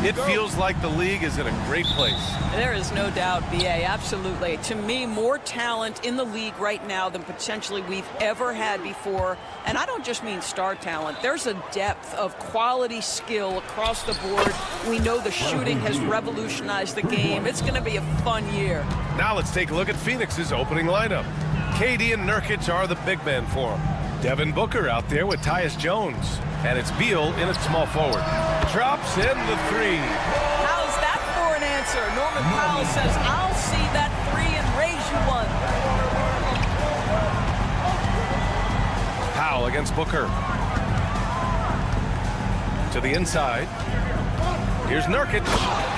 It feels like the league is in a great place. There is no doubt, BA, absolutely. To me, more talent in the league right now than potentially we've ever had before. And I don't just mean star talent. There's a depth of quality skill across the board. We know the shooting has revolutionized the game. It's going to be a fun year. Now let's take a look at Phoenix's opening lineup. KD and Nurkic are the big men for him. Devin Booker out there with Tyus Jones. And it's Beal in at small forward. Drops in the three. How's that for an answer? Norman Powell says, I'll see that three and raise you one. Powell against Booker. To the inside. Here's Nurkic.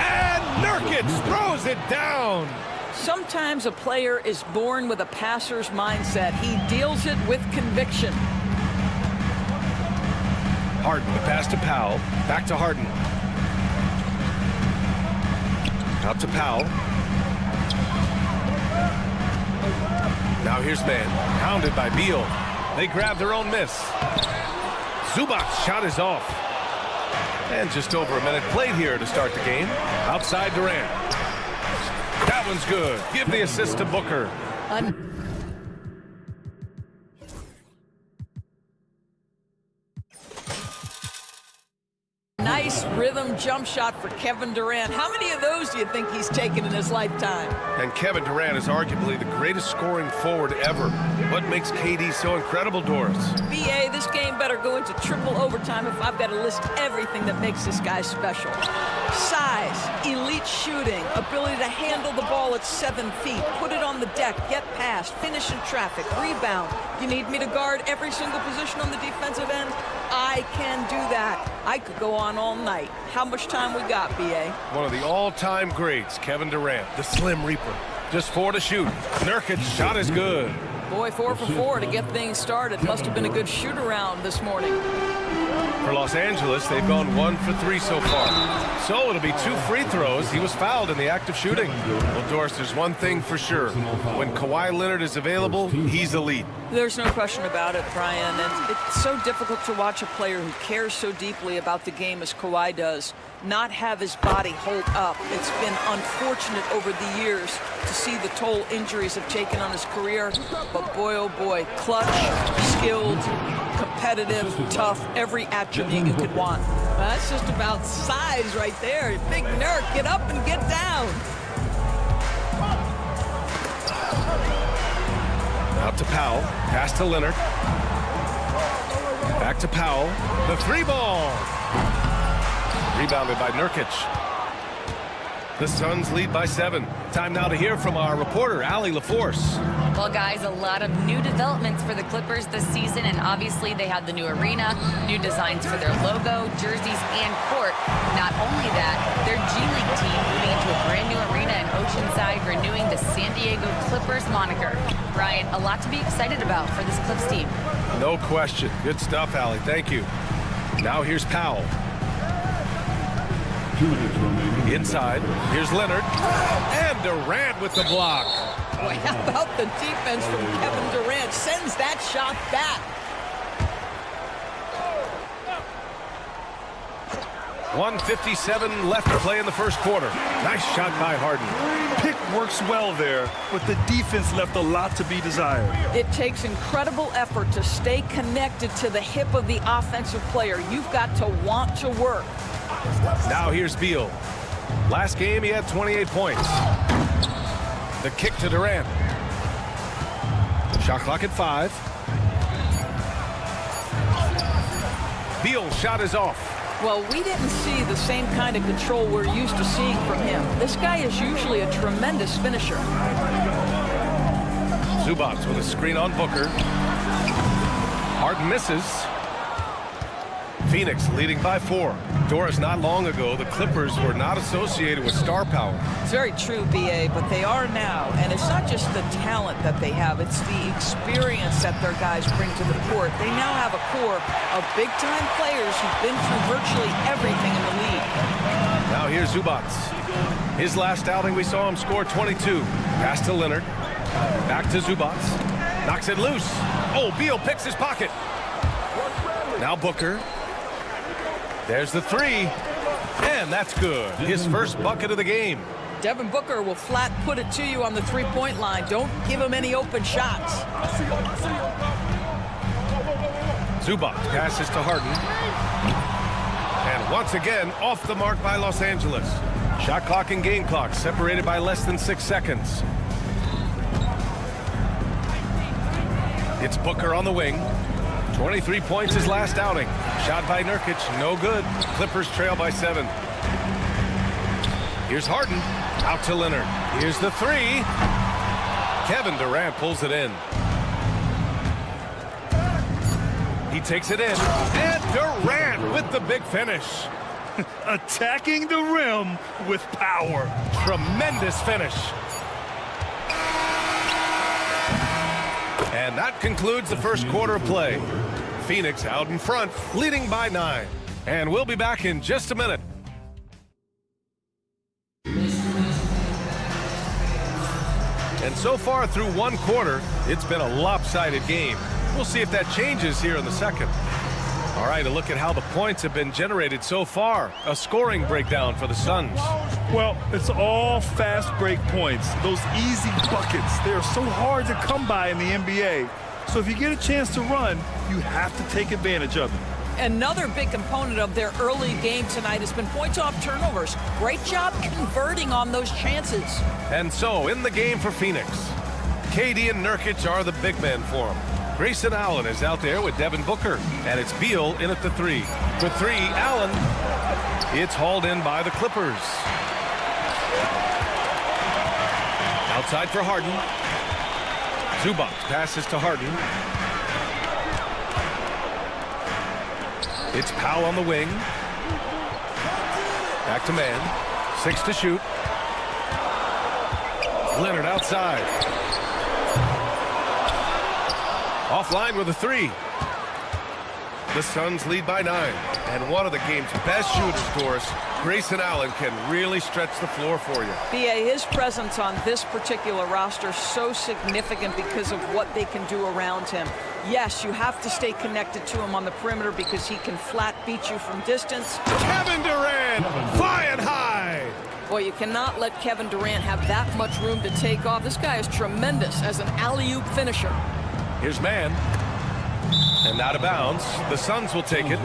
And Nurkic throws it down. Sometimes a player is born with a passer's mindset. He deals it with conviction. Harden, the pass to Powell. Back to Harden. Out to Powell. Now here's Man. Pounded by Beal. They grab their own miss. Zubac's shot is off. And just over a minute played here to start the game. Outside Durant. That one's good. Give the assist to Booker. Nice rhythm jump shot for Kevin Durant. How many of those do you think he's taken in his lifetime? And Kevin Durant is arguably the greatest scoring forward ever. What makes KD so incredible, Doris? BA, this game better go into triple overtime if I've got to list everything that makes this guy special. Size, elite shooting, ability to handle the ball at 7 feet, put it on the deck, get past, finish in traffic, rebound. You need me to guard every single position on the defensive end? I can do that. I could go on all night. How much time we got, BA? One of the all-time greats, Kevin Durant, the Slim Reaper. Just 4 to shoot. Nurkic's shot is good. Boy, 4 for 4 to get things started. Must have been a good shoot-around this morning. For Los Angeles, they've gone 1 for 3 so far. So it'll be 2 free throws. He was fouled in the act of shooting. Well, Doris, there's one thing for sure. When Kawhi Leonard is available, he's elite. There's no question about it, Brian. And it's so difficult to watch a player who cares so deeply about the game as Kawhi does not have his body hold up. It's been unfortunate over the years to see the toll injuries have taken on his career. But boy, oh boy, clutch, skilled, competitive, tough, every attribute you could want. That's just about size right there. Big Nurk, get up and get down. Out to Powell. Pass to Leonard. Back to Powell. The 3-ball. Rebounded by Nurkic. The Suns lead by 7. Time now to hear from our reporter, Allie LaForce. Well, guys, a lot of new developments for the Clippers this season, and obviously they have the new arena, new designs for their logo, jerseys, and court. Not only that, their G League team moving into a brand new arena in Oceanside, renewing the San Diego Clippers moniker. Brian, a lot to be excited about for this Clips team. No question. Good stuff, Allie. Thank you. Now here's Powell. Inside, here's Leonard, and Durant with the block. Boy, how about the defense from Kevin Durant? Sends that shot back. .157 left to play in the first quarter. Nice shot by Harden. Pick works well there, but the defense left a lot to be desired. It takes incredible effort to stay connected to the hip of the offensive player. You've got to want to work. Now here's Beal. Last game he had 28 points. The kick to Durant. Shot clock at 5. Beal's shot is off. Well, we didn't see the same kind of control we're used to seeing from him. This guy is usually a tremendous finisher. Zubac with a screen on Booker. Harden misses. Phoenix leading by 4. Doris, not long ago, the Clippers were not associated with star power. It's very true, BA, but they are now. And it's not just the talent that they have, it's the experience that their guys bring to the court. They now have a core of big-time players who've been through virtually everything in the league. Now here's Zubac. His last outing, we saw him score 22. Pass to Leonard. Back to Zubac. Knocks it loose. Oh, Beal picks his pocket. Now Booker. There's the 3. And that's good. His first bucket of the game. Devin Booker will flat put it to you on the three-point line. Don't give him any open shots. Zubac passes to Harden. And once again, off the mark by Los Angeles. Shot clock and game clock separated by less than 6 seconds. It's Booker on the wing. 23 points his last outing. Shot by Nurkic, no good. Clippers trail by 7. Here's Harden, out to Leonard. Here's the three. Kevin Durant pulls it in. He takes it in. And Durant with the big finish. Attacking the rim with power. Tremendous finish. And that concludes the first quarter of play. Phoenix out in front, leading by 9. And we'll be back in just a minute. And so far through one quarter, it's been a lopsided game. We'll see if that changes here in the second. All right, a look at how the points have been generated so far. A scoring breakdown for the Suns. Well, it's all fast break points. Those easy buckets, they're so hard to come by in the NBA. So if you get a chance to run, you have to take advantage of it. Another big component of their early game tonight has been points off turnovers. Great job converting on those chances. And so, in the game for Phoenix, KD and Nurkic are the big men for him. Grayson Allen is out there with Devin Booker, and it's Beal in at the 3. For 3, Allen. It's hauled in by the Clippers. Outside for Harden. Zubac passes to Harden. It's Powell on the wing. Back to man. 6 to shoot. Leonard outside. Offline with a 3. The Suns lead by 9. And one of the game's best shooters, Doris, Grayson Allen, can really stretch the floor for you. BA, his presence on this particular roster is so significant because of what they can do around him. Yes, you have to stay connected to him on the perimeter because he can flat beat you from distance. Kevin Durant flying high. Boy, you cannot let Kevin Durant have that much room to take off. This guy is tremendous as an alley-oop finisher. Here's man. And out of bounds. The Suns will take it.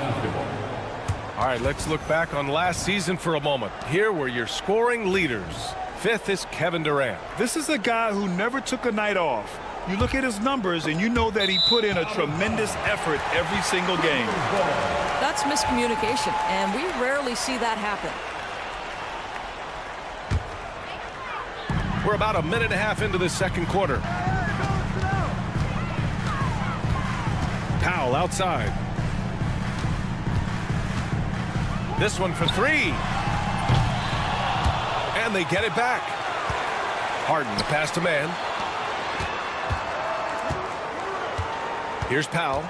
All right, let's look back on last season for a moment. Here were your scoring leaders. 5th is Kevin Durant. This is a guy who never took a night off. You look at his numbers and you know that he put in a tremendous effort every single game. That's miscommunication, and we rarely see that happen. We're about a minute and a half into the second quarter. Powell outside. This one for 3. And they get it back. Harden, the pass to man. Here's Powell.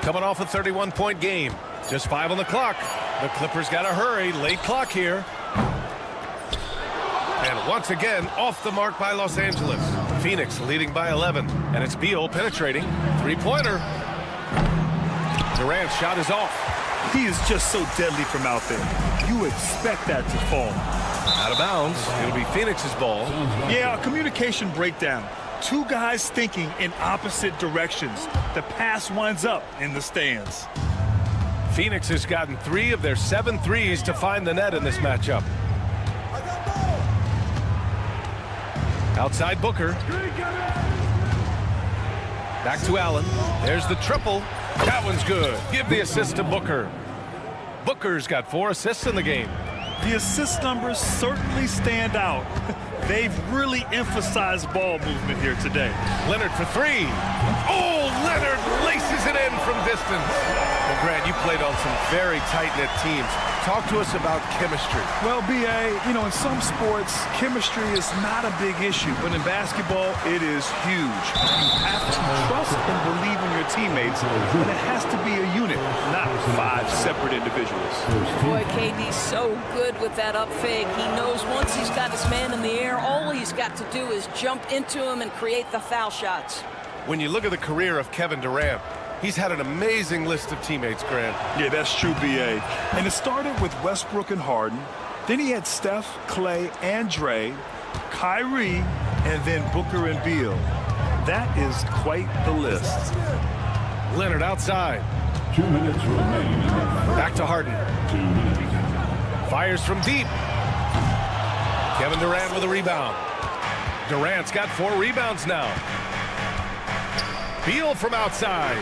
Coming off a 31-point game. Just 5 on the clock. The Clippers got to hurry. Late clock here. And once again, off the mark by Los Angeles. Phoenix leading by 11. And it's Beal penetrating. 3-pointer. Durant's shot is off. He is just so deadly from out there. You expect that to fall. Out of bounds. It'll be Phoenix's ball. Yeah, a communication breakdown. 2 guys thinking in opposite directions. The pass winds up in the stands. Phoenix has gotten 3 of their 7 threes to find the net in this matchup. Outside Booker. Back to Allen. There's the triple. That one's good. Give the assist to Booker. Booker's got 4 assists in the game. The assist numbers certainly stand out. They've really emphasized ball movement here today. Leonard for 3. Oh, Leonard laces it in from distance. Well, Grant, you played on some very tight-knit teams. Talk to us about chemistry. Well, BA, you know, in some sports, chemistry is not a big issue, but in basketball, it is huge. You have to trust and believe in your teammates, and it has to be a unit, not 5 separate individuals. Boy, KD's so good with that up fake. He knows once he's got his man in the air, all he's got to do is jump into him and create the foul shots. When you look at the career of Kevin Durant, He's had an amazing list of teammates, Grant. Yeah, that's true, B.A. And it started with Westbrook and Harden. Then he had Steph, Clay, and Dre, Kyrie, and then Booker and Beal. That is quite the list. Leonard outside. 2 minutes remaining. Back to Harden. 2 minutes. Fires from deep. Kevin Durant with a rebound. Durant's got 4 rebounds now. Beal from outside.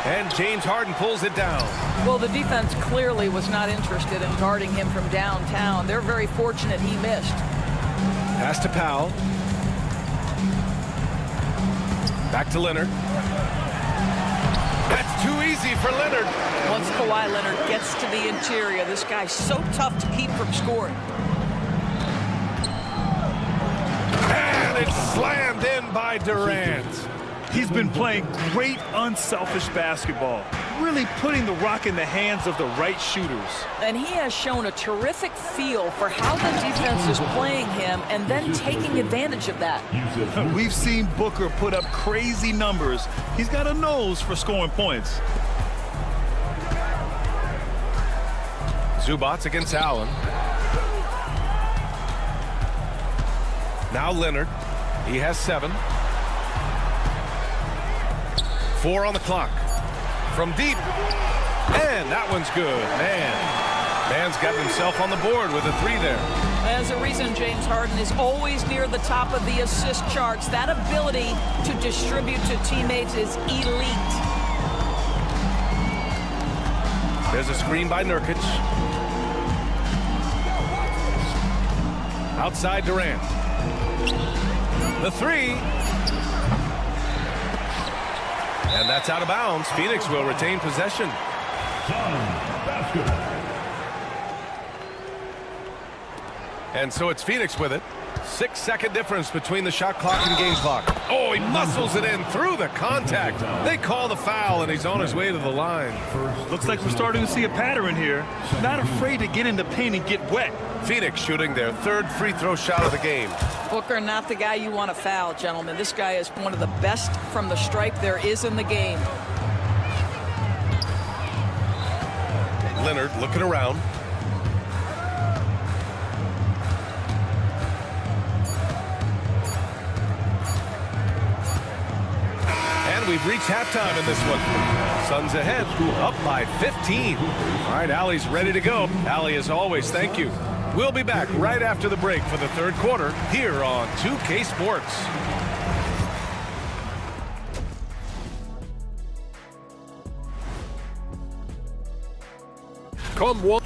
And James Harden pulls it down. Well, the defense clearly was not interested in guarding him from downtown. They're very fortunate he missed. Pass to Powell. Back to Leonard. That's too easy for Leonard. Once Kawhi Leonard gets to the interior, this guy's so tough to keep from scoring. And it's slammed in by Durant. He's been playing great unselfish basketball, really putting the rock in the hands of the right shooters. And he has shown a terrific feel for how the defense is playing him and then taking advantage of that. We've seen Booker put up crazy numbers. He's got a nose for scoring points. Zubac against Allen. Now Leonard. He has 7. 4 on the clock. From deep. And that one's good. Man's got himself on the board with a 3 there. There's a reason James Harden is always near the top of the assist charts. That ability to distribute to teammates is elite. There's a screen by Nurkic. Outside Durant. The 3. And that's out of bounds. Phoenix will retain possession. And so it's Phoenix with it. 6-second difference between the shot clock and game clock. Oh, he muscles it in through the contact. They call the foul, and he's on his way to the line. Looks like we're starting to see a pattern here. Not afraid to get in the paint and get wet. Phoenix shooting their 3rd free throw shot of the game. Booker, not the guy you want to foul, gentlemen. This guy is one of the best from the stripe there is in the game. Leonard looking around. And we've reached halftime in this one. Suns ahead, up by 15. All right, Allie's ready to go. Allie, as always, thank you. We'll be back right after the break for the 3rd quarter here on 2K Sports.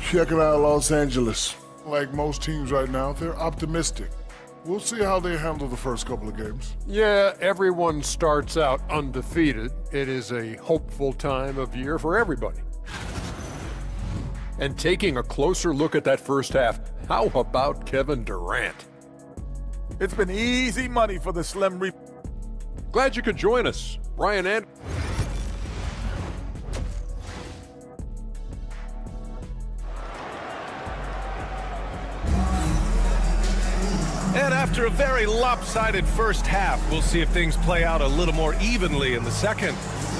Checking out Los Angeles. Like most teams right now, they're optimistic. We'll see how they handle the first couple of games. Yeah, everyone starts out undefeated. It is a hopeful time of year for everybody. And taking a closer look at that first half, how about Kevin Durant? It's been easy money for the Slim Reaper. Glad you could join us, Brian and... And after a very lopsided first half, we'll see if things play out a little more evenly in the second.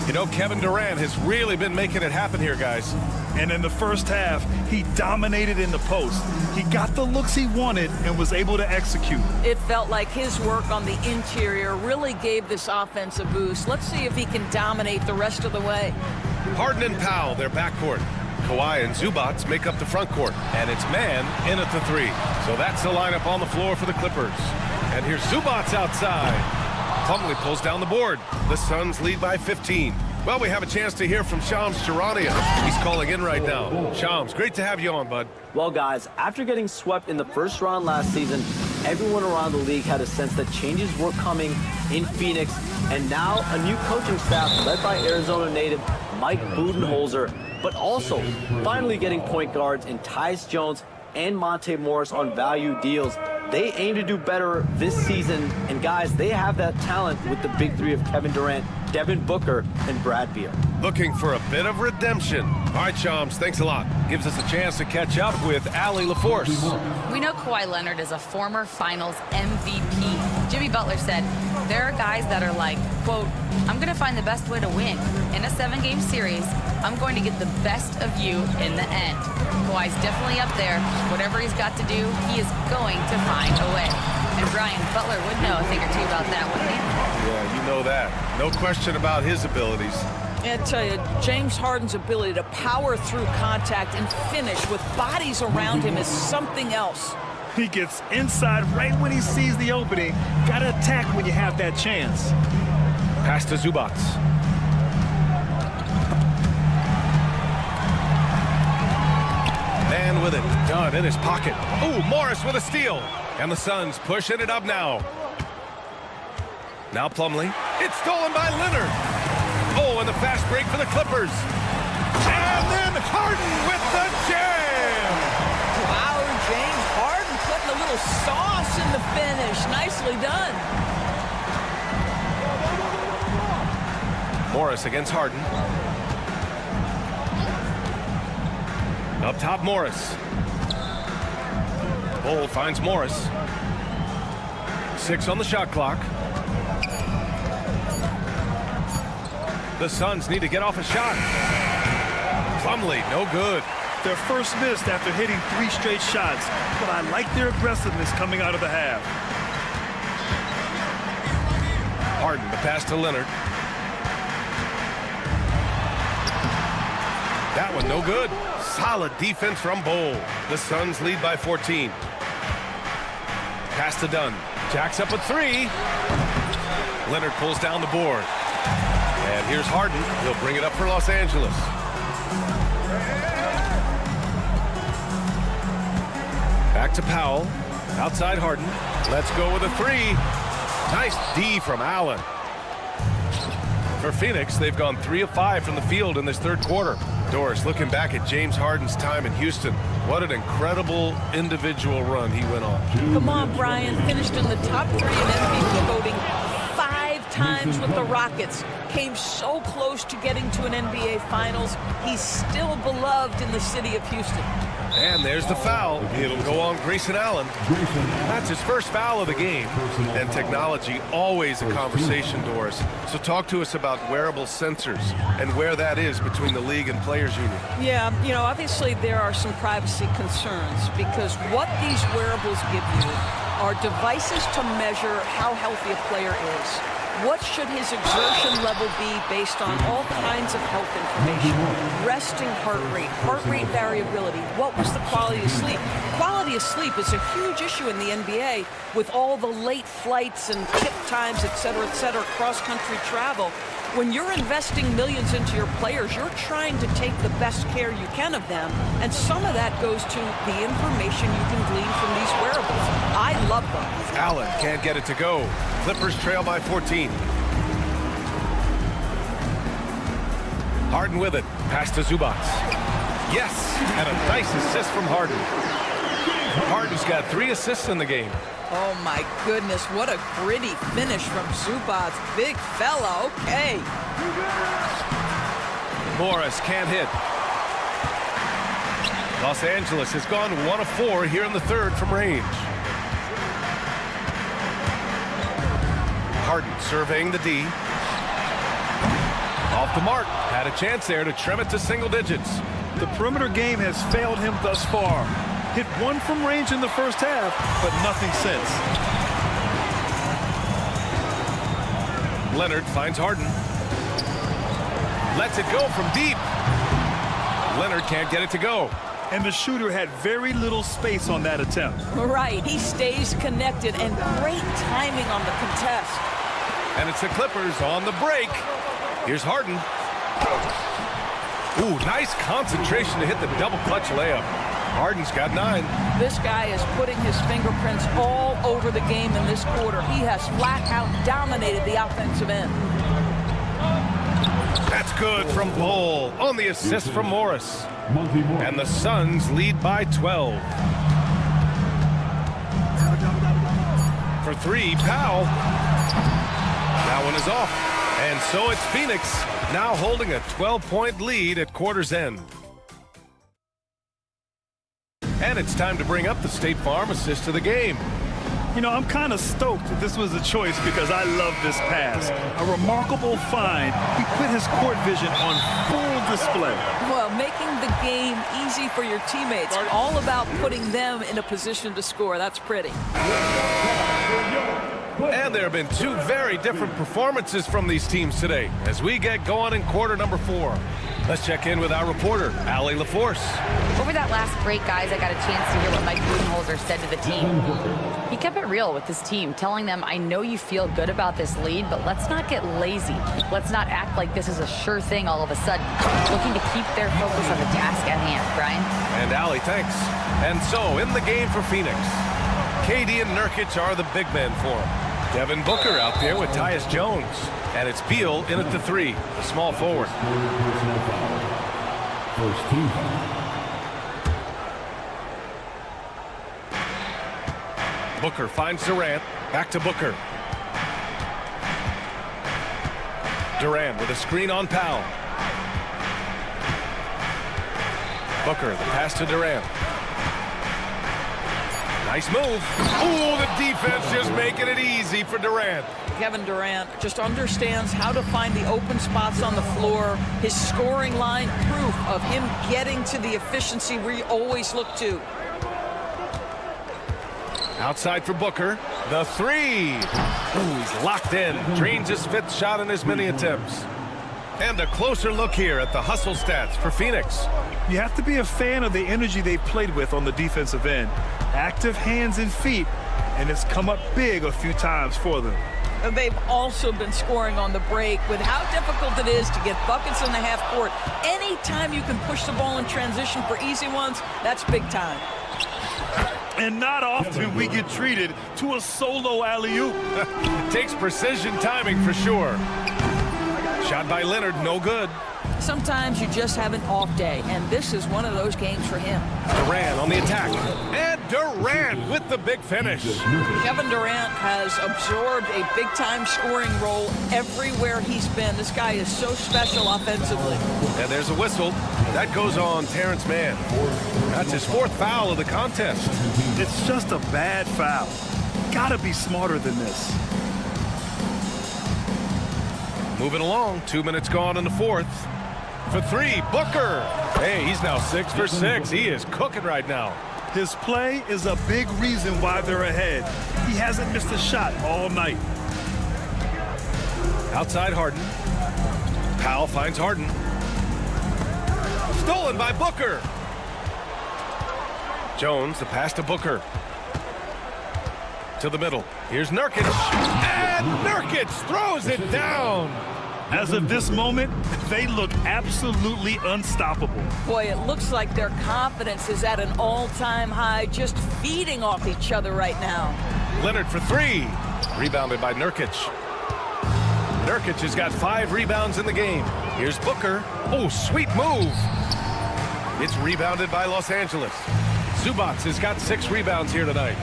You know, Kevin Durant has really been making it happen here, guys. And in the first half, he dominated in the post. He got the looks he wanted and was able to execute. It felt like his work on the interior really gave this offense a boost. Let's see if he can dominate the rest of the way. Harden and Powell, their backcourt. Kawhi and Zubac make up the front court. And it's Man in at the 3. So that's the lineup on the floor for the Clippers. And here's Zubac outside. Plumlee pulls down the board. The Suns lead by 15. Well, we have a chance to hear from Shams Charania. He's calling in right now. Shams, great to have you on, bud. Well, guys, after getting swept in the first round last season, everyone around the league had a sense that changes were coming in Phoenix. And now a new coaching staff led by Arizona native Mike Budenholzer, but also finally getting point guards in Tyus Jones and Monte Morris on value deals. They aim to do better this season, and guys, they have that talent with the big 3 of Kevin Durant, Devin Booker, and Brad Beal. Looking for a bit of redemption. All right, Shams, thanks a lot. Gives us a chance to catch up with Allie LaForce. We know Kawhi Leonard is a former Finals MVP. Jimmy Butler said, there are guys that are like, quote, I'm going to find the best way to win. In a 7-game series, I'm going to get the best of you in the end. Kawhi's definitely up there. Whatever he's got to do, he is going to find a way. And Brian, Butler would know a thing or two about that, wouldn't he? Yeah, you know that. No question about his abilities. I tell you, James Harden's ability to power through contact and finish with bodies around him is something else. He gets inside right when he sees the opening. Gotta attack when you have that chance. Pass to Zubac. Man with it, done in his pocket. Ooh, Morris with a steal. And the Suns pushing it up now. Now Plumlee. It's stolen by Leonard. Oh, and the fast break for the Clippers. And then Harden with the jam. Wow, James Harden putting a little sauce in the finish. Nicely done. Morris against Harden. Up top, Morris. Bull finds Morris. 6 on the shot clock. The Suns need to get off a shot. Plumlee, no good. Their first missed after hitting 3 straight shots, but I like their aggressiveness coming out of the half. Harden, the pass to Leonard. That one no good. Solid defense from Bull. The Suns lead by 14. Pass to Dunn. Jacks up a 3. Leonard pulls down the board. And here's Harden. He'll bring it up for Los Angeles. Back to Powell. Outside Harden. Let's go with a 3. Nice D from Allen. For Phoenix, they've gone 3 of 5 from the field in this third quarter. Doris, looking back at James Harden's time in Houston, what an incredible individual run he went on. Come on, Brian. Finished in the top 3 in MVP voting 5 times with the Rockets. Came so close to getting to an NBA Finals. He's still beloved in the city of Houston. And there's the foul. It'll go on Grayson Allen. That's his first foul of the game. And technology, always a conversation, Doris. So talk to us about wearable sensors and where that is between the league and players union. Yeah, you know, obviously there are some privacy concerns because what these wearables give you are devices to measure how healthy a player is. What should his exertion level be based on all kinds of health information? Resting heart rate variability. What was the quality of sleep? Quality of sleep is a huge issue in the NBA with all the late flights and tip times, et cetera, cross-country travel. When you're investing millions into your players, you're trying to take the best care you can of them, and some of that goes to the information you can glean from these wearables. I love them. Allen can't get it to go. Clippers trail by 14. Harden with it. Pass to Zubac. Yes, and a nice assist from Harden. Harden's got 3 assists in the game. Oh my goodness, what a gritty finish from Zubac. Big fella, okay. Morris can't hit. Los Angeles has gone 1 of 4 here in the third from range. Harden surveying the D. Off the mark. Had a chance there to trim it to single digits. The perimeter game has failed him thus far. Hit 1 from range in the first half, but nothing since. Leonard finds Harden. Lets it go from deep. Leonard can't get it to go. And the shooter had very little space on that attempt. Right, he stays connected and great timing on the contest. And it's the Clippers on the break. Here's Harden. Ooh, nice concentration to hit the double clutch layup. Harden's got 9. This guy is putting his fingerprints all over the game in this quarter. He has flat out dominated the offensive end. That's good from Bull on the assist from Morris. And the Suns lead by 12. For 3, Powell. That one is off. And so it's Phoenix now holding a 12-point lead at quarter's end. And it's time to bring up the State Farm assist of the game. You know, I'm kind of stoked that this was a choice because I love this pass. A remarkable find. He put his court vision on full display. Well, making the game easy for your teammates. All about putting them in a position to score. That's pretty. And there have been two very different performances from these teams today as we get going in quarter number 4. Let's check in with our reporter, Allie LaForce. Over that last break, guys, I got a chance to hear what Mike Budenholzer said to the team. He kept it real with his team, telling them, I know you feel good about this lead, but let's not get lazy. Let's not act like this is a sure thing all of a sudden. Looking to keep their focus on the task at hand, Brian. And Allie, thanks. And so, in the game for Phoenix, KD and Nurkic are the big men for him. Devin Booker out there with Tyus Jones. And it's Beal in at the 3, the small forward. First team. Booker finds Durant. Back to Booker. Durant with a screen on Powell. Booker, the pass to Durant. Nice move. Ooh, the defense just making it easy for Durant. Kevin Durant just understands how to find the open spots on the floor. His scoring line, proof of him getting to the efficiency we always look to. Outside for Booker. The 3. Ooh, he's locked in. Drains his 5th shot in his many attempts. And a closer look here at the hustle stats for Phoenix. You have to be a fan of the energy they've played with on the defensive end. Active hands and feet, and it's come up big a few times for them. They've also been scoring on the break with how difficult it is to get buckets in the half court. Anytime you can push the ball in transition for easy ones, that's big time. And not often we get treated to a solo alley-oop. Takes precision timing for sure. Shot by Leonard, no good. Sometimes you just have an off day, and this is one of those games for him. Durant on the attack. And Durant with the big finish. Kevin Durant has absorbed a big-time scoring role everywhere he's been. This guy is so special offensively. And there's a whistle. That goes on Terrence Mann. That's his 4th foul of the contest. It's just a bad foul. Gotta be smarter than this. Moving along, 2 minutes gone in the 4th. For 3, Booker. Hey, he's now 6 for 6. He is cooking right now. His play is a big reason why they're ahead. He hasn't missed a shot all night. Outside Harden. Powell finds Harden. Stolen by Booker. Jones, the pass to Booker. To the middle. Here's Nurkic. And Nurkic throws it down. As of this moment, they look absolutely unstoppable. Boy, it looks like their confidence is at an all-time high, just feeding off each other right now. Leonard for 3. Rebounded by Nurkic. Nurkic has got 5 rebounds in the game. Here's Booker. Oh, sweet move. It's rebounded by Los Angeles. Zubac has got 6 rebounds here tonight.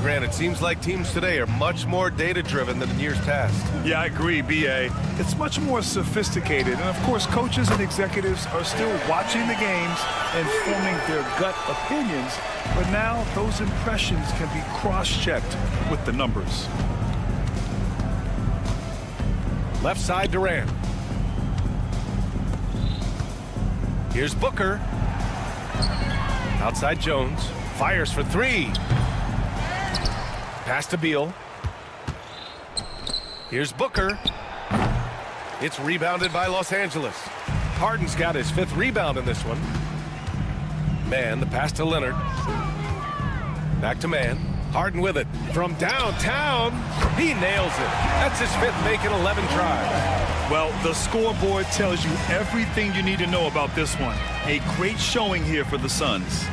Grant, it seems like teams today are much more data-driven than in years past. Yeah, I agree, B.A. It's much more sophisticated. And, of course, coaches and executives are still watching the games and forming their gut opinions. But now those impressions can be cross-checked with the numbers. Left side, Durant. Here's Booker. Outside Jones. Fires for 3. Pass to Beal. Here's Booker. It's rebounded by Los Angeles. Harden's got his 5th rebound in this one. Mann, the pass to Leonard. Back to Mann. Harden with it. From downtown, he nails it. That's his 5th make it 11 try. Well, the scoreboard tells you everything you need to know about this one. A great showing here for the Suns.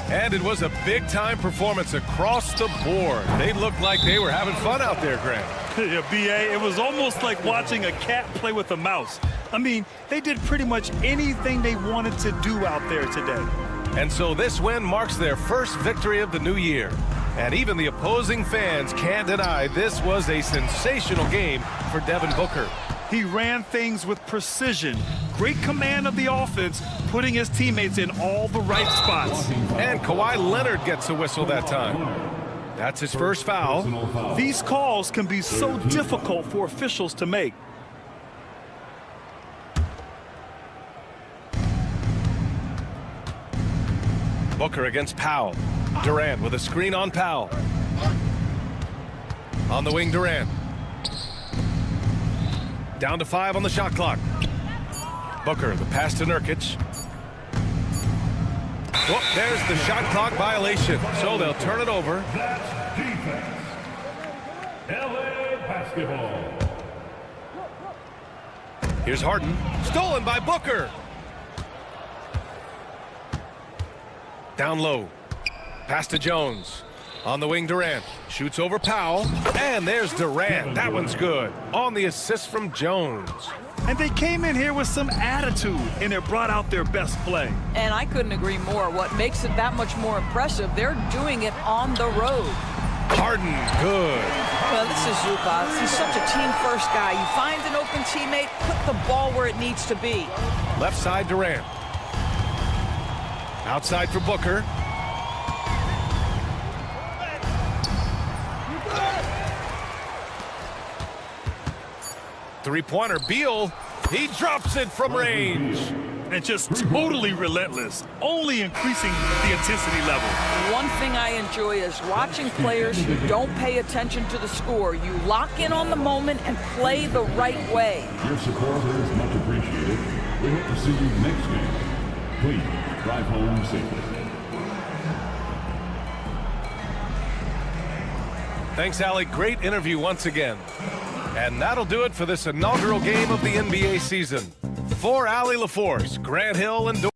And it was a big-time performance across the board. They looked like they were having fun out there, Grant. Yeah, B.A., it was almost like watching a cat play with a mouse. I mean, they did pretty much anything they wanted to do out there today. And so this win marks their first victory of the new year. And even the opposing fans can't deny this was a sensational game for Devin Booker. He ran things with precision. Great command of the offense, putting his teammates in all the right spots. And Kawhi Leonard gets a whistle that time. That's his first foul. These calls can be so difficult for officials to make. Booker against Powell. Durant with a screen on Powell. On the wing, Durant. Down to 5 on the shot clock. Booker, the pass to Nurkic. Whoop, there's the shot clock violation. So they'll turn it over. That's defense. LA basketball. Here's Harden. Stolen by Booker. Down low. Pass to Jones. On the wing, Durant. Shoots over Powell. And there's Durant. That one's good. On the assist from Jones. And they came in here with some attitude, and it brought out their best play. And I couldn't agree more. What makes it that much more impressive, they're doing it on the road. Harden, good. Well, this is Zubac. He's such a team-first guy. You find an open teammate, put the ball where it needs to be. Left side, Durant. Outside for Booker. Three-pointer, Beal. He drops it from range. And just totally relentless, only increasing the intensity level. One thing I enjoy is watching players who don't pay attention to the score. You lock in on the moment and play the right way. Your support is much appreciated. We hope to see you next game. Please drive home safely. Thanks, Allie. Great interview once again. And that'll do it for this inaugural game of the NBA season. For Allie LaForce, Grant Hill, and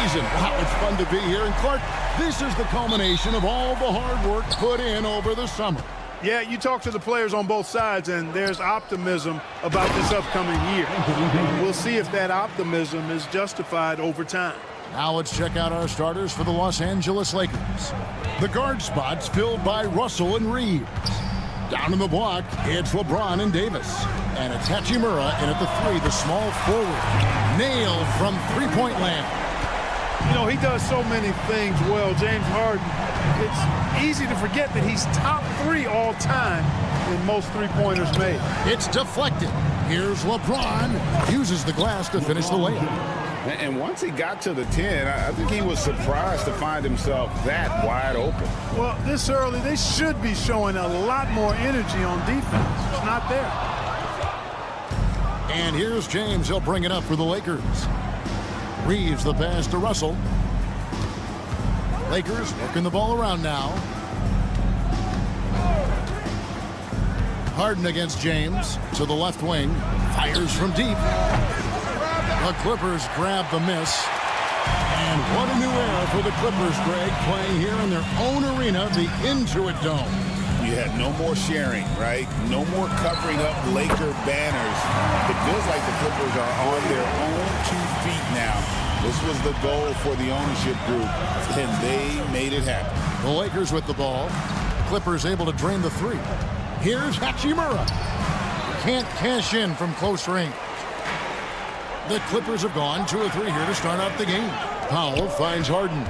season. Wow, it's fun to be here. And Clark, this is the culmination of all the hard work put in over the summer. Yeah, you talk to the players on both sides, and there's optimism about this upcoming year. We'll see if that optimism is justified over time. Now let's check out our starters for the Los Angeles Lakers. The guard spots filled by Russell and Reeves. Down in the block, it's LeBron and Davis. And it's Hachimura in at the 3, the small forward. Nailed from three-point land. You know, he does so many things well, James Harden. It's easy to forget that he's top 3 all time in most three-pointers made. It's deflected. Here's LeBron. Uses the glass to finish the layup. And once he got to the 10, I think he was surprised to find himself that wide open. Well, this early, they should be showing a lot more energy on defense. It's not there. And here's James. He'll bring it up for the Lakers. Reeves the pass to Russell. Lakers working the ball around now. Harden against James to the left wing. Fires from deep. The Clippers grab the miss. And what a new era for the Clippers, Greg, playing here in their own arena, the Intuit Dome. You had no more sharing, right? No more covering up Laker banners. It feels like the Clippers are on their own 2 feet now. This was the goal for the ownership group, and they made it happen. The Lakers with the ball. Clippers able to drain the 3. Here's Hachimura. Can't cash in from close range. The Clippers have gone 2 or 3 here to start out the game. Powell finds Harden.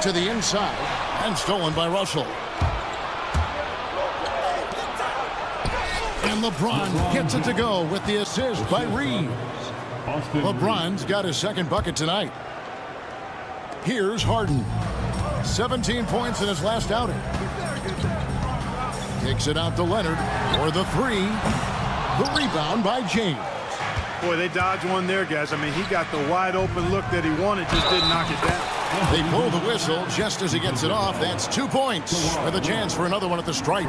To the inside, and stolen by Russell. And LeBron gets it to go with the assist by Reeves. LeBron's got his second bucket tonight. Here's Harden. 17 points in his last outing. Kicks it out to Leonard for the 3. The rebound by James. Boy, they dodged one there, guys. I mean, he got the wide open look that he wanted, just didn't knock it down. They blow the whistle just as he gets it off. That's 2 points with a chance for another one at the stripe.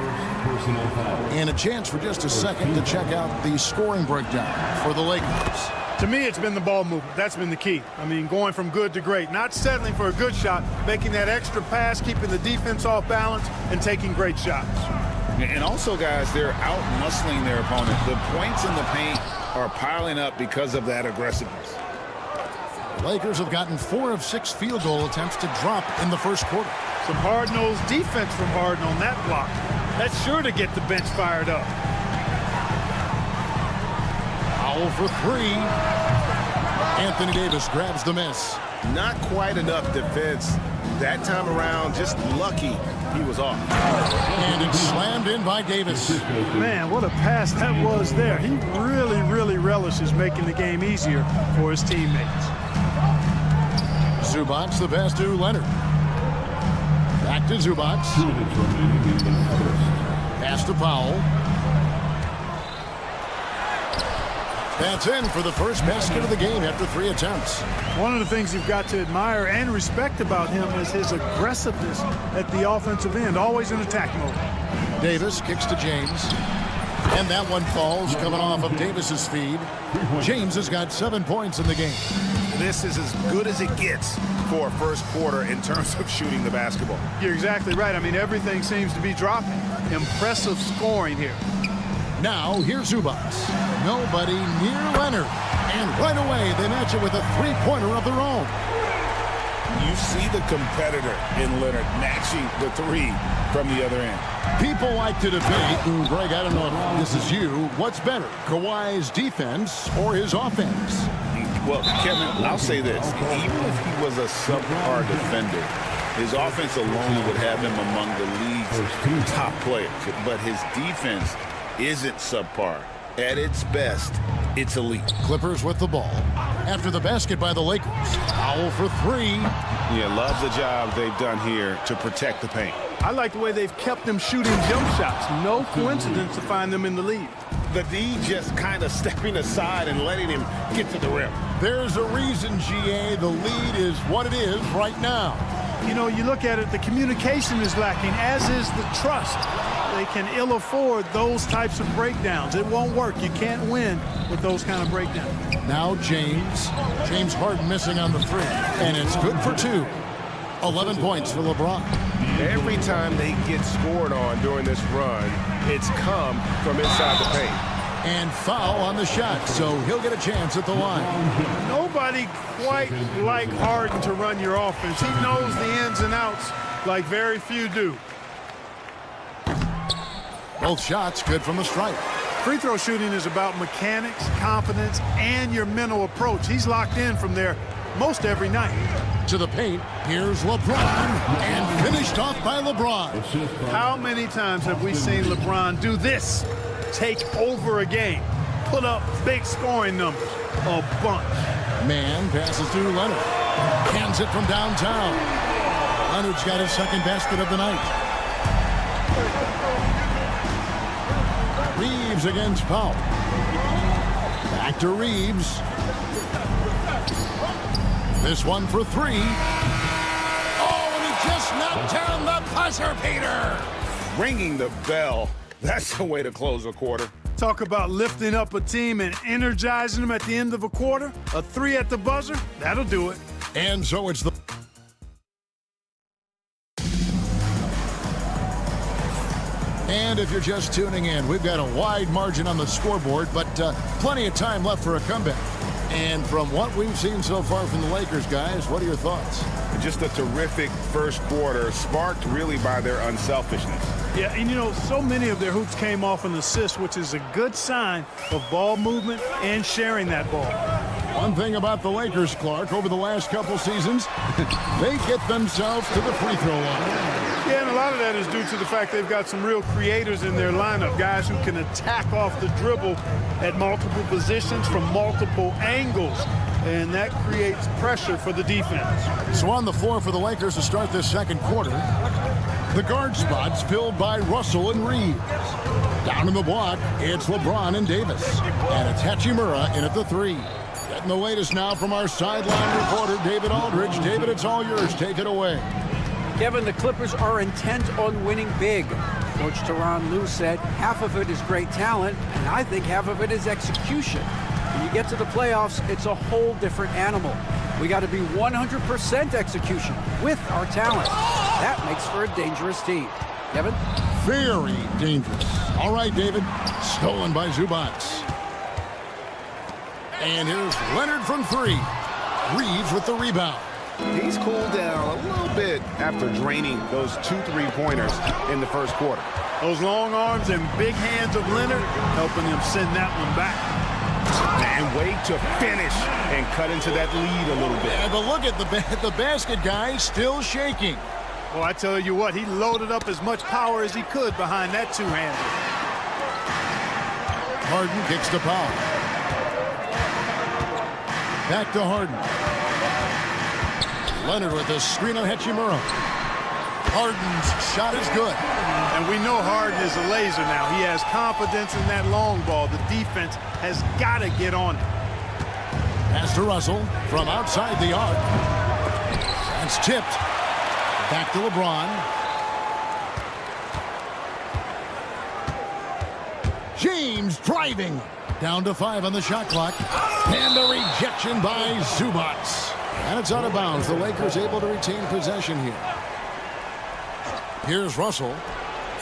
And a chance for just a second to check out the scoring breakdown for the Lakers. To me, it's been the ball movement. That's been the key. I mean, going from good to great. Not settling for a good shot, making that extra pass, keeping the defense off balance, and taking great shots. And also, guys, they're out-muscling their opponent. The points in the paint are piling up because of that aggressiveness. Lakers have gotten 4 of 6 field goal attempts to drop in the first quarter. Some hard-nosed defense from Harden on that block. That's sure to get the bench fired up. Powell for 3. Anthony Davis grabs the miss. Not quite enough defense that time around. Just lucky he was off. And it's slammed in by Davis. Man, what a pass that was there. He really relishes making the game easier for his teammates. Zubac the pass to Leonard. Back to Zubac. Pass to Powell. That's in for the first basket of the game after 3 attempts. One of the things you've got to admire and respect about him is his aggressiveness at the offensive end, always in attack mode. Davis kicks to James. And that one falls coming off of Davis's feed. James has got 7 points in the game. This is as good as it gets for a first quarter in terms of shooting the basketball. You're exactly right. I mean, everything seems to be dropping. Impressive scoring here. Now, here's Zubac. Nobody near Leonard. And right away, they match it with a 3-pointer of their own. You see the competitor in Leonard matching the 3 from the other end. People like to debate, and Greg, I don't know if this is you, what's better, Kawhi's defense or his offense? Well, Kevin, I'll say this. Even if he was a subpar defender, his offense alone would have him among the league's top players. But his defense isn't subpar. At its best, it's elite. Clippers with the ball. After the basket by the Lakers. Powell for 3. Yeah, love the job they've done here to protect the paint. I like the way they've kept them shooting jump shots. No coincidence to find them in the lead. The D just kind of stepping aside and letting him get to the rim. There's a reason, GA, the lead is what it is right now. You know, you look at it, the communication is lacking, as is the trust. they can ill afford those types of breakdowns. It won't work. You can't win with those kind of breakdowns. Now James Harden missing on the three, and it's good for 2. 11 points for LeBron. Every time they get scored on during this run, it's come from inside the paint. And foul on the shot, so he'll get a chance at the line. Nobody quite like Harden to run your offense. He knows the ins and outs like very few do. Both shots good from the stripe. Free throw shooting is about mechanics, confidence, and your mental approach. He's locked in from there most every night. To the paint, here's LeBron, and finished off by LeBron. How many times have we seen LeBron do this? Take over a game, put up big scoring numbers, a bunch. Man passes to Leonard. Hands it from downtown. Leonard's got his second basket of the night. Reeves against Powell. Back to Reeves. This one for 3. Oh, and he just knocked down the buzzer beater. Ringing the bell. That's the way to close a quarter. Talk about lifting up a team and energizing them at the end of a quarter. A 3 at the buzzer, that'll do it. And so it's the... And if you're just tuning in, we've got a wide margin on the scoreboard, but plenty of time left for a comeback. And from what we've seen so far from the Lakers, guys, what are your thoughts? Just a terrific first quarter, sparked really by their unselfishness. Yeah, and you know, so many of their hoops came off an assist, which is a good sign of ball movement and sharing that ball. One thing about the Lakers, Clark, over the last couple seasons, they get themselves to the free throw line. Yeah, and a lot of that is due to the fact they've got some real creators in their lineup, guys who can attack off the dribble at multiple positions from multiple angles, and that creates pressure for the defense. So on the floor for the Lakers to start this second quarter, the guard spots filled by Russell and Reeves. Down in the block, it's LeBron and Davis, and it's Hachimura in at the 3. Getting the latest now from our sideline reporter, David Aldridge. David, it's all yours. Take it away. Kevin, the Clippers are intent on winning big. Coach Tyronn Lue said half of it is great talent, and I think half of it is execution. When you get to the playoffs, it's a whole different animal. We got to be 100% execution with our talent. That makes for a dangerous team. Kevin? Very dangerous. All right, David. Stolen by Zubac. And here's Leonard from 3. Reeves with the rebound. He's cooled down a little bit after draining those 2 3-pointers in the first quarter. Those long arms and big hands of Leonard helping him send that one back. And wait to finish and cut into that lead a little bit. Yeah, but look at the basket guy still shaking. Well, I tell you what, he loaded up as much power as he could behind that two-hander. Harden kicks to Powell. Back to Harden. Leonard with a screen on Hachimura. Harden's shot is good. And we know Harden is a laser now. He has confidence in that long ball. The defense has got to get on it. Pass to Russell from outside the arc. That's tipped. Back to LeBron. James driving. Down to 5 on the shot clock. And a rejection by Zubac. And it's out of bounds. The Lakers able to retain possession here. Here's Russell.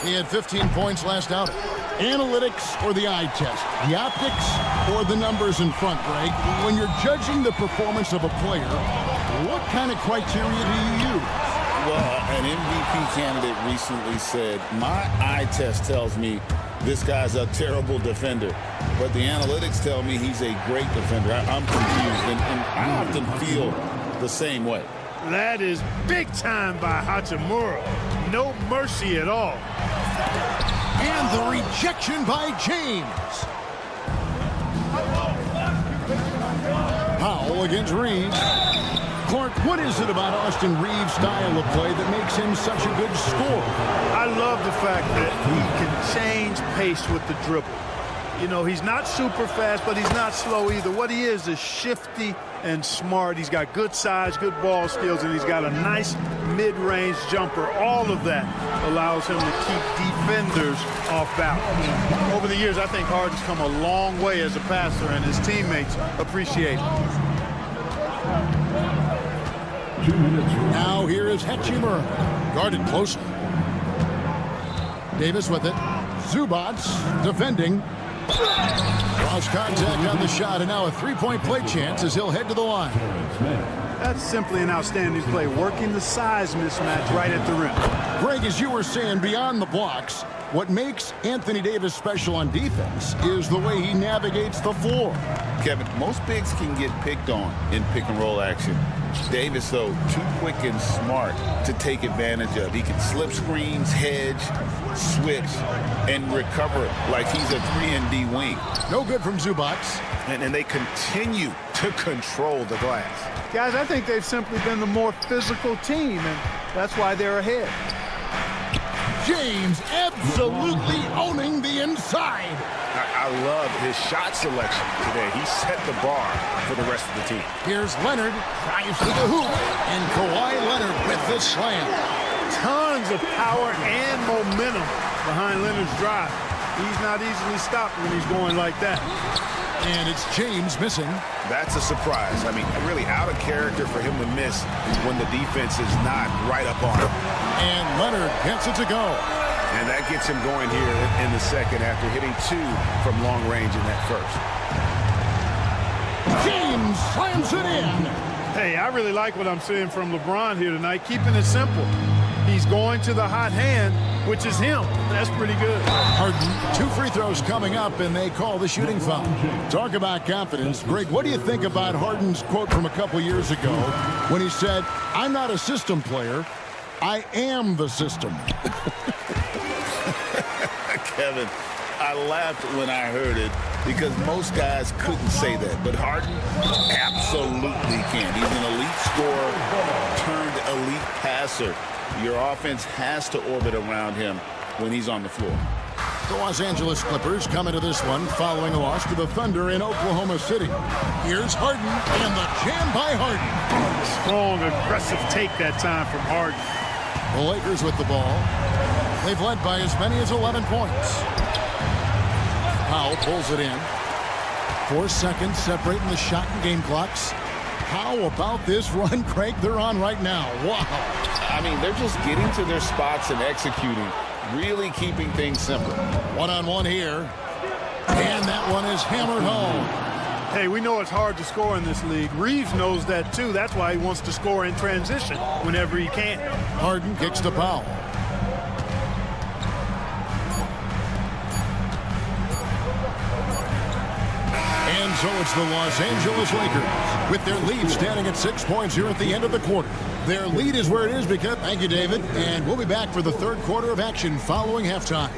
He had 15 points last outing. Analytics or the eye test? The optics or the numbers in front, Greg? When you're judging the performance of a player, what kind of criteria do you use? Well, an MVP candidate recently said, my eye test tells me this guy's a terrible defender, but the analytics tell me he's a great defender. I'm confused, and I often feel the same way. That is big time by Hachimura. No mercy at all. And the rejection by James. Powell against Reeves. Clark, what is it about Austin Reeves' style of play that makes him such a good scorer? I love the fact that he can change pace with the dribble. You know, he's not super fast, but he's not slow either. What he is shifty and smart. He's got good size, good ball skills, and he's got a nice mid-range jumper. All of that allows him to keep defenders off balance. Over the years, I think Harden's come a long way as a passer, and his teammates appreciate it. 2 minutes. Now here is Hachimura, guarded closely. Davis with it. Zubats defending. Cross contact on the shot, and now a three-point play chance as he'll head to the line. That's simply an outstanding play, working the size mismatch right at the rim. Greg, as you were saying, beyond the blocks, what makes Anthony Davis special on defense is the way he navigates the floor. Kevin, most bigs can get picked on in pick-and-roll action. Davis, though, too quick and smart to take advantage of. He can slip screens, hedge, switch, and recover like he's a 3-and-D wing. No good from Zubats. And they continue to control the glass. Guys, I think they've simply been the more physical team, and that's why they're ahead. James absolutely owning the inside. I love his shot selection today. He set the bar for the rest of the team. Here's Leonard, drives to the hoop, and Kawhi Leonard with the slam. Tons of power and momentum behind Leonard's drive. He's not easily stopped when he's going like that. And it's James missing. That's a surprise. I mean, really out of character for him to miss when the defense is not right up on him. And Leonard gets it to go. And that gets him going here in the second after hitting 2 from long range in that first. James slams it in. Hey, I really like what I'm seeing from LeBron here tonight, keeping it simple. He's going to the hot hand, which is him. That's pretty good. Harden, 2 free throws coming up, and they call the shooting foul. Talk about confidence. Greg, what do you think about Harden's quote from a couple years ago when he said, "I'm not a system player, I am the system"? Kevin, I laughed when I heard it because most guys couldn't say that, but Harden absolutely can. He's an elite scorer turned elite passer. Your offense has to orbit around him when he's on the floor. The Los Angeles Clippers come into this one following a loss to the Thunder in Oklahoma City. Here's Harden, and the jam by Harden. Strong, aggressive take that time from Harden. The Lakers with the ball. They've led by as many as 11 points. Powell pulls it in. 4 seconds separating the shot and game clocks. How about this run, Craig, they're on right now? Wow. I mean, they're just getting to their spots and executing, really keeping things simple. One-on-one here. And that one is hammered home. Hey, we know it's hard to score in this league. Reeves knows that, too. That's why he wants to score in transition whenever he can. Harden kicks to Powell. And so it's the Los Angeles Lakers with their lead standing at 6 points here at the end of the quarter. Their lead is where it is because, thank you, David, and we'll be back for the third quarter of action following halftime.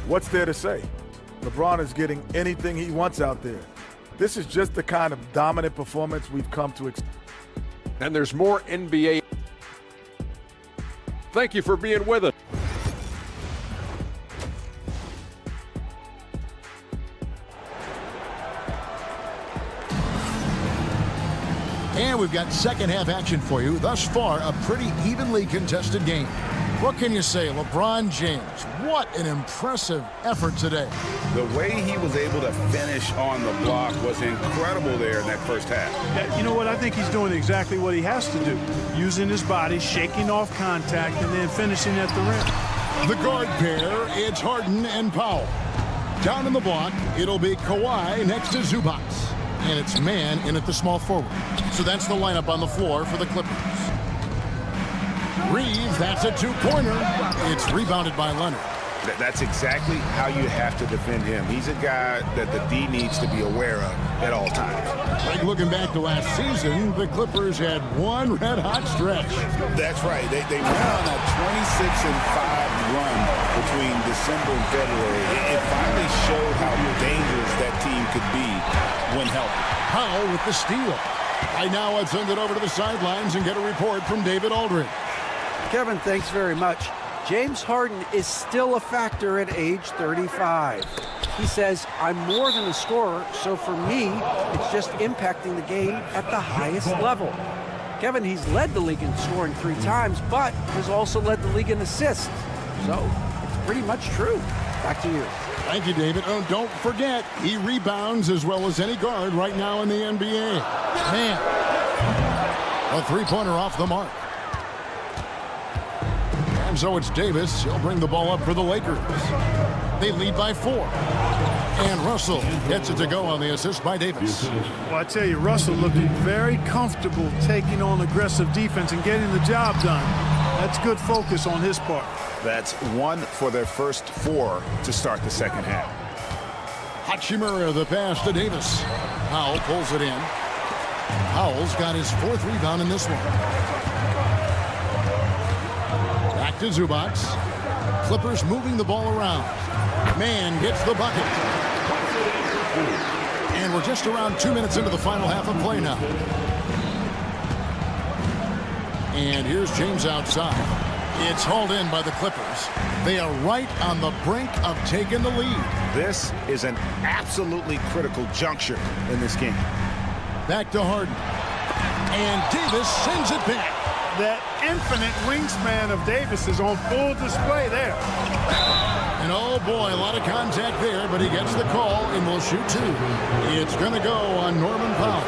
What's there to say? LeBron is getting anything he wants out there. This is just the kind of dominant performance we've come to expect. And there's more NBA. Thank you for being with us. And we've got second half action for you. Thus far, a pretty evenly contested game. What can you say? LeBron James, what an impressive effort today. The way he was able to finish on the block was incredible there in that first half. Yeah, you know what? I think he's doing exactly what he has to do. Using his body, shaking off contact, and then finishing at the rim. The guard pair, it's Harden and Powell. Down in the block, it'll be Kawhi next to Zubats. And it's man in at the small forward. So that's the lineup on the floor for the Clippers. Freez, that's a two-pointer. It's rebounded by Leonard. That's exactly how you have to defend him. He's a guy that the D needs to be aware of at all times. Like looking back to last season, the Clippers had one red-hot stretch. That's right. They went on a 26-5 run between December and February. It finally showed how dangerous that team could be when healthy. Powell with the steal. I now send it over to the sidelines and get a report from David Aldridge. Kevin, thanks very much. James Harden is still a factor at age 35. He says, I'm more than a scorer, so for me, it's just impacting the game at the highest level. Kevin, he's led the league in scoring 3 times, but has also led the league in assists. So it's pretty much true. Back to you. Thank you, David. Oh, don't forget, he rebounds as well as any guard right now in the NBA. Man, a three-pointer off the mark. And so it's Davis. He'll bring the ball up for the Lakers. They lead by 4. And Russell gets it to go on the assist by Davis. Well, I tell you, Russell looked very comfortable taking on aggressive defense and getting the job done. That's good focus on his part. That's 1 for their first 4 to start the second half. Hachimura, the pass to Davis. Powell pulls it in. Powell's got his 4th rebound in this one. Back to Zubac. Clippers moving the ball around. Man gets the bucket. And we're just around 2 minutes into the final half of play now. And here's James outside. It's hauled in by the Clippers. They are right on the brink of taking the lead. This is an absolutely critical juncture in this game. Back to Harden. And Davis sends it back. That infinite wingspan of Davis is on full display there. And oh boy, a lot of contact there, but he gets the call and will shoot 2. It's going to go on Norman Powell.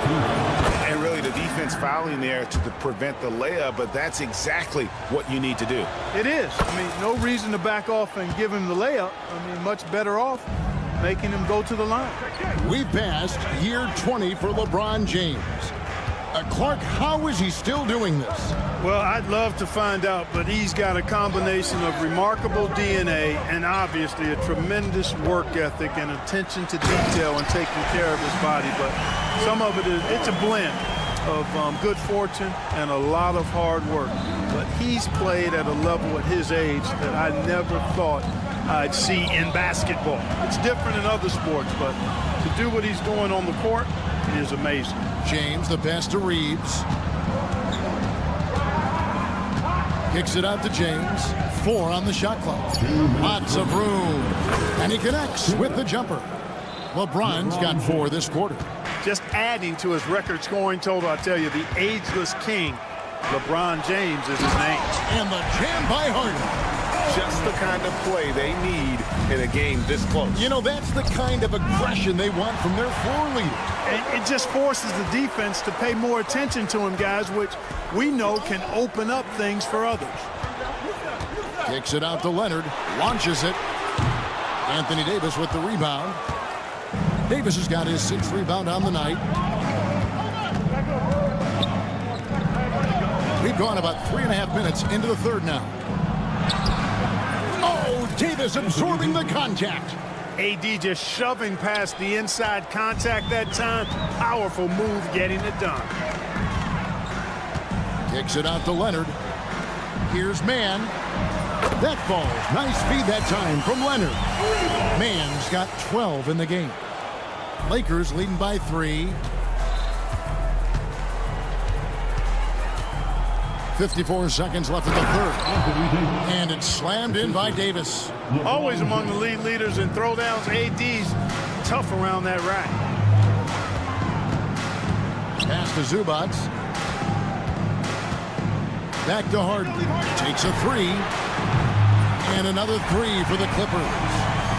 And really the defense fouling there to prevent the layup, but that's exactly what you need to do. It is. I mean, no reason to back off and give him the layup. I mean, much better off making him go to the line. We've passed year 20 for LeBron James. Clark, how is he still doing this? Well, I'd love to find out, but he's got a combination of remarkable DNA and obviously a tremendous work ethic and attention to detail and taking care of his body. But some of it's a blend of good fortune and a lot of hard work. But he's played at a level at his age that I never thought I'd see in basketball. It's different in other sports, but to do what he's doing on the court is amazing. James, the pass to Reeves. Kicks it out to James. 4 on the shot clock. Lots of room. And he connects with the jumper. LeBron's got 4 this quarter. Just adding to his record scoring total, I tell you, the ageless king, LeBron James is his name. And the jam by Harden. Just the kind of play they need in a game this close. You know, that's the kind of aggression they want from their floor leader. And it just forces the defense to pay more attention to him, guys, which we know can open up things for others. Kicks it out to Leonard. Launches it. Anthony Davis with the rebound. Davis has got his 6th rebound on the night. We've gone about 3.5 minutes into the 3rd now. Oh, Davis absorbing the contact. AD just shoving past the inside contact that time. Powerful move getting it done. Kicks it out to Leonard. Here's Mann. That falls. Nice feed that time from Leonard. Mann's got 12 in the game. Lakers leading by 3. 54 seconds left in the 3rd. And it's slammed in by Davis. Always among the lead leaders in throwdowns. AD's tough around that rack. Pass to Zubac. Back to Harden. Takes a 3. And another 3 for the Clippers.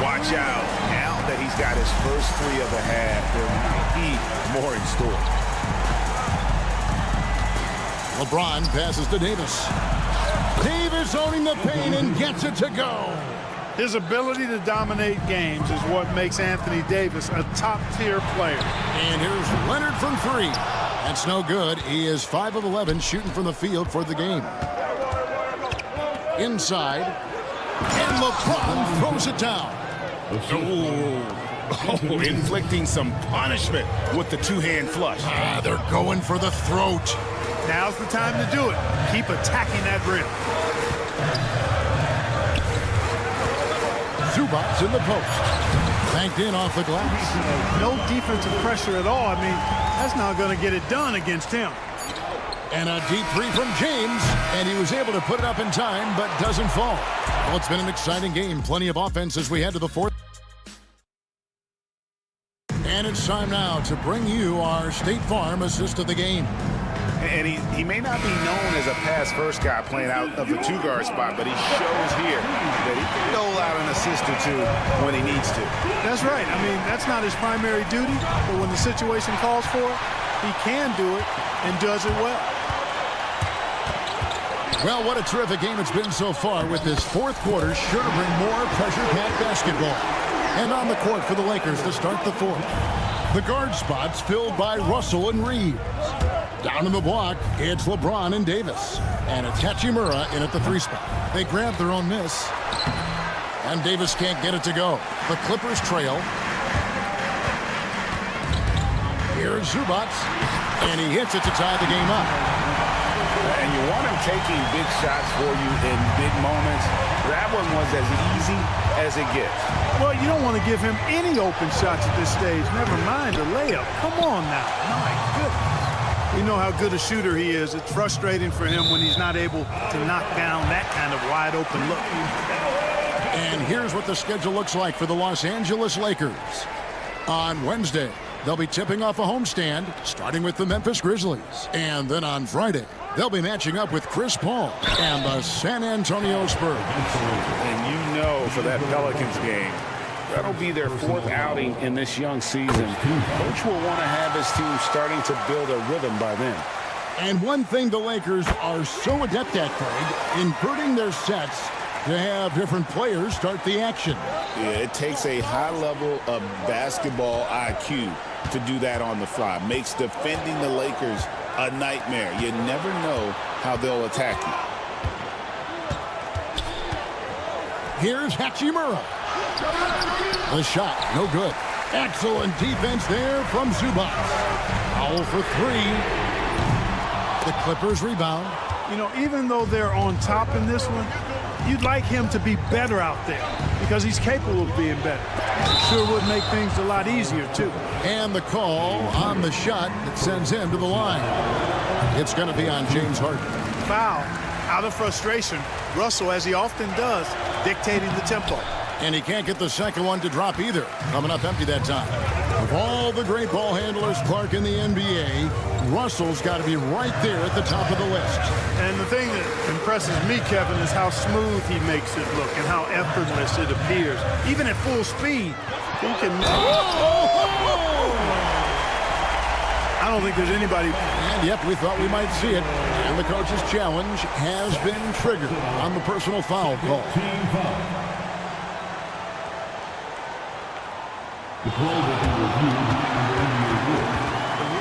Watch out. Now that he's got his first 3 of the half, there might be more in store. LeBron passes to Davis. Davis owning the paint and gets it to go. His ability to dominate games is what makes Anthony Davis a top-tier player. And here's Leonard from 3. That's no good. He is 5 of 11 shooting from the field for the game. Inside. And LeBron throws it down. Oh, inflicting some punishment with the 2-hand flush. They're going for the throat. Now's the time to do it. Keep attacking that rim. Zubac in the post. Banked in off the glass. No defensive pressure at all. I mean, That's not going to get it done against him. And a deep three from James, and he was able to put it up in time, but doesn't fall. Well, it's been an exciting game. Plenty of offense as we head to the fourth. And it's time now to bring you our State Farm assist of the game. And he may not be known as a pass-first guy playing out of the two-guard spot, but he shows here that he can dole out an assist or two when he needs to. That's right. I mean, that's not his primary duty, but when the situation calls for it, he can do it and does it well. Well, what a terrific game it's been so far, with this fourth quarter sure to bring more pressure-packed basketball. And on the court for the Lakers to start the fourth. The guard spots filled by Russell and Reeves. Down in the block, it's LeBron and Davis. And it's Hachimura in at the three spot. They grab their own miss. And Davis can't get it to go. The Clippers trail. Here's Zubac. And he hits it to tie the game up. And you want him taking big shots for you in big moments. That one was as easy as it gets. Well, you don't want to give him any open shots at this stage. Never mind a layup. Come on now. My goodness. We know how good a shooter he is. It's frustrating for him when he's not able to knock down that kind of wide open look. And here's what the schedule looks like for the Los Angeles Lakers. On Wednesday, they'll be tipping off a homestand, starting with the Memphis Grizzlies. And then on Friday, they'll be matching up with Chris Paul and the San Antonio Spurs. And you know, for that Pelicans game, that'll be their fourth outing in this young season. Coach will want to have his team starting to build a rhythm by then. And one thing the Lakers are so adept at, Craig, inverting their sets to have different players start the action. Yeah, it takes a high level of basketball IQ to do that on the fly. Makes defending the Lakers a nightmare. You never know how they'll attack you. Here's Hachimura. The shot, no good. Excellent defense there from Zubac. Foul for three. The Clippers rebound. You know, even though they're on top in this one, you'd like him to be better out there because he's capable of being better. Sure would make things a lot easier, too. And the call on the shot that sends him to the line. It's going to be on James Harden. Foul. Out of frustration, Russell, as he often does, dictating the tempo. And he can't get the second one to drop either. Coming up empty that time. Of all the great ball handlers, Clark, in the NBA, Russell's got to be right there at the top of the list. And the thing that impresses me, Kevin, is how smooth he makes it look and how effortless it appears. Even at full speed, he can... I don't think there's anybody... And yep, we thought we might see it. And the coach's challenge has been triggered on the personal foul call. The play will be reviewed under NBA rules.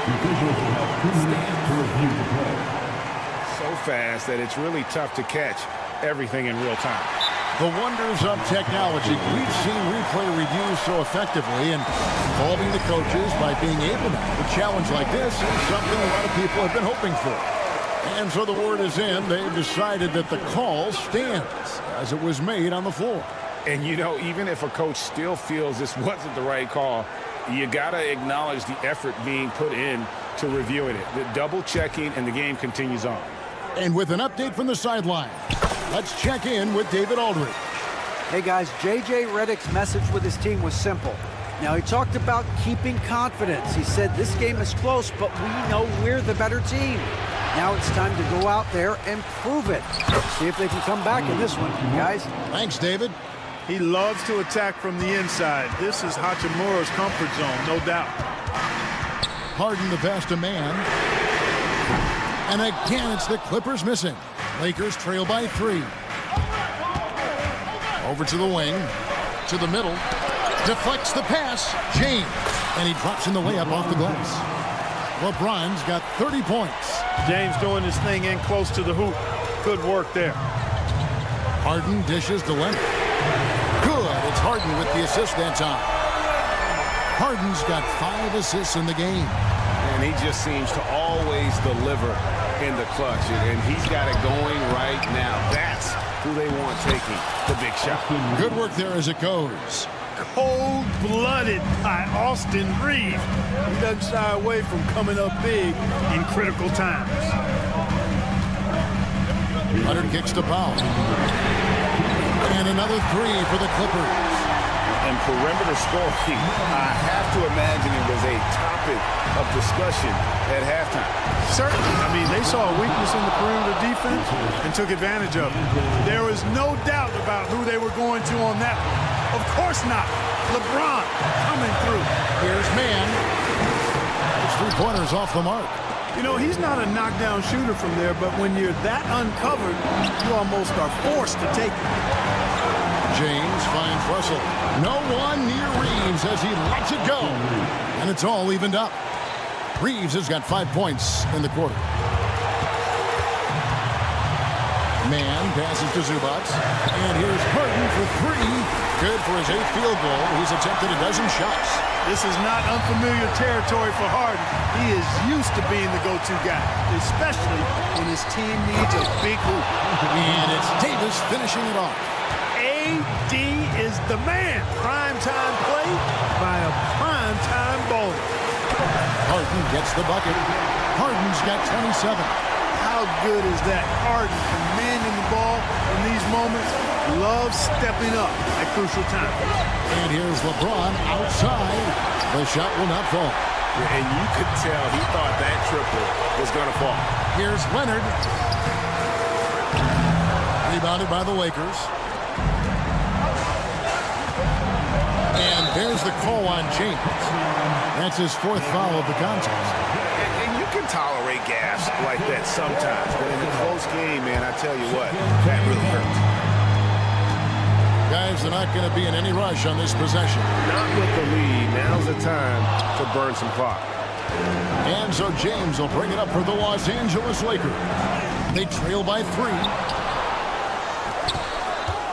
The officials will have 2 minutes to review the play. So fast that it's really tough to catch everything in real time. The wonders of technology. We've seen replay reviews so effectively, and involving the coaches by being able to have a challenge like this is something a lot of people have been hoping for. And so the word is in. They've decided that the call stands as it was made on the floor. And, you know, even if a coach still feels this wasn't the right call, you got to acknowledge the effort being put in to reviewing it. The double-checking, and the game continues on. And with an update from the sideline, let's check in with David Aldridge. Hey, guys, J.J. Redick's message with his team was simple. Now, he talked about keeping confidence. He said this game is close, but we know we're the better team. Now it's time to go out there and prove it. See if they can come back in this one, guys. Thanks, David. He loves to attack from the inside. This is Hachimura's comfort zone, no doubt. Harden the pass to man. And again, it's the Clippers missing. Lakers trail by 3. Over to the wing. To the middle. Deflects the pass. James. And he drops in the layup off the glass. LeBron's got 30 points. James doing his thing in close to the hoop. Good work there. Harden dishes to Leonard. Good. It's Harden with the assist that time. Harden's got 5 assists in the game. And he just seems to always deliver in the clutch. And he's got it going right now. That's who they want taking the big shot. Good work there as it goes. cold-blooded by Austin Reeves. He doesn't shy away from coming up big in critical times. Leonard kicks to Powell. And another three for the Clippers. And perimeter scoring, I have to imagine it was a topic of discussion at halftime. Certainly. I mean, they saw a weakness in the perimeter defense and took advantage of it. There was no doubt about who they were going to on that one. Of course not. LeBron coming through. Here's Mann. His three-pointers off the mark. You know, he's not a knockdown shooter from there, but when you're that uncovered, you almost are forced to take it. James finds Russell. No one near Reeves as he lets it go. And it's all evened up. Reeves has got 5 points in the quarter. Mann passes to Zubac. And here's Harden for three. Good for his 8th field goal. He's attempted a dozen shots. This is not unfamiliar territory for Harden. He is used to being the go-to guy, especially when his team needs a big hoop. And it's Davis finishing it off. AD is the man. Primetime play by a primetime bowler. Harden gets the bucket. Harden's got 27. How good is that? Harden commanding the ball in these moments. Loves stepping up at crucial times. And here's LeBron outside. The shot will not fall. And you could tell he thought that triple was going to fall. Here's Leonard. Rebounded by the Lakers. And there's the call on James. That's his 4th foul of the contest. And you can tolerate gas like that sometimes, but in a close game, man, I tell you what, that really hurts. Guys, they're not going to be in any rush on this possession. Not with the lead. Now's the time to burn some clock. And so James will bring it up for the Los Angeles Lakers. They trail by 3.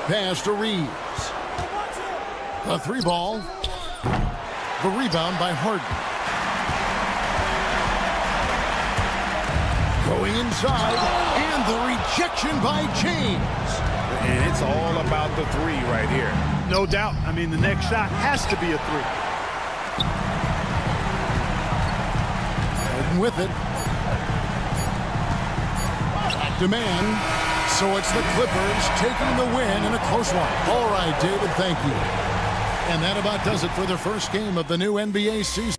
Pass to Reeves. A 3-ball. The rebound by Harden. Going inside. And the rejection by James. And it's all about the 3 right here. No doubt. I mean, the next shot has to be a 3. Harden with it. Back to Mann. So it's the Clippers taking the win in a close one. All right, David, thank you. And that about does it for the first game of the new NBA season.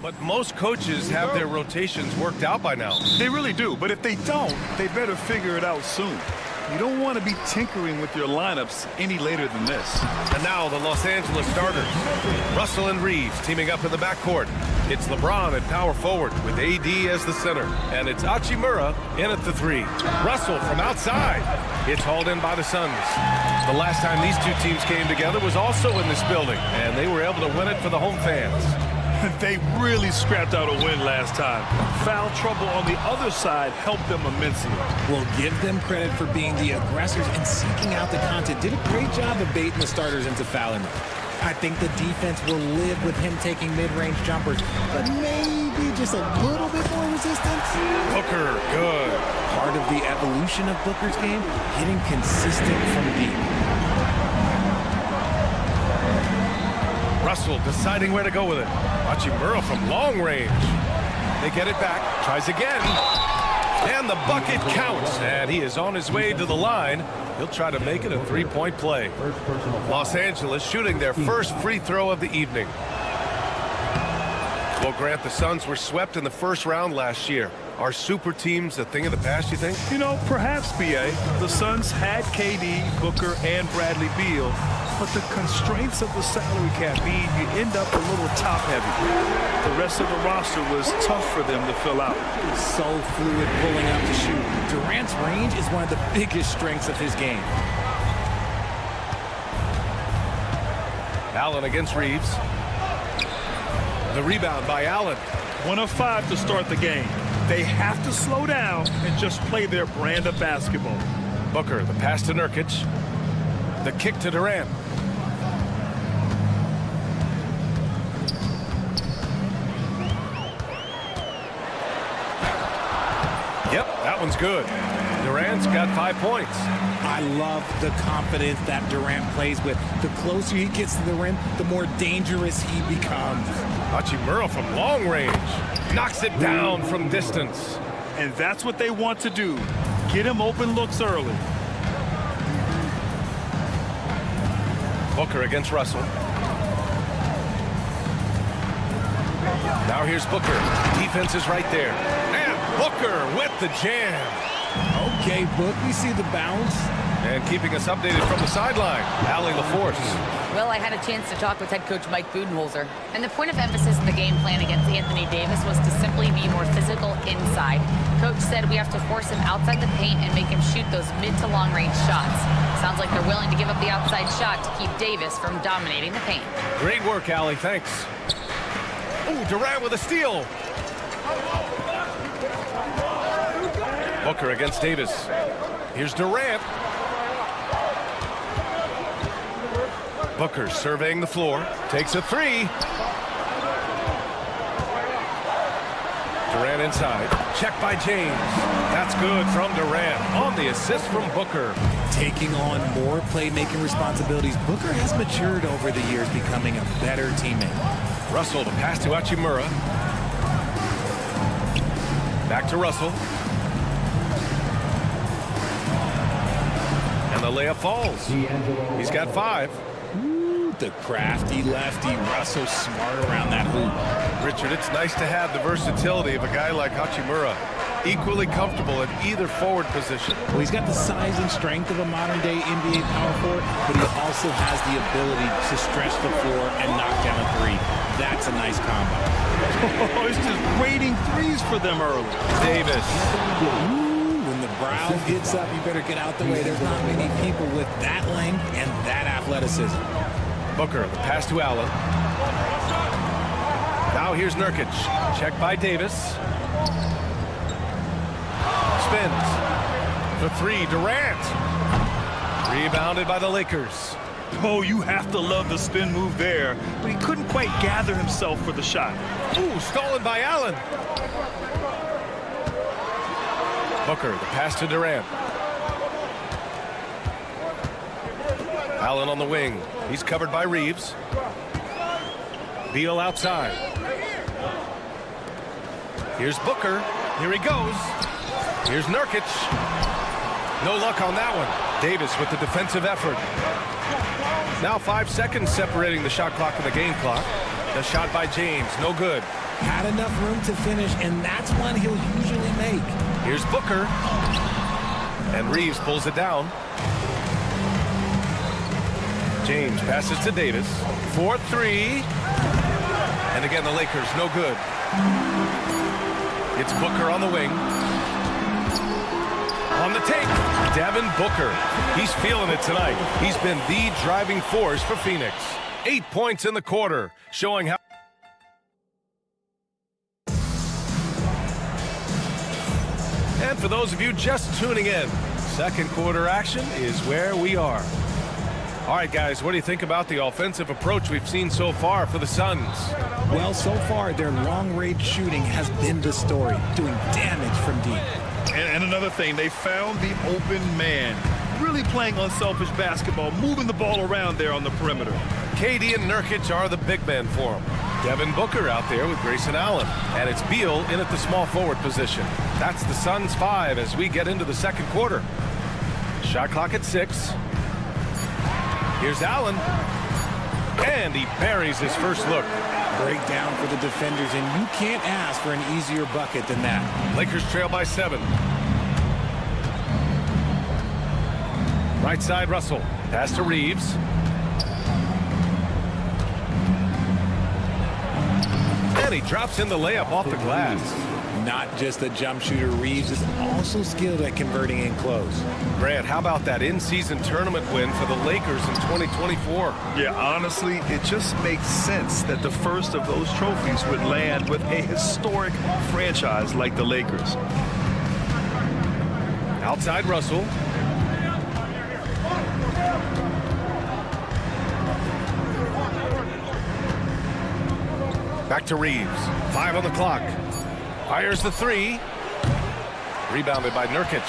But most coaches have their rotations worked out by now. They really do, but if they don't, they better figure it out soon. You don't want to be tinkering with your lineups any later than this. And now the Los Angeles starters. Russell and Reeves teaming up in the backcourt. It's LeBron at power forward with AD as the center. And it's Hachimura in at the 3. Russell from outside. It's hauled in by the Suns. The last time these two teams came together was also in this building, and they were able to win it for the home fans. They really scrapped out a win last time. Foul trouble on the other side helped them immensely. We'll give them credit for being the aggressors and seeking out the content. Did a great job of baiting the starters into fouling them. I think the defense will live with him taking mid-range jumpers, but maybe just a little bit more resistance. Booker, good. Part of the evolution of Booker's game, getting consistent from deep. Russell deciding where to go with it. Hachimura from long range. They get it back. Tries again. And the bucket counts. And he is on his way to the line. He'll try to make it a three-point play. Los Angeles shooting their first free throw of the evening. Well, Grant, the Suns were swept in the first round last year. Are super teams a thing of the past, you think? You know, perhaps, B.A. The Suns had KD, Booker, and Bradley Beal, but the constraints of the salary cap mean you end up a little top-heavy. The rest of the roster was tough for them to fill out. So fluid pulling out to shoot. Durant's range is one of the biggest strengths of his game. Allen against Reeves. The rebound by Allen. 1 of 5 to start the game. They have to slow down and just play their brand of basketball. Booker, the pass to Nurkic. The kick to Durant. Yep, that one's good. Durant's got 5 points. I love the confidence that Durant plays with. The closer he gets to the rim, the more dangerous he becomes. Hachimura from long range. Knocks it down from distance. And that's what they want to do. Get him open looks early. Booker against Russell. Now here's Booker. Defense is right there. And Booker with the jam. Okay, Book, we see the bounce. And keeping us updated from the sideline, Allie LaForce. Well, I had a chance to talk with head coach Mike Budenholzer, and the point of emphasis in the game plan against Anthony Davis was to simply be more physical inside. Coach said we have to force him outside the paint and make him shoot those mid to long range shots. Sounds like they're willing to give up the outside shot to keep Davis from dominating the paint. Great work, Allie. Thanks. Ooh, Durant with a steal. Booker against Davis. Here's Durant. Booker surveying the floor. Takes a 3. Durant inside. Check by James. That's good from Durant on the assist from Booker. Taking on more playmaking responsibilities. Booker has matured over the years, becoming a better teammate. Russell to pass to Hachimura. Back to Russell. And the layup falls. He's got 5. The crafty lefty. Russell smart around that hoop. Richard, it's nice to have the versatility of a guy like Hachimura. Equally comfortable at either forward position. Well, he's got the size and strength of a modern-day NBA power forward, but he also has the ability to stretch the floor and knock down a 3. That's a nice combo. Oh, it's just waiting threes for them early. Davis. When the brow gets up, you better get out the way. There's not many people with that length and that athleticism. Booker, the pass to Allen. Now here's Nurkic. Check by Davis. Spins. The 3, Durant. Rebounded by the Lakers. Oh, you have to love the spin move there, but he couldn't quite gather himself for the shot. Ooh, stolen by Allen. Booker, the pass to Durant. Allen on the wing. He's covered by Reeves. Beal outside. Here's Booker. Here he goes. Here's Nurkic. No luck on that one. Davis with the defensive effort. Now 5 seconds separating the shot clock and the game clock. The shot by James, no good. Had enough room to finish, and that's one he'll usually make. Here's Booker. And Reeves pulls it down. James passes to Davis. 4-3. And again, the Lakers, no good. It's Booker on the wing. On the take, Devin Booker. He's feeling it tonight. He's been the driving force for Phoenix. 8 points in the quarter, showing how... And for those of you just tuning in, second quarter action is where we are. All right, guys, what do you think about the offensive approach we've seen so far for the Suns? Well, so far, their long-range shooting has been the story, doing damage from deep. And another thing, they found the open man. Really playing unselfish basketball, moving the ball around there on the perimeter. KD and Nurkic are the big men for him. Devin Booker out there with Grayson Allen. And it's Beal in at the small forward position. That's the Suns 5 as we get into the second quarter. Shot clock at 6. Here's Allen. And he buries his first look. Breakdown for the defenders, and you can't ask for an easier bucket than that. Lakers trail by 7. Right side, Russell. Pass to Reeves. And he drops in the layup off the glass. Not just a jump shooter, Reeves is also skilled at converting in close. Grant, how about that in-season tournament win for the Lakers in 2024? Yeah, honestly, it just makes sense that the first of those trophies would land with a historic franchise like the Lakers. Outside Russell. Back to Reeves. 5 on the clock. Fires the 3. Rebounded by Nurkic.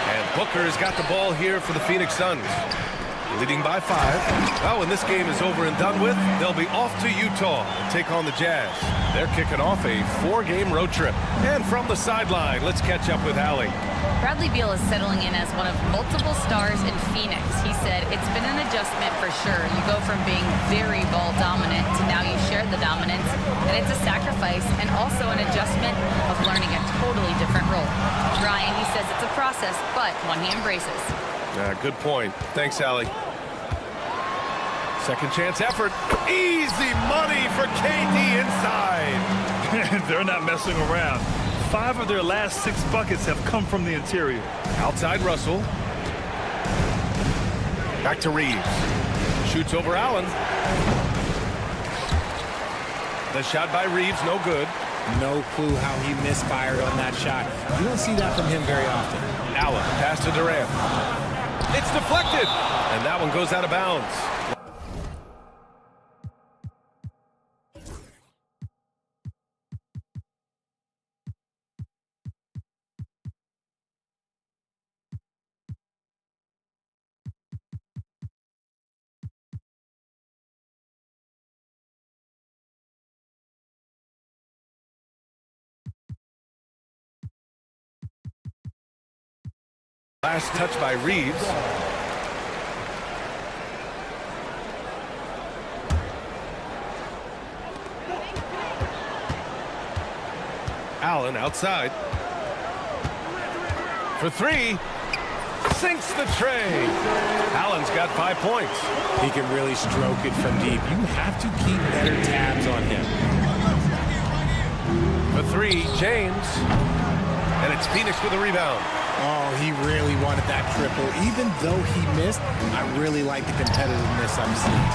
And Booker has got the ball here for the Phoenix Suns. Leading by 5. Well, when this game is over and done with, they'll be off to Utah and take on the Jazz. They're kicking off a 4-game road trip. And from the sideline, let's catch up with Allie. Bradley Beal is settling in as one of multiple stars in Phoenix. He said it's been an adjustment for sure. You go from being very ball dominant to now you share the dominance, and it's a sacrifice and also an adjustment of learning a totally different role. Ryan, he says it's a process, but one he embraces. Good point. Thanks, Allie. Second chance effort. Easy money for KD inside. They're not messing around. 5 of their last 6 buckets have come from the interior. Outside Russell. Back to Reeves. Shoots over Allen. The shot by Reeves, no good. No clue how he misfired on that shot. You don't see that from him very often. Allen, pass to Durant. It's deflected, and that one goes out of bounds. Last touch by Reeves. Allen outside. For 3. Sinks the tray. Allen's got 5 points. He can really stroke it from deep. You have to keep better tabs on him. For 3, James. And it's Phoenix with a rebound. Oh, he really wanted that triple. Even though he missed, I really like the competitiveness I'm seeing.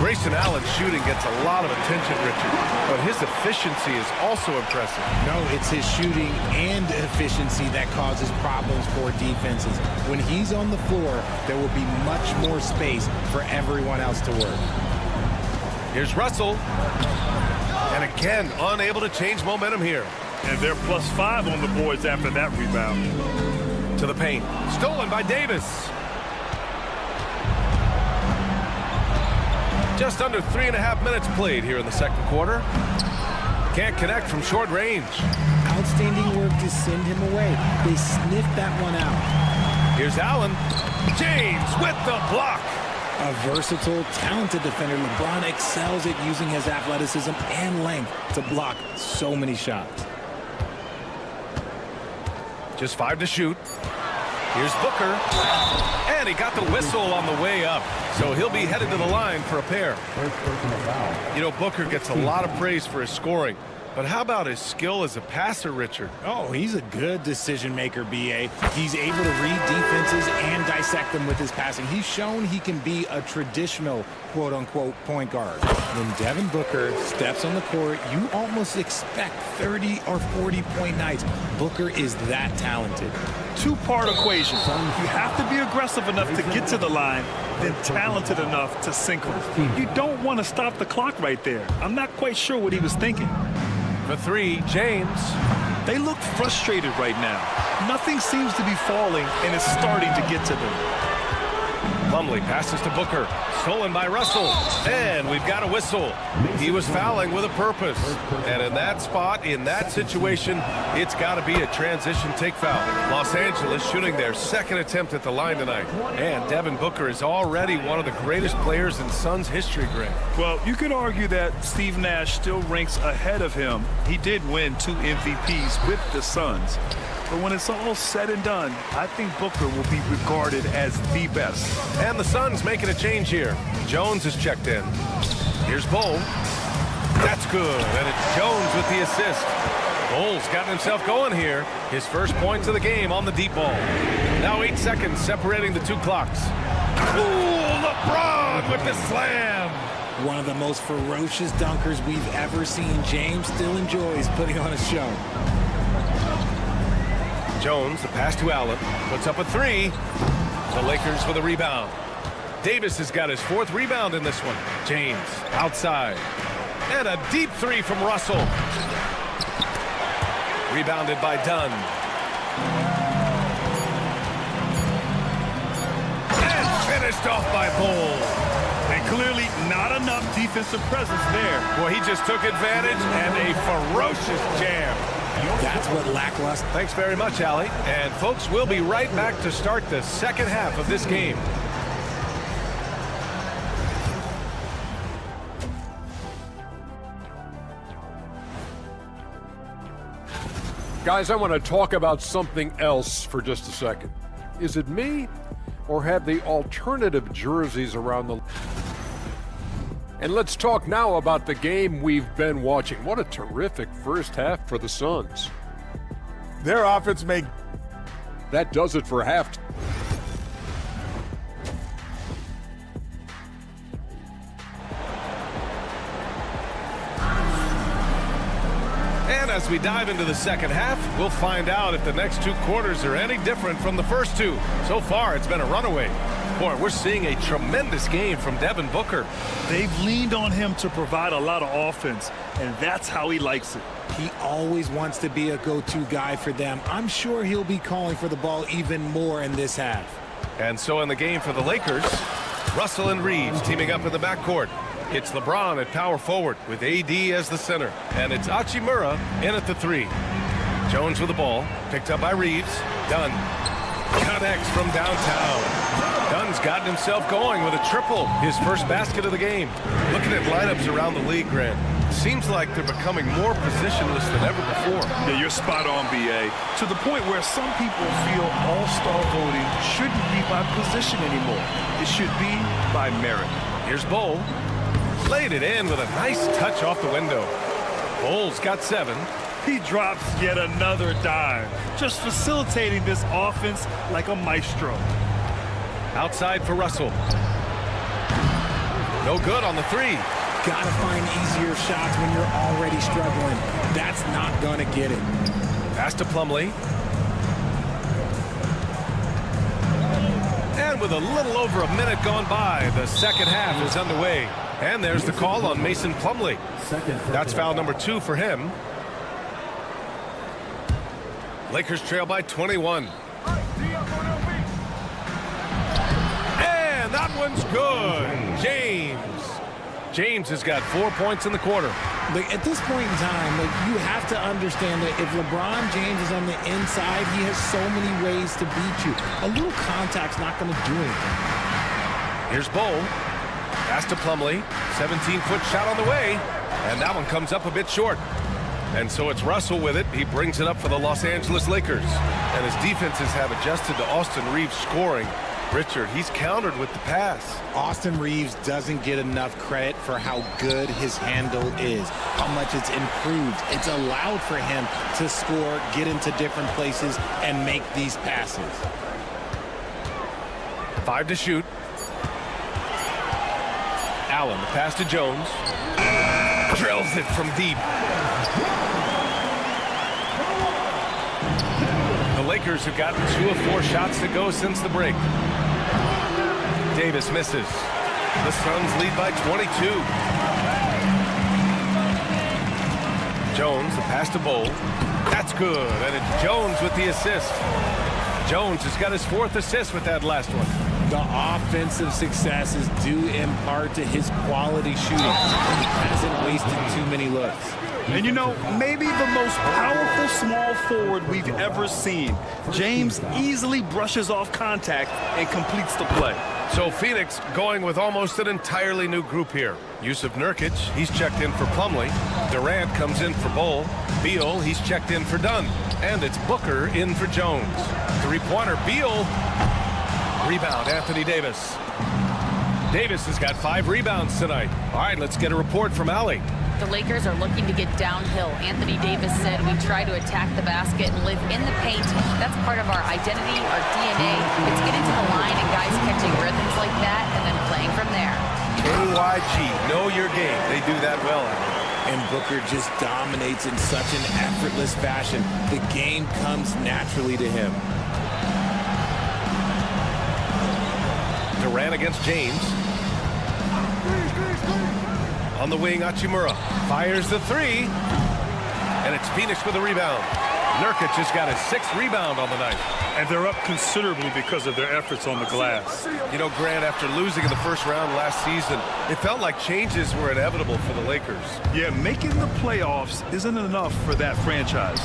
Grayson Allen's shooting gets a lot of attention, Richard, but his efficiency is also impressive. No, it's his shooting and efficiency that causes problems for defenses. When he's on the floor, there will be much more space for everyone else to work. Here's Russell. And again, unable to change momentum here. And they're +5 on the boards after that rebound. To the paint. Stolen by Davis. Just under 3.5 minutes played here in the second quarter. Can't connect from short range. Outstanding work to send him away. They sniffed that one out. Here's Allen. James with the block. A versatile, talented defender, LeBron excels at using his athleticism and length to block so many shots. Just 5 to shoot. Here's Booker. And he got the whistle on the way up. So he'll be headed to the line for a pair. You know, Booker gets a lot of praise for his scoring. But how about his skill as a passer, Richard? Oh, he's a good decision maker, B.A. He's able to read defenses and dissect them with his passing. He's shown he can be a traditional, quote-unquote, point guard. When Devin Booker steps on the court, you almost expect 30 or 40-point nights. Booker is that talented. Two-part equation. You have to be aggressive enough to get to the line, then talented enough to sink them. You don't want to stop the clock right there. I'm not quite sure what he was thinking. For 3, James. They look frustrated right now. Nothing seems to be falling, and it's starting to get to them. Plumlee passes to Booker. Stolen by Russell. And we've got a whistle. He was fouling with a purpose. And in that spot, in that situation, it's got to be a transition take foul. Los Angeles shooting their second attempt at the line tonight. And Devin Booker is already one of the greatest players in Suns history, Greg. Well, you could argue that Steve Nash still ranks ahead of him. He did win 2 MVPs with the Suns. But when it's all said and done, I think Booker will be regarded as the best. And the Suns making a change here. Jones is checked in. Here's Bol. That's good. And it's Jones with the assist. Bol's gotten himself going here. His first points of the game on the deep ball. Now 8 seconds separating the 2 clocks. Ooh, LeBron with the slam. One of the most ferocious dunkers we've ever seen. James still enjoys putting on a show. Jones, the pass to Allen, puts up a 3. The Lakers with a rebound. Davis has got his 4th rebound in this one. James outside. And a deep 3 from Russell. Rebounded by Dunn. And finished off by Bol. And clearly not enough defensive presence there. Well, he just took advantage and a ferocious jam. That's what lackluster. Thanks very much, Allie. And folks, we'll be right back to start the second half of this game. Guys, I want to talk about something else for just a second. Is it me, or have the alternative jerseys around the... And let's talk now about the game we've been watching. What a terrific first half for the Suns. Their offense may... That does it for half. And as we dive into the second half, we'll find out if the next 2 quarters are any different from the first 2. So far, it's been a runaway. Boy, we're seeing a tremendous game from Devin Booker. They've leaned on him to provide a lot of offense, and that's how he likes it. He always wants to be a go-to guy for them. I'm sure he'll be calling for the ball even more in this half. And so in the game for the Lakers, Russell and Reeves teaming up in the backcourt. It's LeBron at power forward with AD as the center. And it's Hachimura in at the 3. Jones with the ball, picked up by Reeves. Dunn connects from downtown. Dunn's gotten himself going with a triple, his first basket of the game. Looking at lineups around the league, Grant, seems like they're becoming more positionless than ever before. Yeah, you're spot on, B.A. To the point where some people feel all-star voting shouldn't be by position anymore. It should be by merit. Here's Bol. Laid it in with a nice touch off the window. Bol's got 7. He drops yet another dime, just facilitating this offense like a maestro. Outside for Russell. No good on the 3. Gotta find easier shots when you're already struggling. That's not gonna get it. Pass to Plumlee. And with a little over a minute gone by, the second half is underway. And there's the call on Mason Plumlee. That's foul number 2 for him. Lakers trail by 21. And that one's good. James has got 4 points in the quarter. Like, at this point in time, you have to understand that if LeBron James is on the inside, he has so many ways to beat you. A little contact's not going to do anything. Here's Bowl. Pass to Plumlee. 17-foot shot on the way. And that one comes up a bit short. And so it's Russell with it. He brings it up for the Los Angeles Lakers. And his defenses have adjusted to Austin Reeves scoring. Richard, he's countered with the pass. Austin Reeves doesn't get enough credit for how good his handle is, how much it's improved. It's allowed for him to score, get into different places, and make these passes. 5 to shoot. Allen, the pass to Jones. Drills it from deep. The Lakers have gotten 2 of 4 shots to go since the break. Davis misses. The Suns lead by 22. Jones, the pass to Bowl. That's good, and it's Jones with the assist. Jones has got his 4th assist with that last one. The offensive success is due in part to his quality shooting. He hasn't wasted too many looks. And you know, maybe the most powerful small forward we've ever seen. James easily brushes off contact and completes the play. So Phoenix going with almost an entirely new group here. Yusuf Nurkic, he's checked in for Plumlee. Durant comes in for Bowl. Beal, he's checked in for Dunn. And it's Booker in for Jones. 3-pointer, Beal. Rebound, Anthony Davis. Davis has got 5 rebounds tonight. All right, let's get a report from Allie. The Lakers are looking to get downhill. Anthony Davis said we try to attack the basket and live in the paint. That's part of our identity, our DNA. It's getting to the line and guys catching rhythms like that and then playing from there. KYG, know your game. They do that well, Allie. And Booker just dominates in such an effortless fashion. The game comes naturally to him. Durant against James. On the wing, Hachimura fires the 3. And it's Phoenix with a rebound. Nurkic has got his 6th rebound on the night. And they're up considerably because of their efforts on the glass. You know, Grant, after losing in the first round last season, it felt like changes were inevitable for the Lakers. Yeah, making the playoffs isn't enough for that franchise.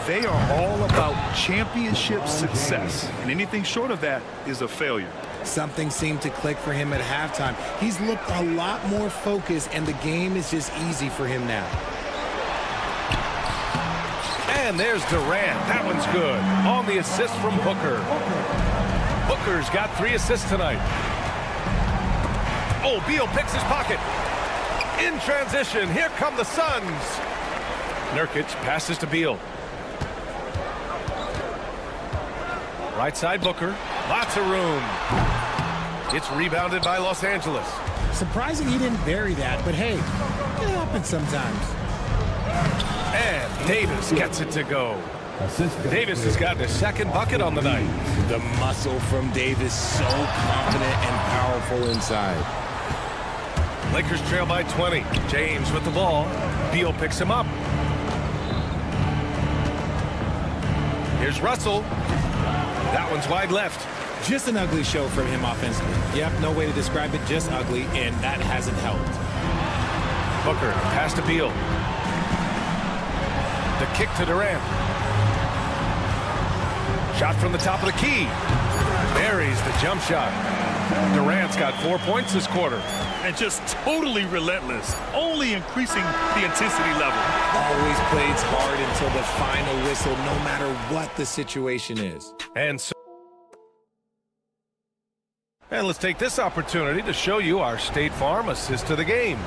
They are all about championship success. And anything short of that is a failure. Something seemed to click for him at halftime. He's looked a lot more focused, and the game is just easy for him now. And there's Durant. That one's good. On the assist from Booker. Booker's got 3 assists tonight. Oh, Beal picks his pocket. In transition, here come the Suns. Nurkic passes to Beal. Right side, Booker. Lots of room. It's rebounded by Los Angeles. Surprising he didn't bury that, but hey, it happens sometimes. And Davis gets it to go. Davis has gotten his 2nd bucket on the night. The muscle from Davis, so confident and powerful inside. Lakers trail by 20. James with the ball. Beal picks him up. Here's Russell. That one's wide left. Just an ugly show from him offensively. Yep, no way to describe it, just ugly, and that hasn't helped. Booker, pass to Beal. The kick to Durant. Shot from the top of the key. Buries the jump shot. Durant's got 4 points this quarter. And just totally relentless, only increasing the intensity level. Always plays hard until the final whistle, no matter what the situation is. And let's take this opportunity to show you our State Farm assist to the game.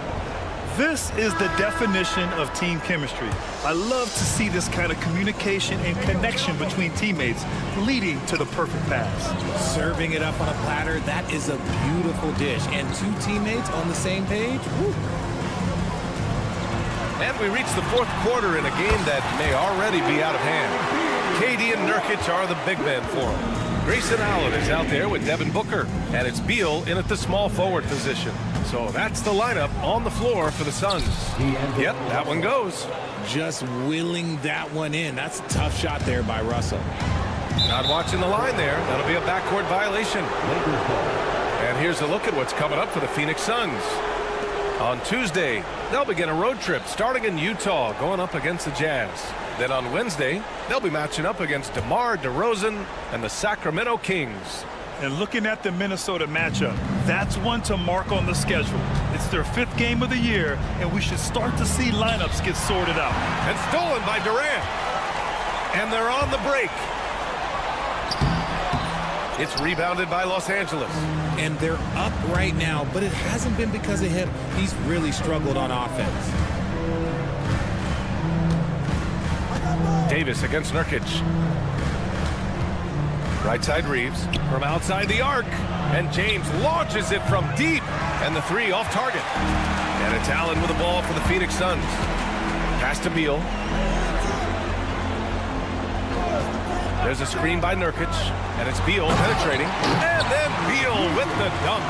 This is the definition of team chemistry. I love to see this kind of communication and connection between teammates leading to the perfect pass. Serving it up on a platter, that is a beautiful dish. And 2 teammates on the same page. Woo. And we reach the 4th quarter in a game that may already be out of hand. KD and Nurkic are the big men for him. Grayson Allen is out there with Devin Booker, and it's Beal in at the small forward position. So that's the lineup on the floor for the Suns. Yep, that one goes. Just willing that one in. That's a tough shot there by Russell. Not watching the line there. That'll be a backcourt violation. And here's a look at what's coming up for the Phoenix Suns. On Tuesday, they'll begin a road trip starting in Utah, going up against the Jazz. Then on Wednesday, they'll be matching up against DeMar DeRozan and the Sacramento Kings. And looking at the Minnesota matchup, that's one to mark on the schedule. It's their 5th game of the year, and we should start to see lineups get sorted out. And stolen by Durant. And they're on the break. It's rebounded by Los Angeles. And they're up right now, but it hasn't been because of him. He's really struggled on offense. Davis against Nurkic. Right side Reeves from outside the arc. And James launches it from deep. And the 3 off target. And it's Allen with the ball for the Phoenix Suns. Pass to Beal. There's a screen by Nurkic. And it's Beal penetrating. And then Beal with the dunk.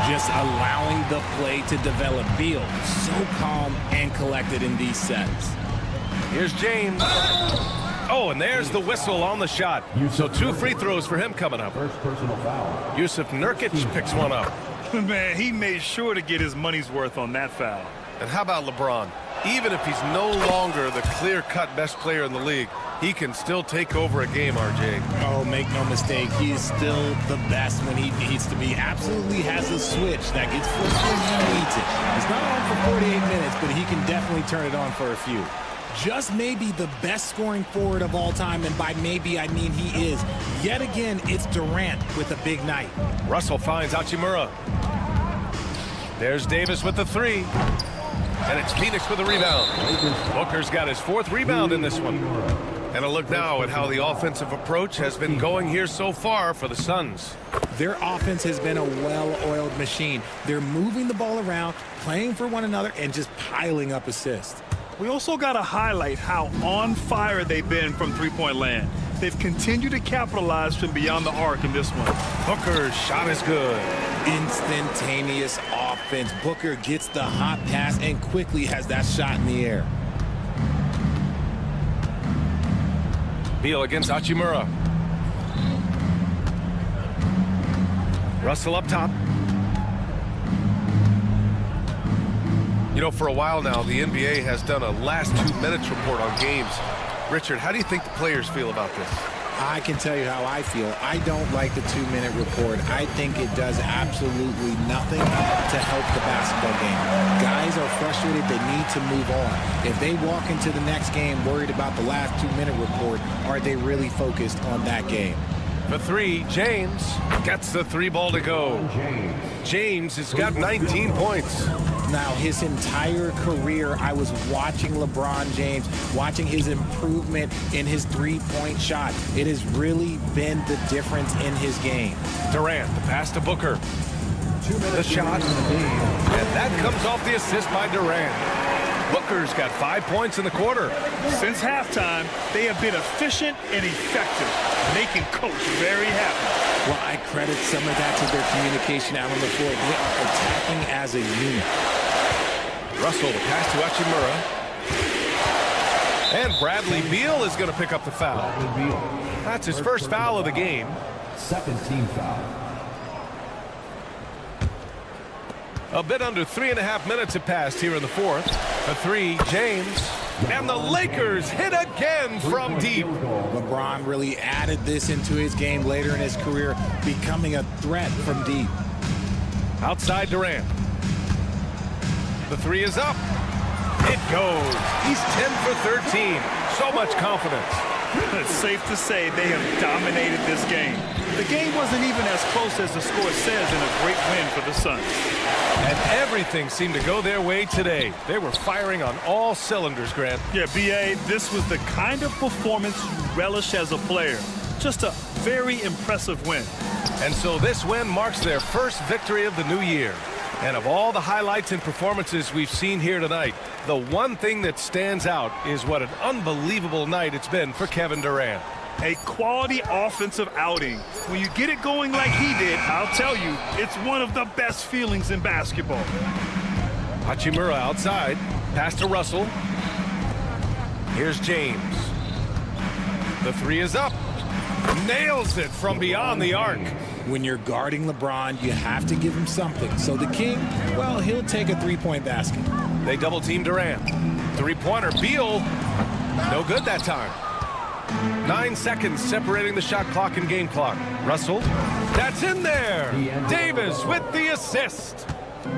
Just allowing the play to develop. Beal so calm and collected in these sets. Here's James. Oh, and there's the whistle on the shot. So 2 free throws for him coming up. First personal foul. Yusuf Nurkic picks one up. Man, he made sure to get his money's worth on that foul. And how about LeBron? Even if he's no longer the clear-cut best player in the league, he can still take over a game, RJ. Oh, make no mistake, he is still the best when he needs to be. Absolutely has a switch that gets flipped when he needs it. He's not on for 48 minutes, but he can definitely turn it on for a few. Just maybe the best scoring forward of all time, and by maybe I mean he is. Yet again, it's Durant with a big night. Russell finds Hachimura. There's Davis with the 3. And it's Phoenix with a rebound. Booker's got his 4th rebound in this one. And a look now at how the offensive approach has been going here so far for the Suns. Their offense has been a well-oiled machine. They're moving the ball around, playing for one another, and just piling up assists. We also got to highlight how on fire they've been from three-point land. They've continued to capitalize from beyond the arc in this one. Booker's shot is good. Instantaneous offense. Booker gets the hot pass and quickly has that shot in the air. Beal against Hachimura. Russell up top. You know, for a while now, the NBA has done a last 2 minutes report on games. Richard, how do you think the players feel about this? I can tell you how I feel. I don't like the 2-minute report. I think it does absolutely nothing to help the basketball game. Guys are frustrated. They need to move on. If they walk into the next game worried about the last 2-minute report, are they really focused on that game? The 3, James gets the 3 ball to go. James has got 19 points. Now, his entire career, I was watching LeBron James, watching his improvement in his 3-point shot. It has really been the difference in his game. Durant, the pass to Booker. The shot, and that comes off the assist by Durant. Booker's got 5 points in the quarter. Since halftime, they have been efficient and effective, making Coach very happy. Well, I credit some of that to their communication out on the floor. They are attacking as a unit. Russell, the pass to Hachimura. And Bradley Beal is going to pick up the foul. That's his first foul of the game. Second team foul. A bit under 3.5 minutes have passed here in the 4th. The 3, James. And the Lakers hit again from deep. LeBron really added this into his game later in his career, becoming a threat from deep. Outside Durant. The 3 is up. It goes. He's 10 for 13. So much confidence. It's safe to say they have dominated this game. The game wasn't even as close as the score says in a great win for the Suns. And everything seemed to go their way today. They were firing on all cylinders, Grant. Yeah, B.A., this was the kind of performance you relish as a player. Just a very impressive win. And so this win marks their first victory of the new year. And of all the highlights and performances we've seen here tonight, the one thing that stands out is what an unbelievable night it's been for Kevin Durant. A quality offensive outing. When you get it going like he did, I'll tell you, it's one of the best feelings in basketball. Hachimura outside. Pass to Russell. Here's James. The 3 is up. Nails it from beyond the arc. When you're guarding LeBron, you have to give him something. So the King, well, he'll take a 3-point basket. They double team Durant. 3-pointer, Beal. No good that time. 9 seconds separating the shot clock and game clock. Russell, that's in there. Davis with the assist.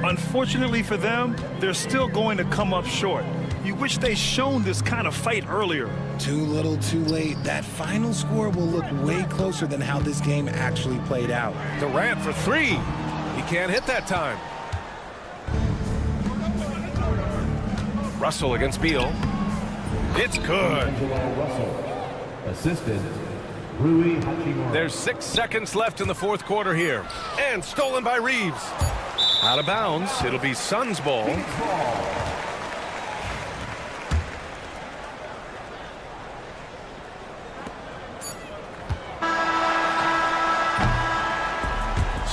Unfortunately for them, they're still going to come up short. You wish they'd shown this kind of fight earlier. Too little, too late. That final score will look way closer than how this game actually played out. Durant for three. He can't hit that time. Russell against Beal. It's good. Assisted, Rui Hachimura. There's 6 seconds left in the fourth quarter here. And stolen by Reeves. Out of bounds. It'll be Suns ball.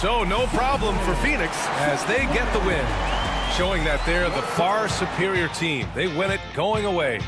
So no problem for Phoenix as they get the win, showing that they're the far superior team. They win it going away.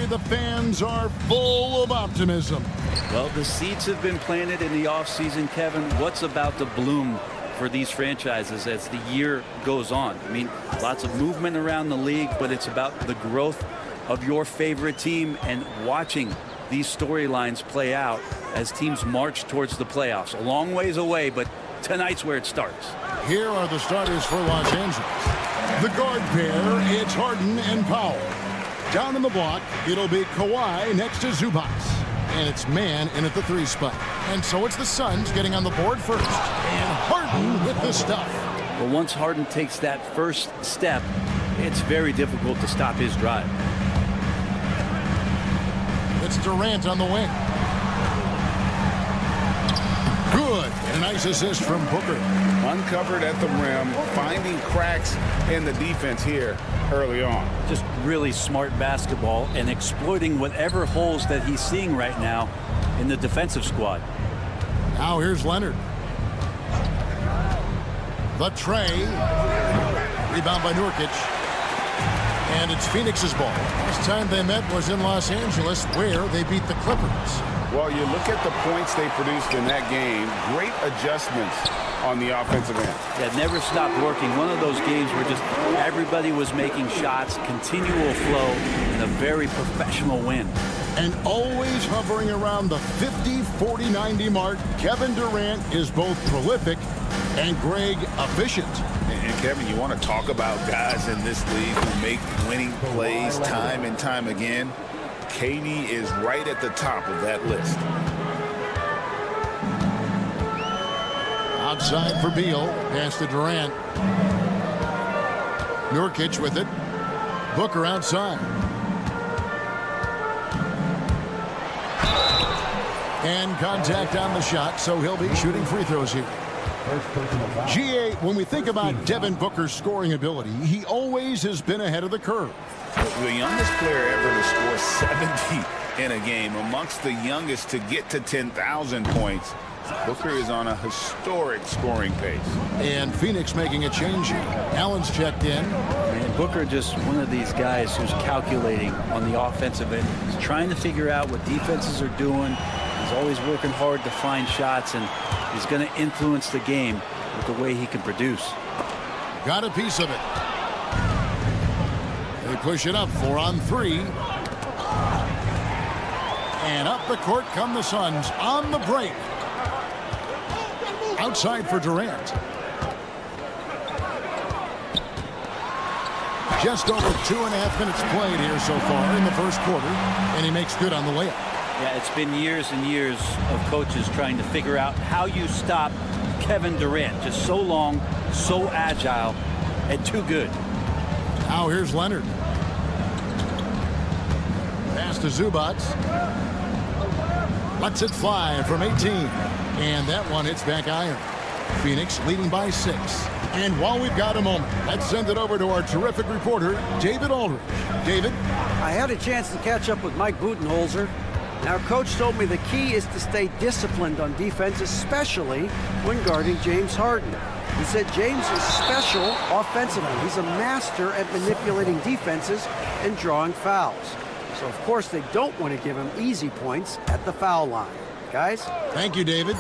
say the fans are full of optimism. Well, the seeds have been planted in the offseason, Kevin. What's about to bloom for these franchises as the year goes on? I mean, lots of movement around the league, but it's about the growth of your favorite team and watching these storylines play out as teams march towards the playoffs. A long ways away, but tonight's where it starts. Here are the starters for Los Angeles. The guard pair, it's Harden and Powell. Down in the block, it'll be Kawhi next to Zubac. And it's Man in at the 3 spot. And so it's the Suns getting on the board first. And Harden with the stuff. Well, once Harden takes that first step, it's very difficult to stop his drive. It's Durant on the wing. Good. A nice assist from Booker. Uncovered at the rim, finding cracks in the defense here early on. Just really smart basketball and exploiting whatever holes that he's seeing right now in the defensive squad. Now here's Leonard. The tray. Rebound by Nurkic. And it's Phoenix's ball. Last time they met was in Los Angeles, where they beat the Clippers. Well, you look at the points they produced in that game. Great adjustments on the offensive end. Yeah, never stopped working. One of those games where just everybody was making shots, continual flow, and a very professional win. And always hovering around the 50, 40, 90 mark, Kevin Durant is both prolific and Greg efficient. And Kevin, you want to talk about guys in this league who make winning plays time and time again? KD is right at the top of that list. Outside for Beal. Pass to Durant. Nurkic with it. Booker outside. And contact on the shot, so he'll be shooting free throws here. GA, when we think about Devin Booker's scoring ability, he always has been ahead of the curve. The youngest player ever to score 70 in a game, amongst the youngest to get to 10,000 points. Booker is on a historic scoring pace. And Phoenix making a change here. Allen's checked in. And Booker just one of these guys who's calculating on the offensive end. He's trying to figure out what defenses are doing. He's always working hard to find shots, and he's going to influence the game with the way he can produce. Got a piece of it. They push it up 4 on 3. And up the court come the Suns on the break. Outside for Durant. Just over 2.5 minutes played here so far in the first quarter, and he makes good on the layup. Yeah, it's been years and years of coaches trying to figure out how you stop Kevin Durant. Just so long, so agile, and too good. Now here's Leonard. Pass to Zubac. Lets it fly from 18. And that one hits back iron. Phoenix leading by 6. And while we've got a moment, let's send it over to our terrific reporter, David Aldridge. David? I had a chance to catch up with Mike Budenholzer. Now, Coach told me the key is to stay disciplined on defense, especially when guarding James Harden. He said James is special offensively. He's a master at manipulating defenses and drawing fouls. So, of course, they don't want to give him easy points at the foul line. Guys? Thank you, David.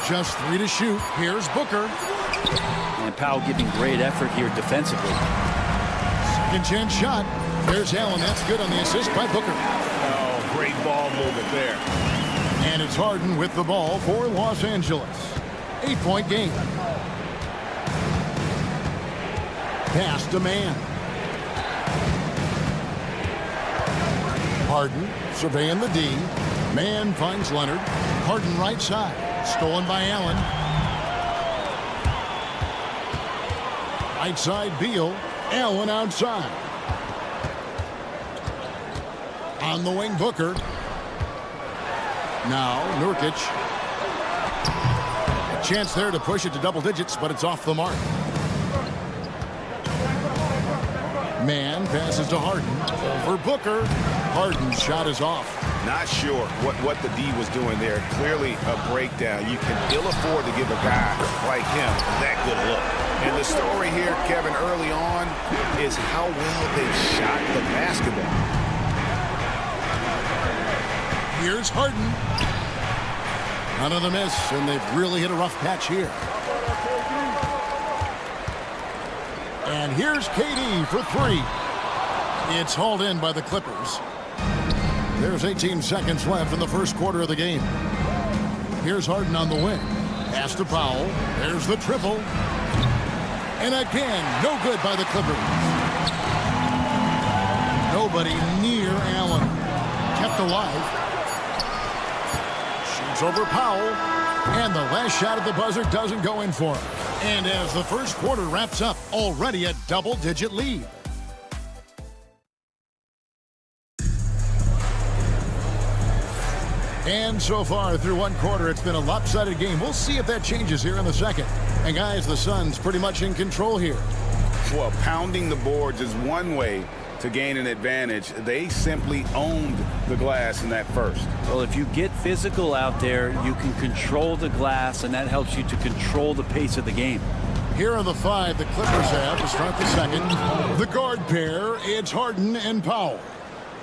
Just 3 to shoot. Here's Booker. And Powell giving great effort here defensively. Second chance shot. There's Allen. That's good on the assist by Booker. Oh, great ball movement there. And it's Harden with the ball for Los Angeles. 8-point game. Pass to Man. Harden surveying the D. Man finds Leonard. Harden right side. Stolen by Allen. Right side Beal. Allen outside. On the wing Booker. Now Nurkic. A chance there to push it to double digits, but it's off the mark. Man passes to Harden. For Booker. Harden's shot is off. Not sure what the D was doing there. Clearly a breakdown. You can ill afford to give a guy like him that good look. And the story here, Kevin, early on is how well they shot the basketball. Here's Harden. Another miss, and they've really hit a rough patch here. And here's KD for three. It's hauled in by the Clippers. There's 18 seconds left in the first quarter of the game. Here's Harden on the wing. Pass to Powell. There's the triple. And again, no good by the Clippers. Nobody near Allen. Kept alive. Shoots over Powell. And the last shot at the buzzer doesn't go in for him. And as the first quarter wraps up, already a double-digit lead. And so far through one quarter, it's been a lopsided game. We'll see if that changes here in the second. And guys, the Suns pretty much in control here. Well, pounding the boards is one way to gain an advantage. They simply owned the glass in that first. Well, if you get physical out there, you can control the glass, and that helps you to control the pace of the game. Here are the five the Clippers have to start the second. The guard pair, it's Harden and Powell.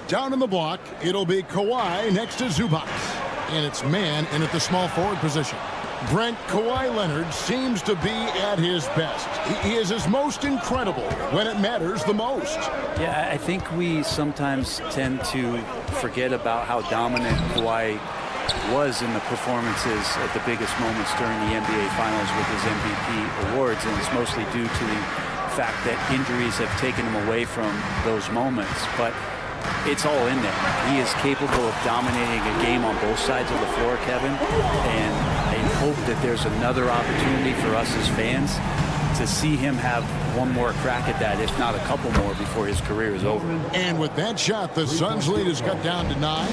Down in the block, it'll be Kawhi next to Zubac. And it's man in at the small forward position. Brent Kawhi Leonard seems to be at his best. He is his most incredible when it matters the most. Yeah, I think we sometimes tend to forget about how dominant Kawhi was in the performances at the biggest moments during the NBA Finals with his MVP awards, and it's mostly due to the fact that injuries have taken him away from those moments. But it's all in there. He is capable of dominating a game on both sides of the floor, Kevin, and I hope that there's another opportunity for us as fans to see him have one more crack at that, if not a couple more, before his career is over. And with that shot, the Suns' lead is cut down to 9.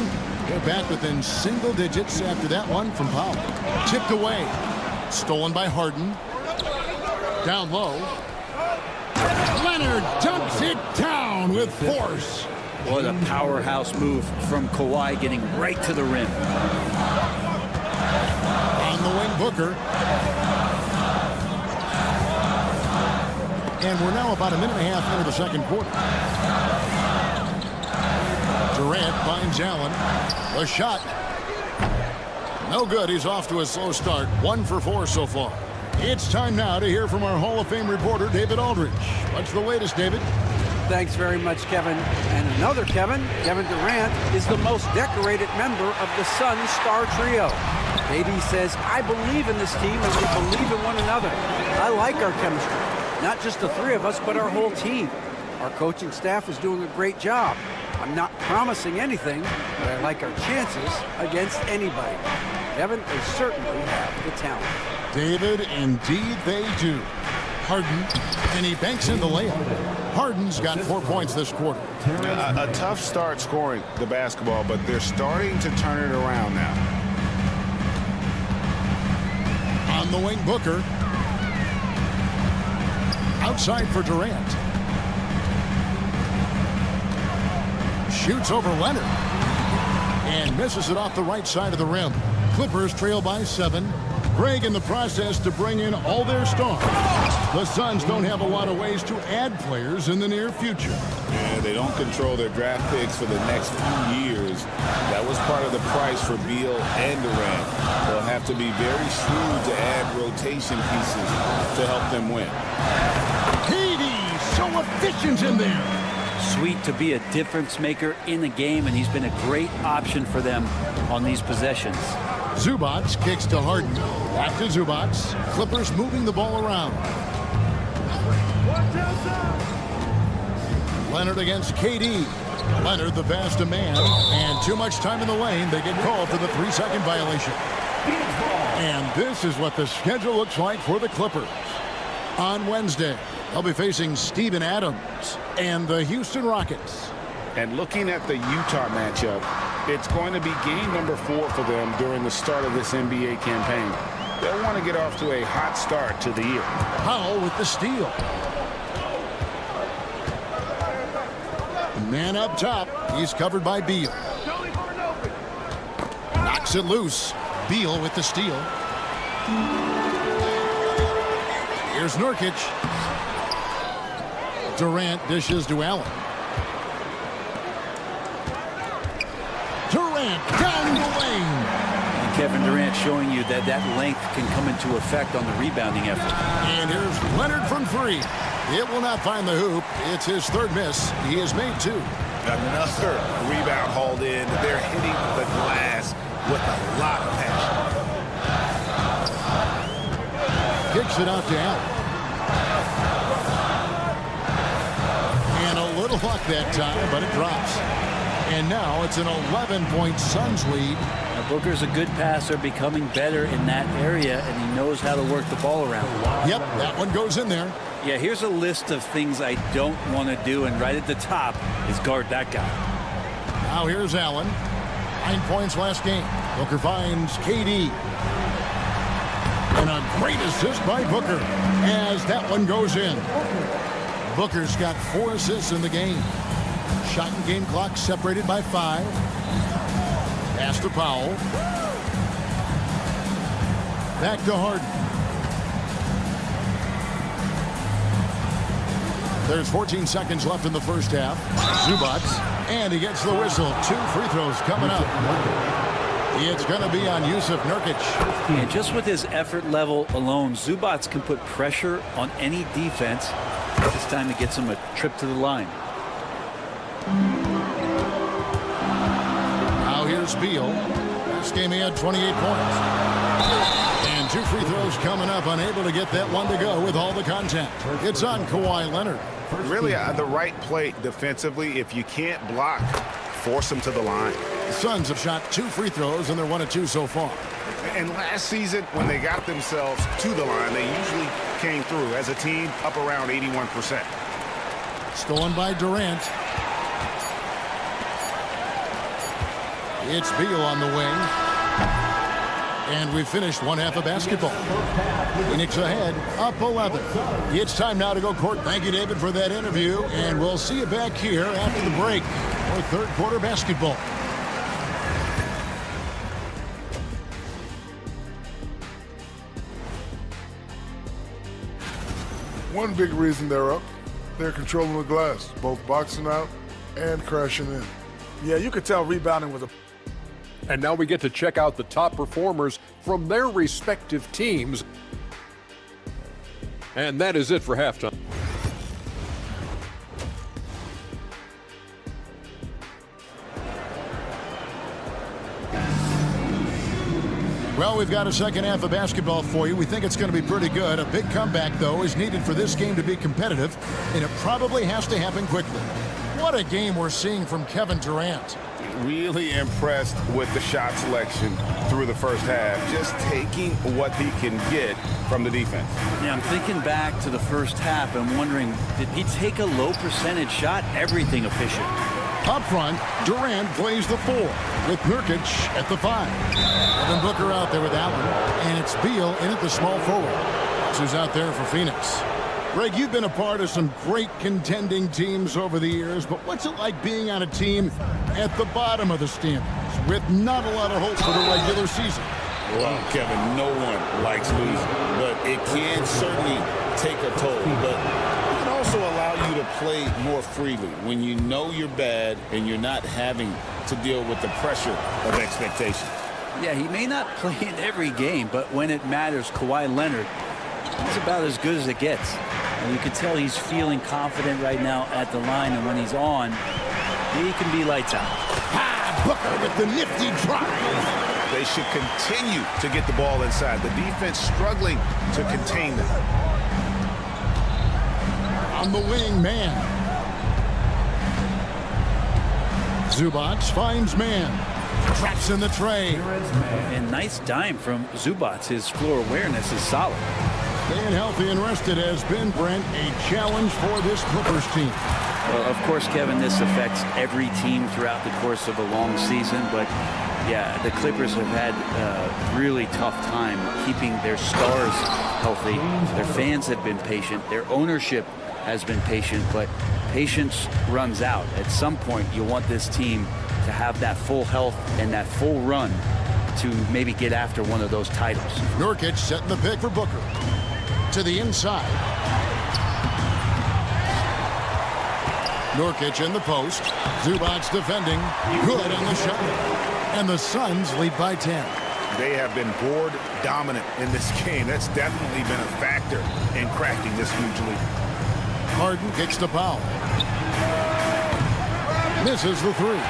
They're back within single digits after that one from Powell. Tipped away. Stolen by Harden. Down low. Leonard dumps it down with force. What a powerhouse move from Kawhi, getting right to the rim. On the wing, Booker. And we're now about a minute and a half into the second quarter. Durant finds Allen. A shot. No good. He's off to a slow start. 1 for 4 so far. It's time now to hear from our Hall of Fame reporter, David Aldridge. What's the latest, David? Thanks very much, Kevin. And another Kevin, Kevin Durant, is the most decorated member of the Suns star trio. KD says, I believe in this team and we believe in one another. I like our chemistry. Not just the three of us, but our whole team. Our coaching staff is doing a great job. I'm not promising anything, but I like our chances against anybody. Kevin, they certainly have the talent. David, indeed they do. Harden, and he banks in the layup. Harden's got 4 points this quarter. A tough start scoring the basketball, but they're starting to turn it around now. On the wing, Booker. Outside for Durant. Shoots over Leonard. And misses it off the right side of the rim. Clippers trail by 7. Greg in the process to bring in all their stars. The Suns don't have a lot of ways to add players in the near future. Yeah, they don't control their draft picks for the next few years. That was part of the price for Beal and Durant. They'll have to be very shrewd to add rotation pieces to help them win. KD, so efficient in there. Sweet to be a difference maker in the game, and he's been a great option for them on these possessions. Zubac kicks to Harden. Back to Zubac. Clippers moving the ball around. Leonard against KD. Leonard the faster man. And too much time in the lane. They get called for the 3-second violation. And this is what the schedule looks like for the Clippers. On Wednesday, they'll be facing Steven Adams and the Houston Rockets. And looking at the Utah matchup, it's going to be game number 4 for them during the start of this NBA campaign. They'll want to get off to a hot start to the year. Powell with the steal. Man up top. He's covered by Beal. Knocks it loose. Beal with the steal. Here's Nurkic. Durant dishes to Allen. Durant Durant down the lane. And Kevin Durant showing you that that length can come into effect on the rebounding effort. And here's Leonard from three. It will not find the hoop. It's his third miss. He has made two. Another rebound hauled in. They're hitting the glass with a lot of passion. Kicks it out to Allen. And a little luck that time, but it drops. And now it's an 11-point Suns lead. Now Booker's a good passer, becoming better in that area, and he knows how to work the ball around. Yep, that one goes in there. Yeah, here's a list of things I don't want to do, and right at the top is guard that guy. Now here's Allen. 9 points last game. Booker finds KD. And a great assist by Booker as that one goes in. Booker's got 4 assists in the game. Shot and game clock separated by 5. Pass to Powell. Back to Harden. There's 14 seconds left in the first half. Zubac, and he gets the whistle. 2 free throws coming up. It's going to be on Yusuf Nurkic. And just with his effort level alone, Zubac can put pressure on any defense. It's time to get him a trip to the line. Now here's Beal. Last game he had 28 points. And 2 free throws coming up, unable to get that one to go with all the contact. It's on Kawhi Leonard. Really the right play defensively. If you can't block, force them to the line. The Suns have shot 2 free throws, and they're 1 of 2 so far. And last season, when they got themselves to the line, they usually came through as a team up around 81%. Stolen by Durant. It's Beal on the wing. And we've finished one half of basketball. Phoenix ahead, up 11. It's time now to go court. Thank you, David, for that interview. And we'll see you back here after the break for third quarter basketball. One big reason they're up, they're controlling the glass, both boxing out and crashing in. Yeah, you could tell rebounding was a... And now we get to check out the top performers from their respective teams. And that is it for halftime. Well, we've got a second half of basketball for you. We think it's going to be pretty good. A big comeback, though, is needed for this game to be competitive, and it probably has to happen quickly. What a game we're seeing from Kevin Durant. Really impressed with the shot selection through the first half, just taking what he can get from the defense. Yeah, I'm thinking back to the first half and wondering, did he take a low percentage shot? Everything efficient. Up front, Durant plays the 4 with Nurkic at the 5. Devin Booker out there with Allen, and it's Beal in at the small forward. Who's out there for Phoenix. Greg, you've been a part of some great contending teams over the years, but what's it like being on a team at the bottom of the standings with not a lot of hope for the regular season? Well, Kevin, no one likes losing, but it can certainly take a toll. But it can also allow you to play more freely when you know you're bad and you're not having to deal with the pressure of expectation. Yeah, he may not play in every game, but when it matters, Kawhi Leonard, he's about as good as it gets. And you can tell he's feeling confident right now at the line, and when he's on, he can be lights out. Booker with the nifty drive. They should continue to get the ball inside. The defense struggling to contain them. On the wing, man. Zubac finds man. Traps in the tray. And nice dime from Zubac. His floor awareness is solid. Staying healthy and rested has been, Brent, a challenge for this Clippers team. Well, of course, Kevin, this affects every team throughout the course of a long season. But, yeah, the Clippers have had a really tough time keeping their stars healthy. Their fans have been patient. Their ownership has been patient. But patience runs out. At some point, you want this team to have that full health and that full run to maybe get after one of those titles. Nurkic setting the pick for Booker. To the inside. Nurkic in the post. Zubac's defending. Good on the shot. And the Suns lead by 10. They have been board dominant in this game. That's definitely been a factor in cracking this huge lead. Harden kicks the foul. Misses the three.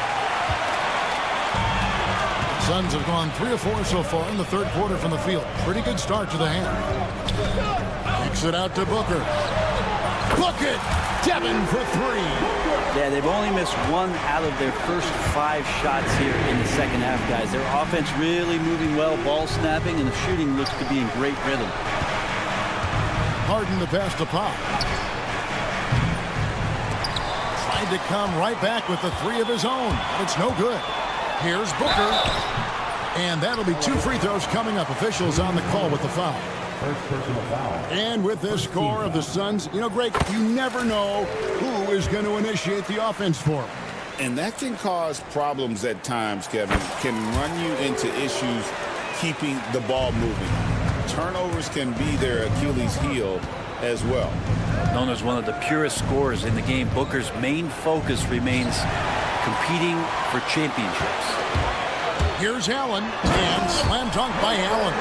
Suns have gone 3 of 4 so far in the third quarter from the field. Pretty good start to the half. Kicks it out to Booker. Book it! Devin for 3. Yeah, they've only missed 1 out of their first 5 shots here in the second half, guys. Their offense really moving well, ball snapping, and the shooting looks to be in great rhythm. Harden to pass to Pop. Tried to come right back with the 3 of his own. It's no good. Here's Booker. And that'll be 2 free throws coming up. Officials on the call with the foul. First personal foul. And with this score of the Suns, you know, Greg, you never know who is going to initiate the offense for them. And that can cause problems at times, Kevin. Can run you into issues keeping the ball moving. Turnovers can be their Achilles heel as well. Known as one of the purest scorers in the game, Booker's main focus remains competing for championships. Here's Allen, and slam dunk by Allen.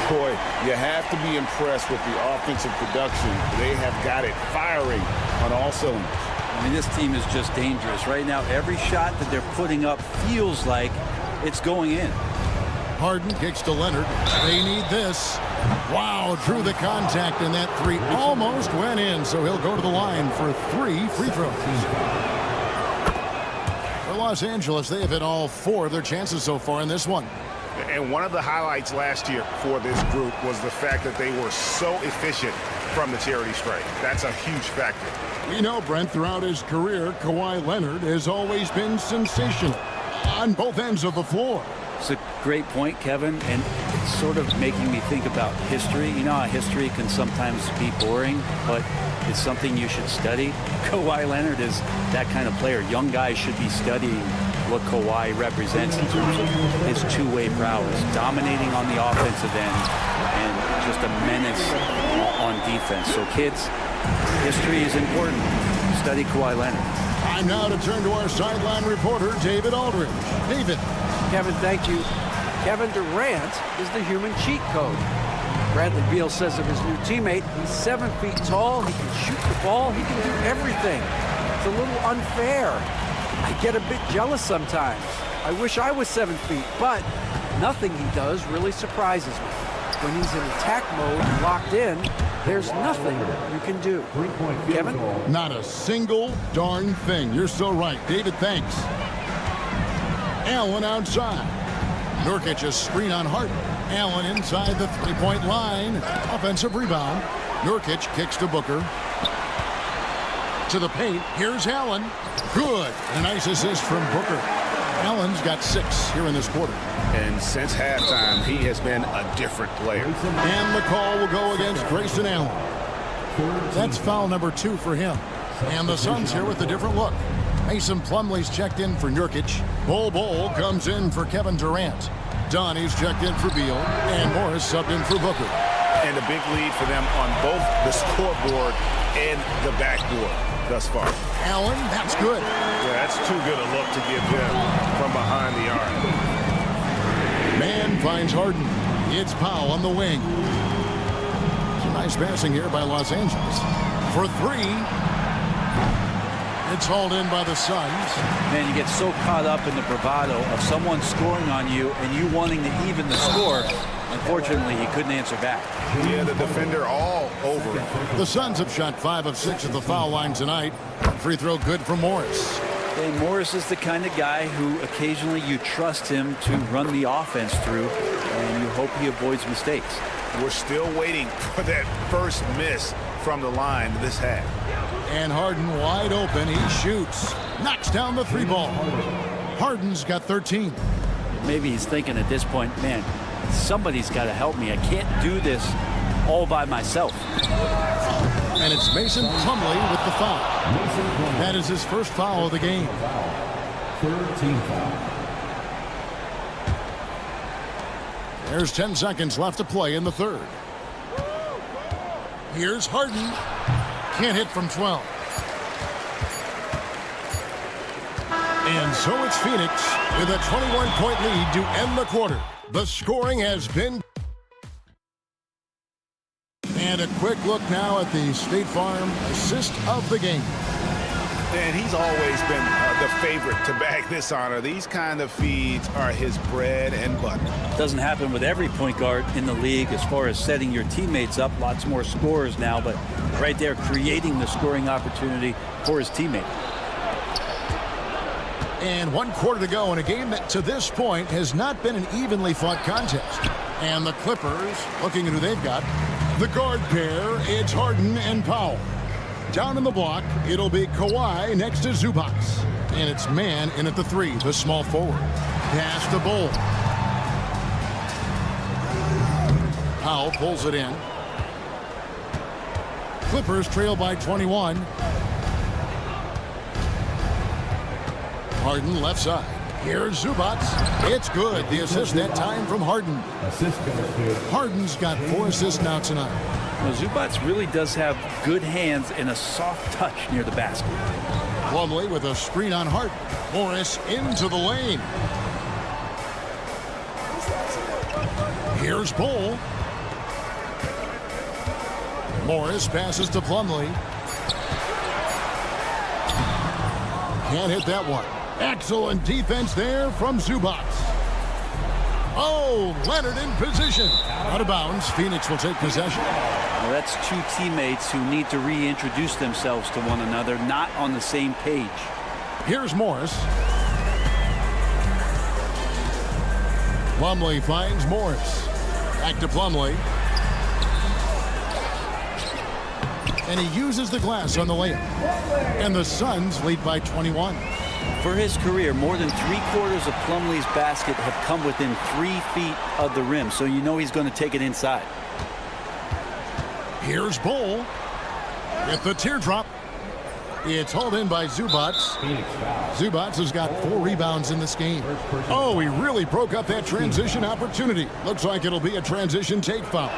Boy, you have to be impressed with the offensive production. They have got it firing on all cylinders. I mean, this team is just dangerous. Right now, every shot that they're putting up feels like it's going in. Harden kicks to Leonard. They need this. Wow, drew the contact, and that 3 almost went in, so he'll go to the line for 3 free throws. For Los Angeles, they have hit all 4 of their chances so far in this one. And one of the highlights last year for this group was the fact that they were so efficient from the charity stripe. That's a huge factor. You know, Brent, throughout his career, Kawhi Leonard has always been sensational on both ends of the floor. It's a great point, Kevin, and it's sort of making me think about history. You know how history can sometimes be boring, but it's something you should study. Kawhi Leonard is that kind of player. Young guys should be studying what Kawhi represents in terms of his two-way prowess, dominating on the offensive end, and just a menace on defense. So, kids, history is important. Study Kawhi Leonard. Time now to turn to our sideline reporter, David Aldridge. David. Kevin, thank you. Kevin Durant is the human cheat code. Bradley Beal says of his new teammate, he's 7 feet tall, he can shoot the ball, he can do everything. It's a little unfair. I get a bit jealous sometimes. I wish I was 7 feet, but nothing he does really surprises me. When he's in attack mode and locked in, there's nothing you can do. Kevin? Not a single darn thing. You're so right. David, thanks. Allen outside. Nurkic's screen on Harden. Allen inside the three-point line. Offensive rebound. Nurkic kicks to Booker. To the paint. Here's Allen. Good. A nice assist from Booker. Allen's got 6 here in this quarter. And since halftime, he has been a different player. And the call will go against Grayson Allen. That's foul number 2 for him. And the Suns here with a different look. Mason Plumlee's checked in for Nurkic. Bol comes in for Kevin Durant. Donnie's checked in for Beal. And Morris subbed in for Booker. And a big lead for them on both the scoreboard and the backboard thus far. Allen, that's good. Yeah, that's too good a look to give him from behind the arc. Man finds Harden. It's Powell on the wing. Some nice passing here by Los Angeles. For 3. It's hauled in by the Suns. Man, you get so caught up in the bravado of someone scoring on you and you wanting to even the score. Unfortunately, he couldn't answer back. Yeah, the defender all over him. The Suns have shot 5 of 6 at the foul line tonight. Free throw good for Morris. And Morris is the kind of guy who occasionally you trust him to run the offense through, and you hope he avoids mistakes. We're still waiting for that first miss from the line this half. And Harden wide open. He shoots. Knocks down the 3 ball. Harden's got 13. Maybe he's thinking at this point, man, somebody's got to help me. I can't do this all by myself. And it's Mason Plumlee with the foul. That is his first foul of the game. 13 foul. There's 10 seconds left to play in the third. Here's Harden. Can't hit from 12. And so it's Phoenix with a 21-point lead to end the quarter. The scoring has been... And a quick look now at the State Farm assist of the game. And he's always been the favorite to bag this honor. These kind of feeds are his bread and butter. Doesn't happen with every point guard in the league as far as setting your teammates up. Lots more scorers now, but right there creating the scoring opportunity for his teammate. And 1 quarter to go in a game that to this point has not been an evenly fought contest. And the Clippers, looking at who they've got, the guard pair, it's Harden and Powell. Down in the block, it'll be Kawhi next to Zubac. And it's man in at the 3, the small forward. Pass to Bull. Powell pulls it in. Clippers trail by 21. Harden left side. Here's Zubac. It's good. The assist that time from Harden. Harden's got 4 assists now tonight. Well, Zubac really does have good hands and a soft touch near the basket. Plumlee with a screen on Harden. Morris into the lane. Here's Bull. Morris passes to Plumlee. Can't hit that one. Excellent defense there from Zubac. Oh, Leonard in position. Out of bounds. Phoenix will take possession. Well, that's 2 teammates who need to reintroduce themselves to one another, not on the same page. Here's Morris. Plumlee finds Morris. Back to Plumlee. And he uses the glass on the layup. And the Suns lead by 21. For his career, more than 3/4 of Plumlee's basket have come within 3 feet of the rim, so you know he's going to take it inside. Here's Bull with the teardrop. It's hauled in by Zubac. Zubac has got 4 rebounds in this game. Oh, he really broke up that transition opportunity. Looks like it'll be a transition take foul.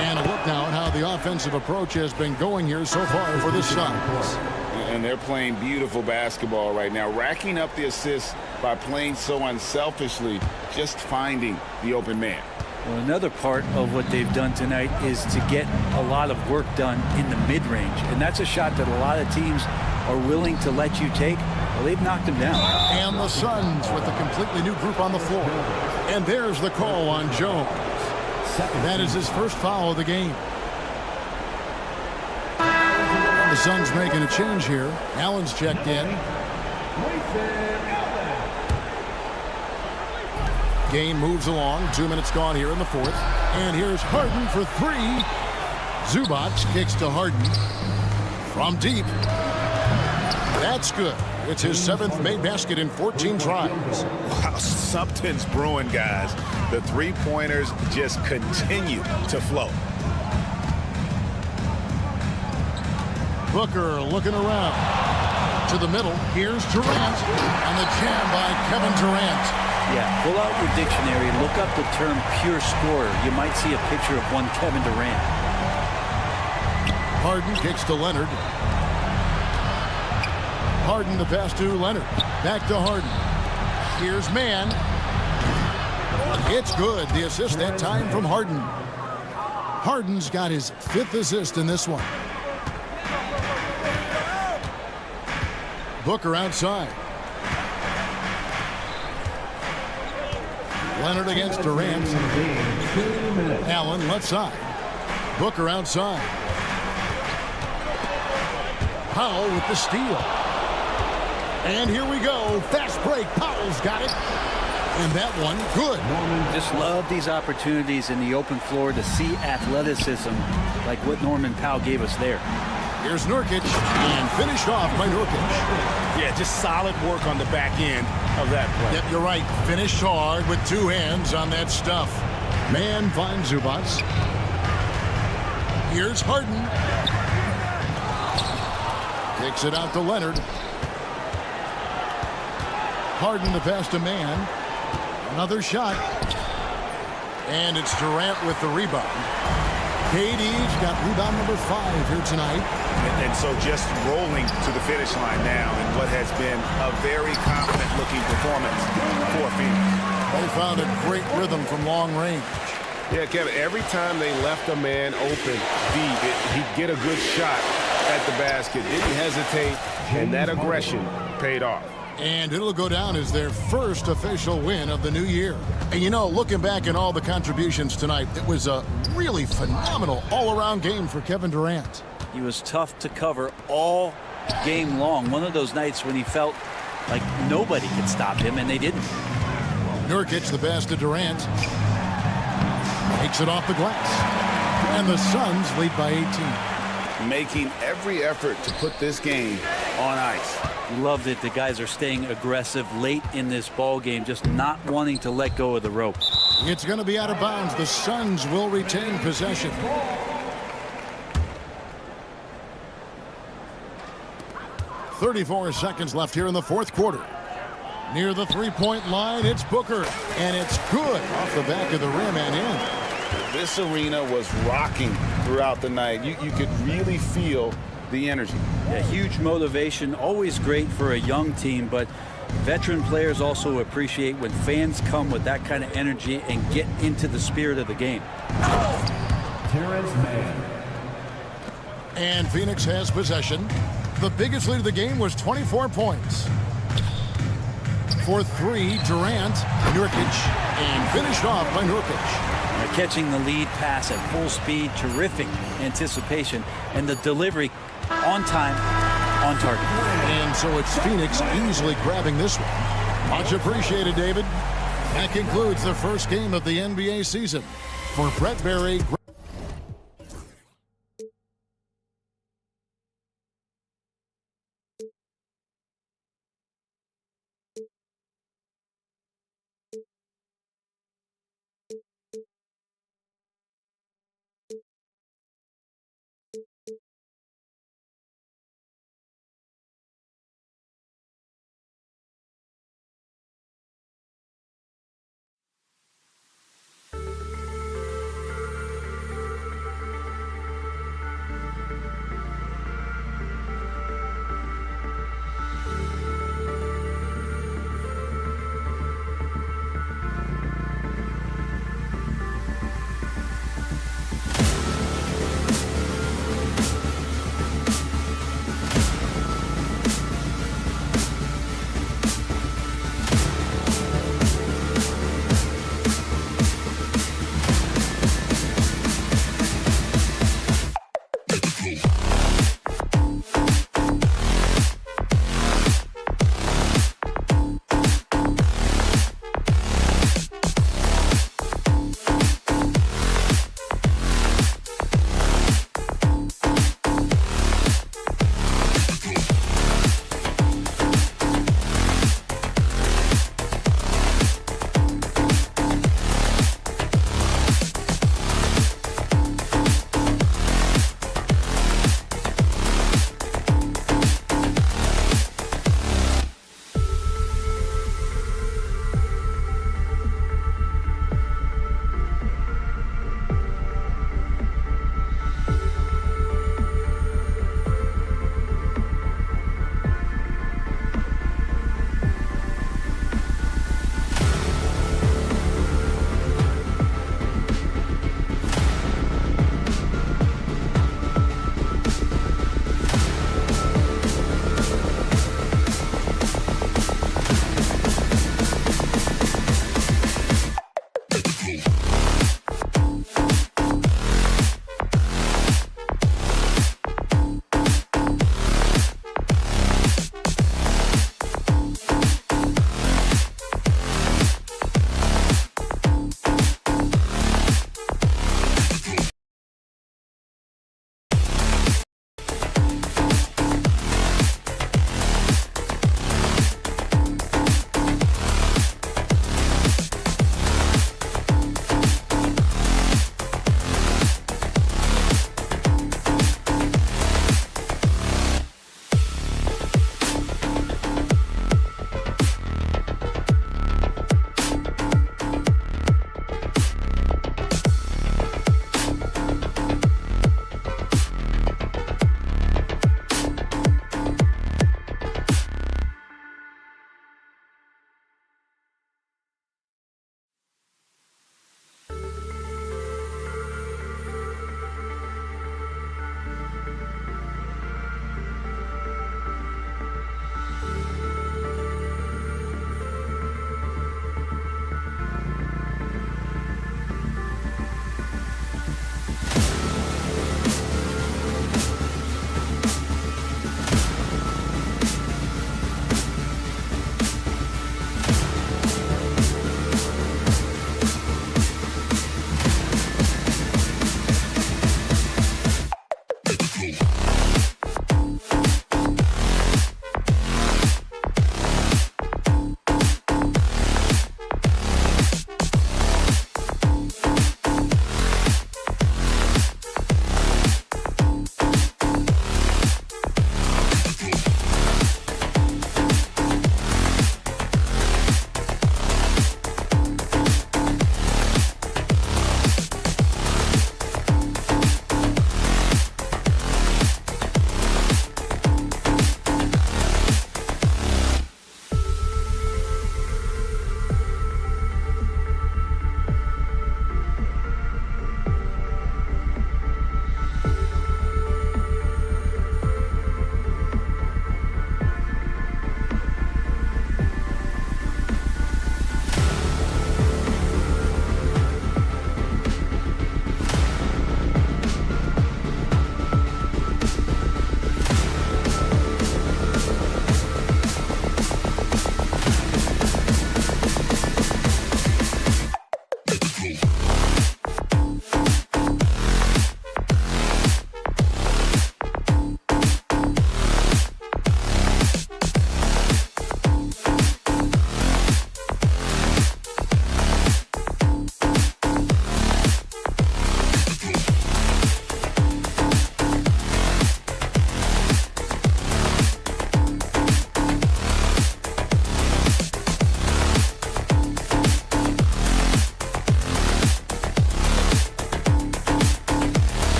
And a look now at how the offensive approach has been going here so far for the Suns. And they're playing beautiful basketball right now, racking up the assists by playing so unselfishly, just finding the open man. Well, another part of what they've done tonight is to get a lot of work done in the mid-range. And that's a shot that a lot of teams are willing to let you take. Well, they've knocked him down. And the Suns with a completely new group on the floor. And there's the call on Jones. That is his first foul of the game. The Suns making a change here. Allen's checked in. Game moves along. 2 minutes gone here in the 4th. And here's Harden for 3. Zubac kicks to Harden. From deep. That's good. It's his 7th made basket in 14 tries. Wow, something's brewing, guys. The 3-pointers just continue to flow. Booker looking around. To the middle. Here's Durant. And the jam by Kevin Durant. Yeah, pull out your dictionary, look up the term pure scorer. You might see a picture of one Kevin Durant. Harden kicks to Leonard. Harden the pass to Leonard. Back to Harden. Here's man. It's good. The assist that time from Harden. Harden's got his 5th assist in this one. Booker outside. Leonard against Durant. Allen left side. Booker outside. Powell with the steal. And here we go. Fast break. Powell's got it. And that one, good. Just love these opportunities in the open floor to see athleticism like what Norman Powell gave us there. Here's Nurkic, and finished off by Nurkic. Yeah, just solid work on the back end of that play. Yep, you're right. Finished hard with 2 hands on that stuff. Man finds Zubac. Here's Harden. Takes it out to Leonard. Harden the pass to man. Another shot. And it's Durant with the rebound. KD's got rebound number 5 here tonight. And so just rolling to the finish line now in what has been a very confident-looking performance for Phoenix. They found a great rhythm from long range. Yeah, Kevin, every time they left a man open deep, he'd get a good shot at the basket. Didn't hesitate, and that aggression paid off. And it'll go down as their first official win of the new year. And you know, looking back at all the contributions tonight, it was a really phenomenal all-around game for Kevin Durant. He was tough to cover all game long. One of those nights when he felt like nobody could stop him, and they didn't. Nurkic, the pass to Durant. Takes it off the glass. And the Suns lead by 18. Making every effort to put this game on ice. Loved it. The guys are staying aggressive late in this ball game, just not wanting to let go of the rope. It's going to be out of bounds. The Suns will retain possession. .34 seconds left here in the fourth quarter. Near the three-point line, it's Booker, and it's good off the back of the rim and in. This arena was rocking throughout the night. You could really feel the energy. Yeah, huge motivation, always great for a young team, but veteran players also appreciate when fans come with that kind of energy and get into the spirit of the game. Terrence Mann. And Phoenix has possession. The biggest lead of the game was 24 points. For 3, Durant, Nurkic, and finished off by Nurkic. Catching the lead pass at full speed, terrific anticipation, and the delivery on time, on target. And so it's Phoenix easily grabbing this one. Much appreciated, David. That concludes the first game of the NBA season. For Brett Berry.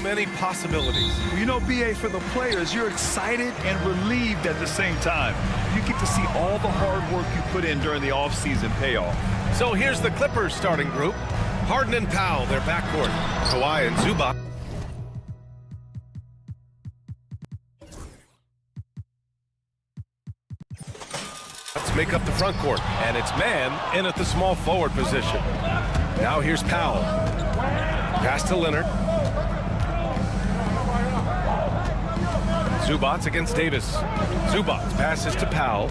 many possibilities. You know, B.A., for the players, you're excited and relieved at the same time. You get to see all the hard work you put in during the offseason pay off. So here's the Clippers starting group. Harden and Powell, their backcourt. Kawhi and Zubac. Let's make up the front court. And it's man in at the small forward position. Now here's Powell. Pass to Leonard. Zubac against Davis. Zubac passes to Powell.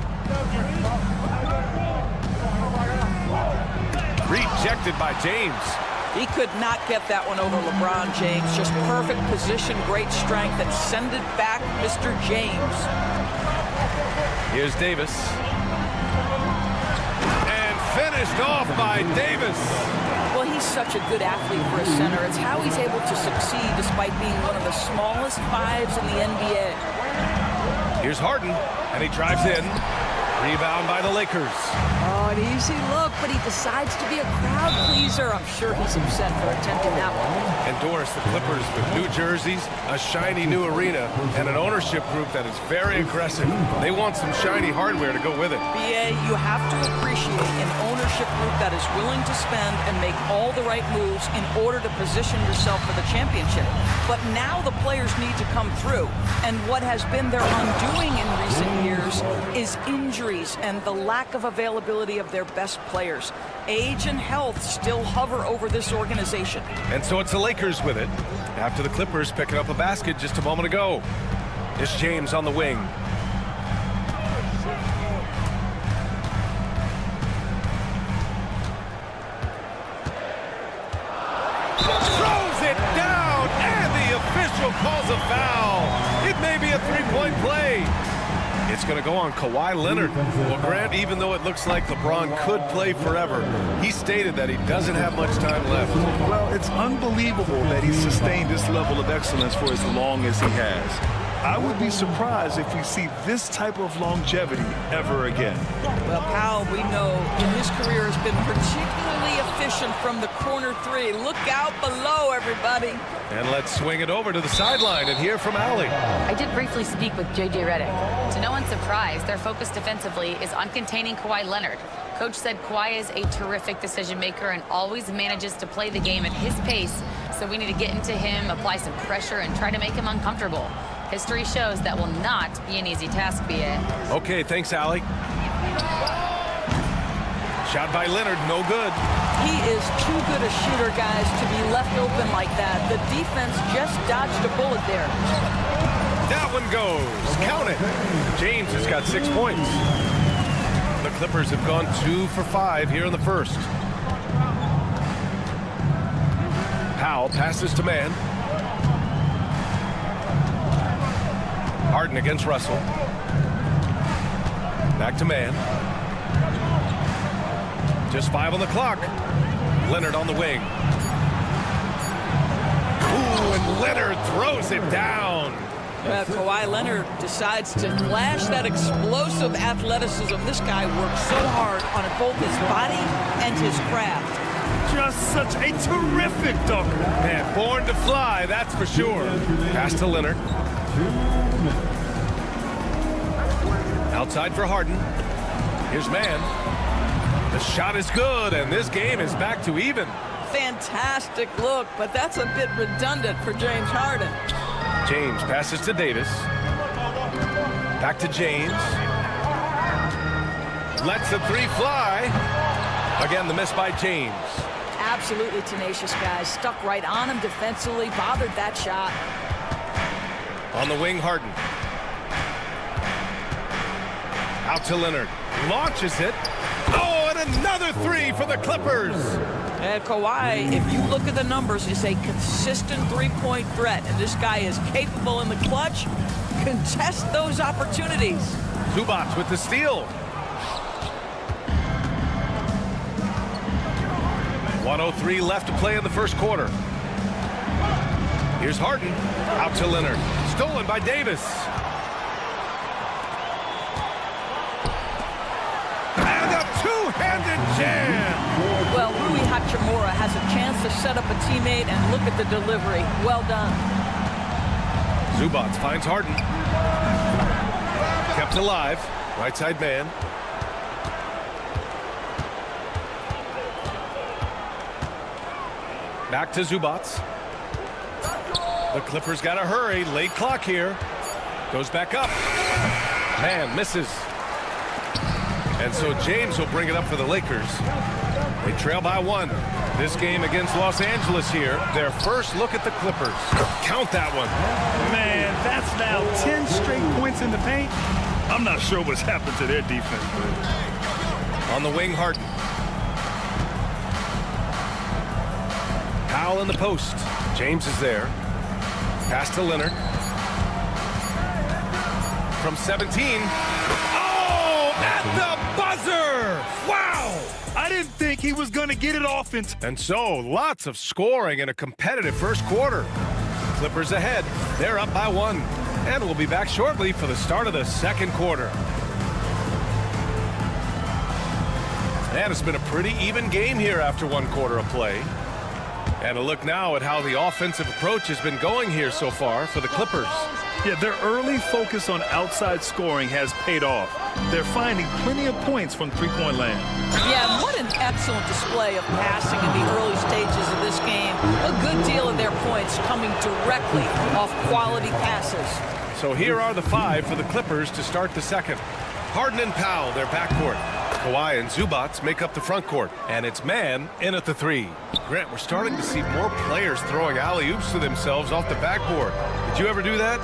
Rejected by James. He could not get that one over LeBron James. Just perfect position, great strength, and send it back, Mr. James. Here's Davis. And finished off by Davis. Well, he's such a good athlete for a center. It's how he's able to succeed despite being one of the smallest fives in the NBA. Here's Harden, and he drives in. Rebound by the Lakers. Oh, an easy look, but he decides to be a crowd pleaser. I'm sure he's upset for attempting that one. And Doris, the Clippers with new jerseys, a shiny new arena, and an ownership group that is very aggressive. They want some shiny hardware to go with it. BA, you have to appreciate an ownership group that is willing to spend and make all the right moves in order to position yourself for the championship. But now the players need to come through. And what has been their undoing in recent years is injury and the lack of availability of their best players. Age and health still hover over this organization. And so it's the Lakers with it. After the Clippers picking up a basket just a moment ago. It's James on the wing. Throws it down, and the official calls a foul. It may be a three-point play. It's going to go on Kawhi Leonard. Well, Grant, even though it looks like LeBron could play forever, he stated that he doesn't have much time left. Well, it's unbelievable that he's sustained this level of excellence for as long as he has. I would be surprised if we see this type of longevity ever again. Well, Powell, we know in his career has been particularly efficient from the corner three. Look out below, everybody. And let's swing it over to the sideline and hear from Allie. I did briefly speak with J.J. Redick. To no one's surprise, their focus defensively is on containing Kawhi Leonard. Coach said Kawhi is a terrific decision maker and always manages to play the game at his pace, so we need to get into him, apply some pressure, and try to make him uncomfortable. History shows that will not be an easy task, B.A. Okay, thanks, Allie. Shot by Leonard, no good. He is too good a shooter, guys, to be left open like that. The defense just dodged a bullet there. That one goes. Count it. James has got 6 points. The Clippers have gone 2 for 5 here in the first. Powell passes to man. Harden against Russell. Back to man. Just 5 on the clock. Leonard on the wing. Ooh, and Leonard throws it down. Kawhi Leonard decides to flash that explosive athleticism. This guy works so hard on both his body and his craft. Just such a terrific dunker. Man, born to fly, that's for sure. Pass to Leonard. Outside for Harden. Here's man. The shot is good, and this game is back to even. Fantastic look, but that's a bit redundant for James Harden. James passes to Davis. Back to James. Lets the three fly. Again, the miss by James. Absolutely tenacious, guys. Stuck right on him defensively, bothered that shot. On the wing, Harden. Out to Leonard. Launches it. Oh, and another three for the Clippers. And Kawhi, if you look at the numbers, is a consistent three-point threat. And this guy is capable in the clutch. Contest those opportunities. Zubac with the steal. 1:03 left to play in the first quarter. Here's Harden. Out to Leonard. Stolen by Davis. And a two-handed jam. Well, Rui Hachimura has a chance to set up a teammate, and look at the delivery. Well done. Zubac finds Harden. Kept alive. Right side man. Back to Zubac. The Clippers got to hurry. Late clock here. Goes back up. Man, misses. And so James will bring it up for the Lakers. They trail by 1. This game against Los Angeles here. Their first look at the Clippers. Count that one. Man, that's now 10 straight points in the paint. I'm not sure what's happened to their defense. On the wing, Harden. Powell in the post. James is there. Pass to Leonard. From 17. Oh, at the buzzer! Wow! I didn't think he was going to get it off. And so, lots of scoring in a competitive first quarter. Clippers ahead. They're up by 1. And we'll be back shortly for the start of the second quarter. And it's been a pretty even game here after 1 quarter of play. And a look now at how the offensive approach has been going here so far for the Clippers. Yeah, their early focus on outside scoring has paid off. They're finding plenty of points from three-point land. Yeah, what an excellent display of passing in the early stages of this game. A good deal of their points coming directly off quality passes. So here are the 5 for the Clippers to start the second. Harden and Powell, their backcourt. Kawhi and Zubac make up the front court. And it's man in at the 3. Grant, we're starting to see more players throwing alley-oops to themselves off the backboard. Did you ever do that?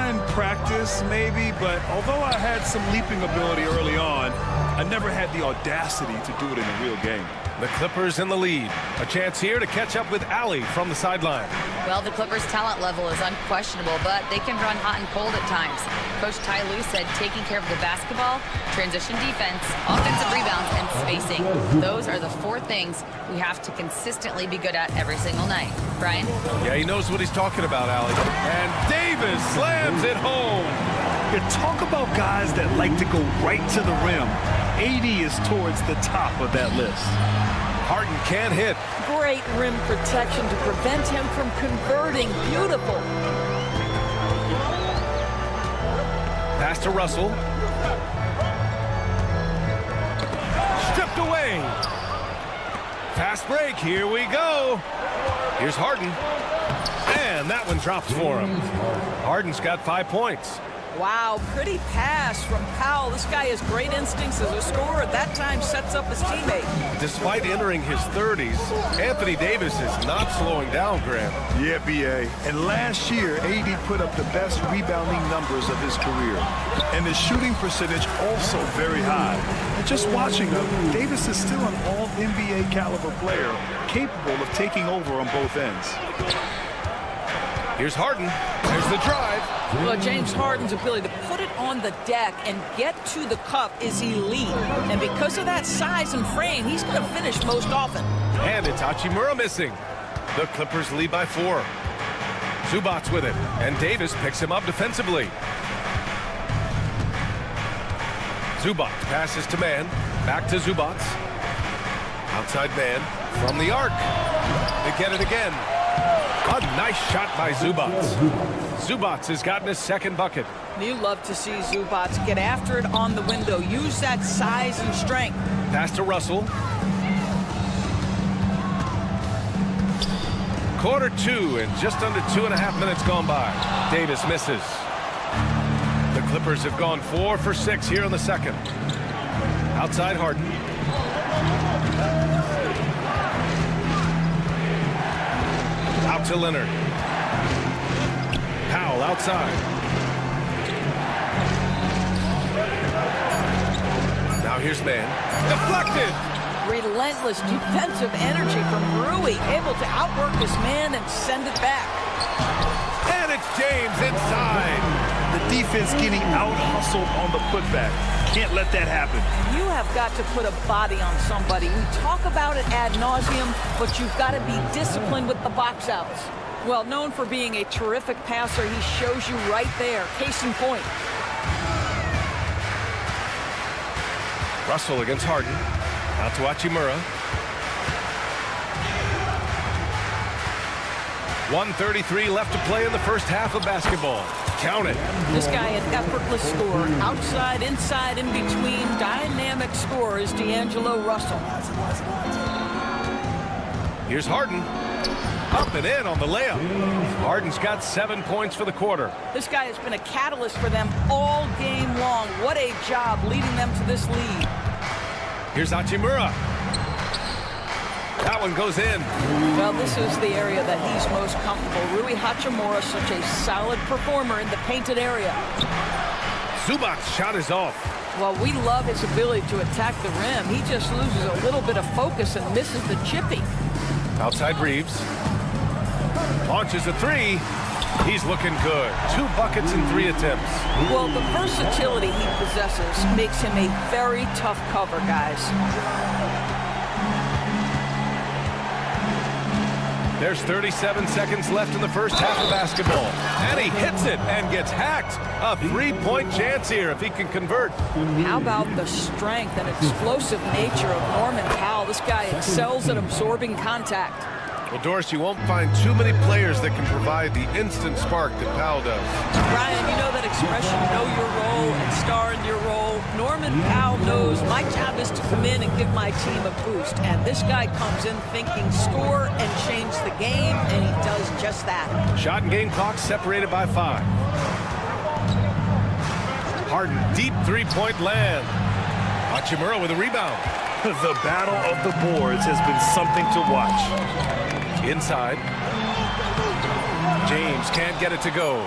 In practice, maybe, but although I had some leaping ability early on, I never had the audacity to do it in a real game. The Clippers in the lead. A chance here to catch up with Allie from the sideline. Well, the Clippers' talent level is unquestionable, but they can run hot and cold at times. Coach Ty Lue said taking care of the basketball, transition defense, offensive rebounds, and spacing. Those are the 4 things we have to consistently be good at every single night. Brian? Yeah, he knows what he's talking about, Allie. And Davis slams it home. Yeah, talk about guys that like to go right to the rim. AD is towards the top of that list. Harden can't hit. Great rim protection to prevent him from converting. Beautiful. Pass to Russell. Stripped away. Fast break. Here we go. Here's Harden. And that one drops for him. Harden's got 5 points. Wow, pretty pass from Powell. This guy has great instincts as a scorer. At that time, sets up his teammate. Despite entering his 30s, Anthony Davis is not slowing down, Grant. Yeah, B.A. And last year, AD put up the best rebounding numbers of his career. And his shooting percentage also very high. And just watching him, Davis is still an all-NBA caliber player, capable of taking over on both ends. Here's Harden. There's the drive. Well, James Harden's ability to put it on the deck and get to the cup is elite. And because of that size and frame, he's going to finish most often. And it's Hachimura missing. The Clippers lead by 4. Zubac with it. And Davis picks him up defensively. Zubac passes to man. Back to Zubac. Outside man from the arc. They get it again. A nice shot by Zubac. Zubac has gotten his 2nd bucket. You love to see Zubac get after it on the window. Use that size and strength. Pass to Russell. Quarter 2 and just under 2.5 minutes gone by. Davis misses. The Clippers have gone 4 for 6 here in the second. Outside Harden. Out to Leonard. Powell outside. Now here's man. Deflected. Relentless defensive energy from Rui, able to outwork this man and send it back. And it's James inside. The defense getting out-hustled on the putback. Can't let that happen. You have got to put a body on somebody. We talk about it ad nauseum, but you've got to be disciplined with the box outs. Well, known for being a terrific passer, he shows you right there. Case in point. Russell against Harden. Out to Hachimura. 1:33 left to play in the first half of basketball. Count it. This guy, an effortless scorer. Outside, inside, in between. Dynamic scorer is D'Angelo Russell. Here's Harden. Up and in on the layup. Harden's got 7 points for the quarter. This guy has been a catalyst for them all game long. What a job leading them to this lead. Here's Hachimura. That one goes in. Well, this is the area that he's most comfortable. Rui Hachimura, such a solid performer in the painted area. Zubac's shot is off. Well, we love his ability to attack the rim. He just loses a little bit of focus and misses the chippy. Outside Reeves. Launches a three. He's looking good. 2 buckets in 3 attempts. Well, the versatility he possesses makes him a very tough cover, guys. There's 37 seconds left in the first half of basketball. And he hits it and gets hacked. A 3-point chance here if he can convert. How about the strength and explosive nature of Norman Powell? This guy excels at absorbing contact. Well, Doris, you won't find too many players that can provide the instant spark that Powell does. Brian, you know that expression, know your role and star in your role. Norman Powell knows my job is to come in and give my team a boost. And this guy comes in thinking score and change the game, and he does just that. Shot and game clock separated by 5. Harden, deep 3-point land. Hachimura with a rebound. The battle of the boards has been something to watch. Inside. James can't get it to go.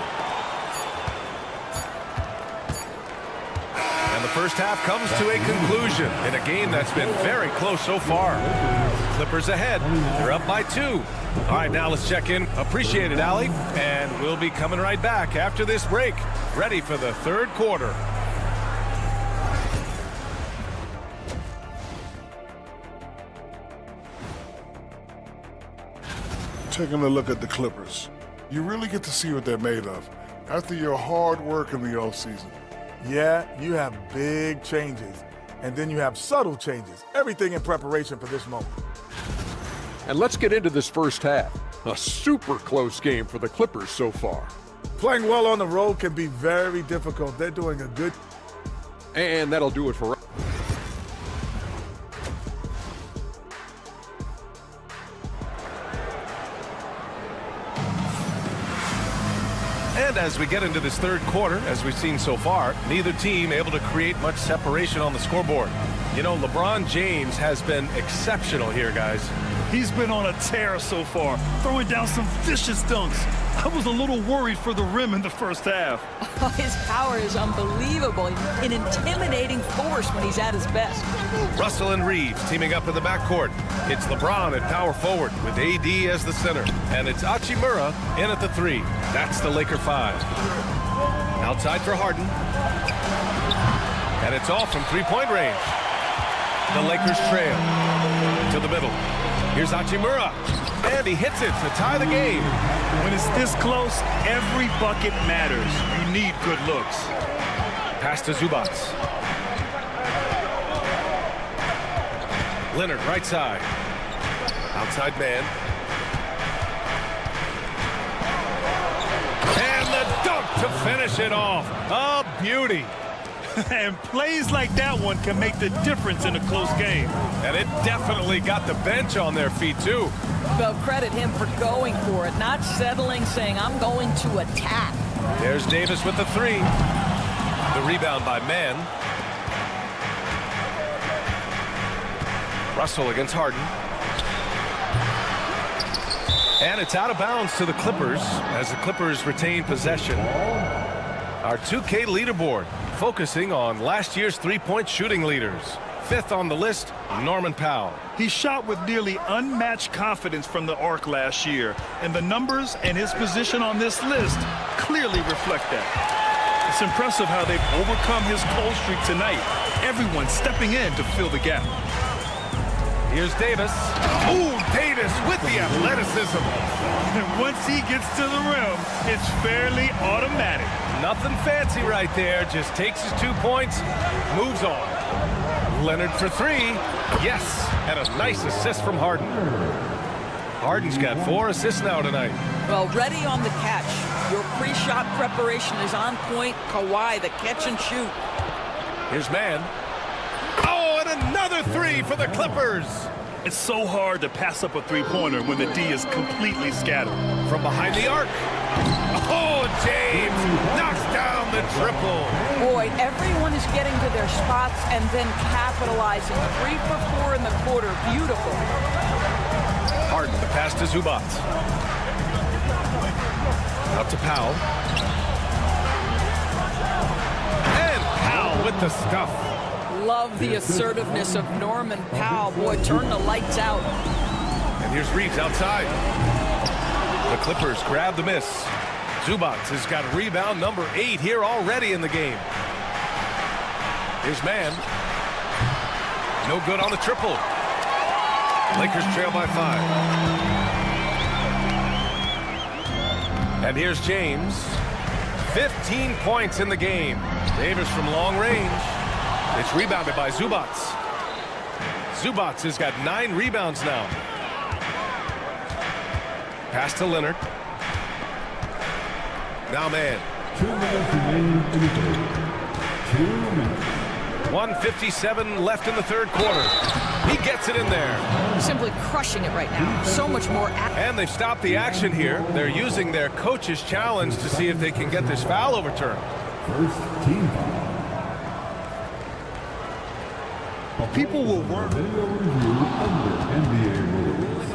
And the first half comes to a conclusion in a game that's been very close so far. Clippers ahead. They're up by 2. All right, now let's check in. Appreciate it, Allie. And we'll be coming right back after this break. Ready for the third quarter. Taking a look at the Clippers, you really get to see what they're made of after your hard work in the offseason. Yeah, you have big changes, and then you have subtle changes. Everything in preparation for this moment. And let's get into this first half. A super close game for the Clippers so far. Playing well on the road can be very difficult. They're doing a good... And that'll do it for... And as we get into this third quarter, as we've seen so far, neither team able to create much separation on the scoreboard. You know, LeBron James has been exceptional here, guys. He's been on a tear so far, throwing down some vicious dunks. I was a little worried for the rim in the first half. His power is unbelievable. An intimidating force when he's at his best. Russell and Reeves teaming up in the backcourt. It's LeBron at power forward with AD as the center. And it's Hachimura in at the 3. That's the Laker 5. Outside for Harden. And it's off from 3-point range. The Lakers trail to the middle. Here's Hachimura. And he hits it to tie the game. When it's this close, every bucket matters. You need good looks. Pass to Zubac. Leonard, right side. Outside man. And the dunk to finish it off. A beauty. And plays like that one can make the difference in a close game. And it definitely got the bench on their feet, too. Well, credit him for going for it, not settling, saying, I'm going to attack. There's Davis with the 3. The rebound by Mann. Russell against Harden. And it's out of bounds to the Clippers as the Clippers retain possession. Our 2K leaderboard focusing on last year's 3-point shooting leaders. 5th on the list, Norman Powell. He shot with nearly unmatched confidence from the arc last year, and the numbers and his position on this list clearly reflect that. It's impressive how they've overcome his cold streak tonight. Everyone stepping in to fill the gap. Here's Davis. Ooh, Davis with the athleticism. And once he gets to the rim, it's fairly automatic. Nothing fancy right there. Just takes his 2 points, moves on. Leonard for 3. Yes, and a nice assist from Harden. Harden's got 4 assists now tonight. Well, ready on the catch. Your pre-shot preparation is on point. Kawhi, the catch and shoot. Here's man. Oh, and another three for the Clippers. It's so hard to pass up a three-pointer when the D is completely scattered. From behind the arc. Oh, James knocks down the triple. Boy, everyone is getting to their spots and then capitalizing. 3 for 4 in the quarter. Beautiful. Harden, the pass to Zubac. Out to Powell. And Powell with the stuff. Love the assertiveness of Norman Powell. Boy, turn the lights out. And here's Reeves outside. The Clippers grab the miss. Zubac has got rebound number 8 here already in the game. Here's man. No good on the triple. Lakers trail by 5. And here's James. 15 points in the game. Davis from long range. It's rebounded by Zubac. Zubac has got 9 rebounds now. Pass to Leonard. Now man. 2 minutes remaining in the third. 2 minutes. 1:57 left in the third quarter. He gets it in there. Simply crushing it right now. So much more. And they've stopped the action here. They're using their coach's challenge to see if they can get this foul overturned. First team foul. People will work. Video review under NBA rules.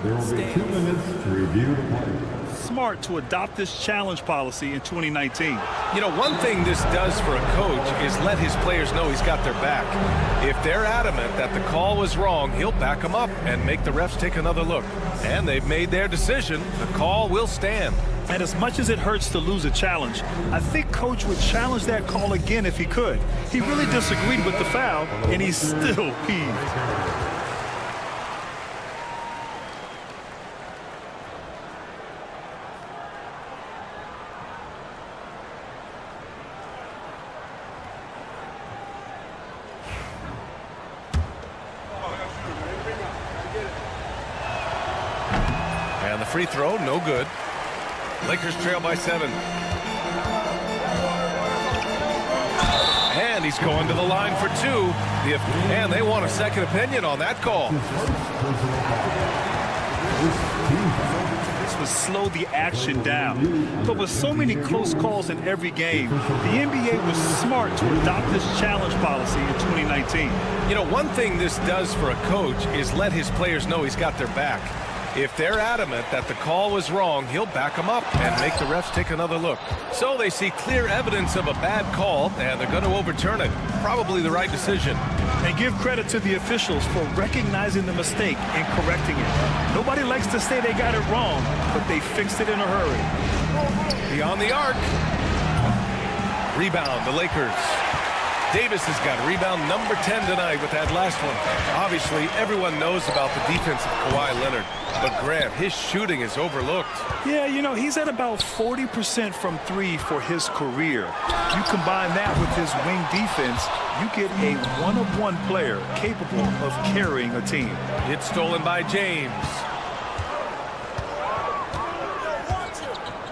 There will be 2 minutes to review the play. Smart to adopt this challenge policy in 2019. You know, one thing this does for a coach is let his players know he's got their back. If they're adamant that the call was wrong, he'll back them up and make the refs take another look. And they've made their decision. The call will stand. And as much as it hurts to lose a challenge, I think Coach would challenge that call again if he could. He really disagreed with the foul, and he's still peeved. And the free throw, no good. Lakers trail by 7. And he's going to the line for 2. And they want a second opinion on that call. This would slow the action down. But with so many close calls in every game, the NBA was smart to adopt this challenge policy in 2019. You know, one thing this does for a coach is let his players know he's got their back. If they're adamant that the call was wrong, he'll back them up and make the refs take another look. So they see clear evidence of a bad call, and they're going to overturn it. Probably the right decision. And give credit to the officials for recognizing the mistake and correcting it. Nobody likes to say they got it wrong, but they fixed it in a hurry. Beyond the arc. Rebound, the Lakers. Davis has got rebound number 10 tonight with that last one. Obviously, everyone knows about the defense of Kawhi Leonard. But Grant, his shooting is overlooked. Yeah, you know, he's at about 40% from 3 for his career. You combine that with his wing defense, you get a one-of-one player capable of carrying a team. It's stolen by James.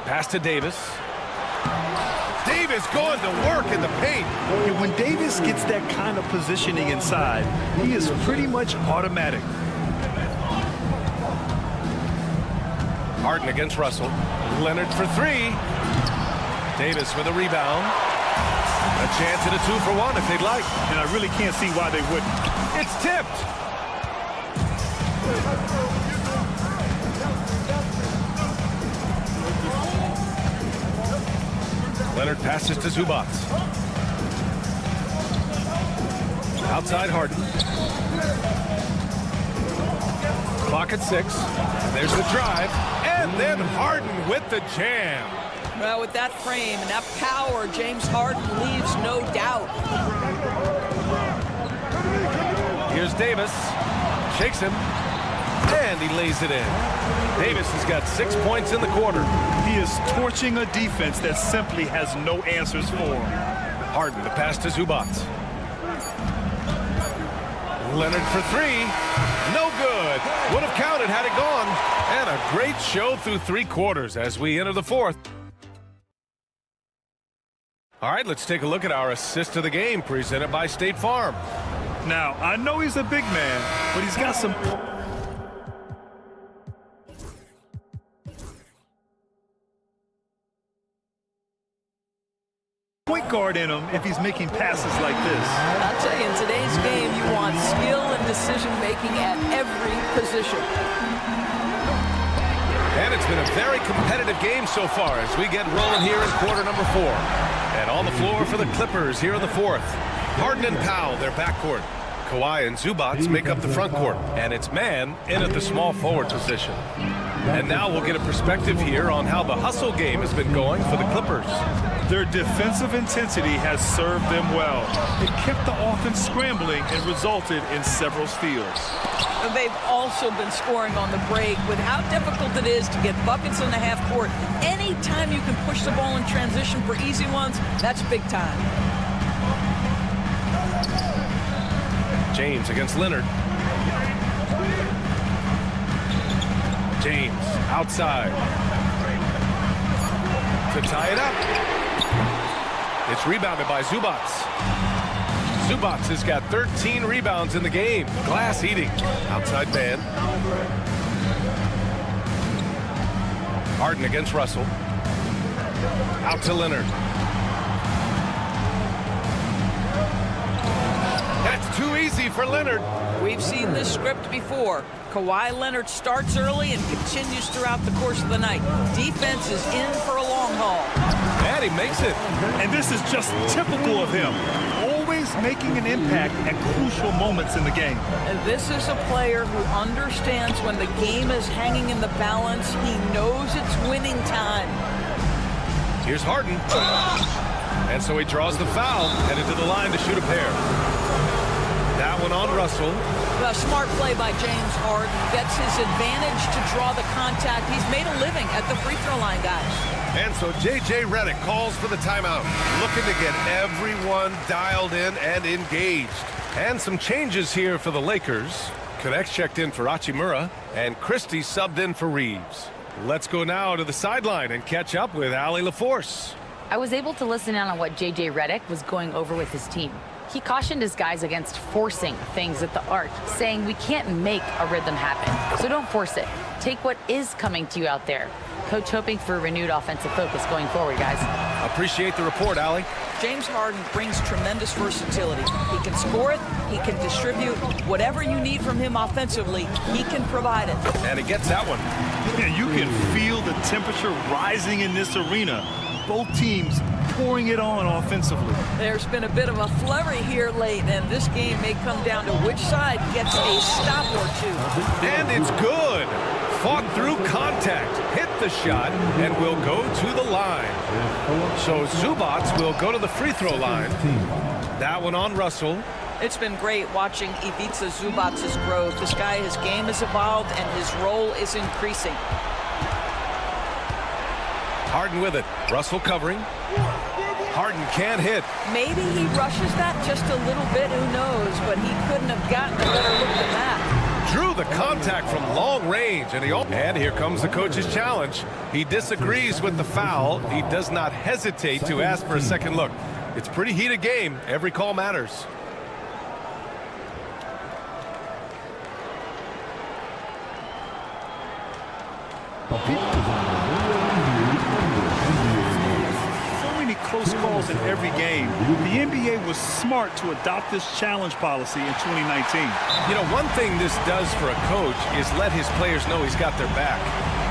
Pass to Davis. Davis going to work in the paint. Yeah, when Davis gets that kind of positioning inside, he is pretty much automatic. Harden against Russell. Leonard for 3. Davis with a rebound. A chance at a 2-for-1 if they'd like. And I really can't see why they wouldn't. It's tipped. Leonard passes to Zubac. Outside Harden. Clock at 6. There's the drive. And then Harden with the jam. Well, with that frame and that power, James Harden leaves no doubt. Here's Davis. Shakes him. And he lays it in. Davis has got 6 points in the quarter. He is torching a defense that simply has no answers for him. Harden, the pass to Zubac. Leonard for 3. No good. Would have counted had it gone. And a great show through 3 quarters as we enter the 4th. All right, let's take a look at our assist of the game presented by State Farm. Now, I know he's a big man, but he's got some point guard in him if he's making passes like this. I'll tell you, in today's game, you want skill and decision-making at every position. And it's been a very competitive game so far as we get rolling here in quarter number 4. And on the floor for the Clippers here in the 4th. Harden and Powell, their backcourt. Kawhi and Zubac make up the front court. And it's man in at the small forward position. And now we'll get a perspective here on how the hustle game has been going for the Clippers. Their defensive intensity has served them well. It kept the offense scrambling and resulted in several steals. And they've also been scoring on the break with how difficult it is to get buckets in the half court. Anytime you can push the ball in transition for easy ones, that's big time. James against Leonard. James outside to tie it up. It's rebounded by Zubac. Zubac has got 13 rebounds in the game. Glass eating. Outside man. Harden against Russell. Out to Leonard. That's too easy for Leonard. We've seen this script before. Kawhi Leonard starts early and continues throughout the course of the night. Defense is in for a long haul. And he makes it. And this is just typical of him. Always making an impact at crucial moments in the game. And this is a player who understands when the game is hanging in the balance. He knows it's winning time. Here's Harden. And so he draws the foul, headed to the line to shoot a pair. That one on Russell. A smart play by James Harden. Gets his advantage to draw the contact. He's made a living at the free throw line, guys. And so J.J. Redick calls for the timeout. Looking to get everyone dialed in and engaged. And some changes here for the Lakers. Connect checked in for Hachimura. And Christie subbed in for Reeves. Let's go now to the sideline and catch up with Allie LaForce. I was able to listen in on what J.J. Redick was going over with his team. He cautioned his guys against forcing things at the arc, saying we can't make a rhythm happen. So don't force it. Take what is coming to you out there. Coach hoping for a renewed offensive focus going forward, guys. Appreciate the report, Allie. James Harden brings tremendous versatility. He can score it, he can distribute. Whatever you need from him offensively, he can provide it. And he gets that one. And you can feel the temperature rising in this arena. Both teams pouring it on offensively. There's been a bit of a flurry here late, and this game may come down to which side gets a stop or two. And it's good. Fought through contact, hit the shot, and will go to the line. So Zubac will go to the free throw line. That one on Russell. It's been great watching Ivica Zubac's growth. This guy, his game has evolved, and his role is increasing. Harden with it. Russell covering. Harden can't hit. Maybe he rushes that just a little bit, who knows, but he couldn't have gotten a better look than that. Drew the contact from long range, and here comes the coach's challenge. He disagrees with the foul. He does not hesitate to ask for a second look. It's a pretty heated game. Every call matters. Close calls in every game. The NBA was smart to adopt this challenge policy in 2019. You know, one thing this does for a coach is let his players know he's got their back.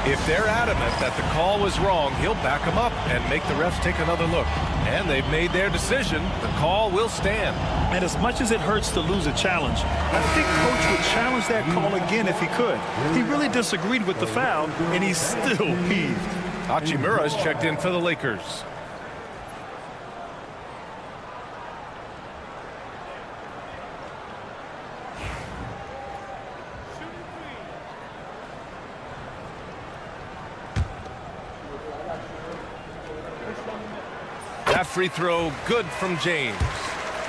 If they're adamant that the call was wrong, he'll back them up and make the refs take another look. And they've made their decision. The call will stand. And as much as it hurts to lose a challenge, I think Coach would challenge that call again if he could. He really disagreed with the foul, and he's still peeved. Hachimura's checked in for the Lakers. That free throw good from James.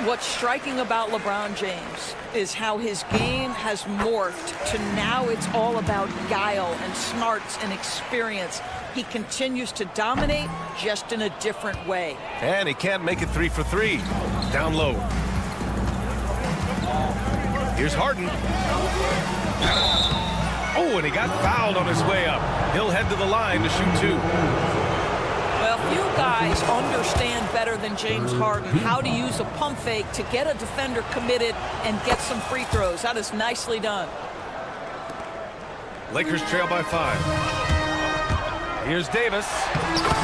What's striking about LeBron James is how his game has morphed to now it's all about guile and smarts and experience. He continues to dominate, just in a different way. And he can't make it 3 for 3. Down low. Here's Harden. Oh, and he got fouled on his way up. He'll head to the line to shoot 2. Well, few guys understand better than James Harden how to use a pump fake to get a defender committed and get some free throws. That is nicely done. Lakers trail by 5. Here's Davis.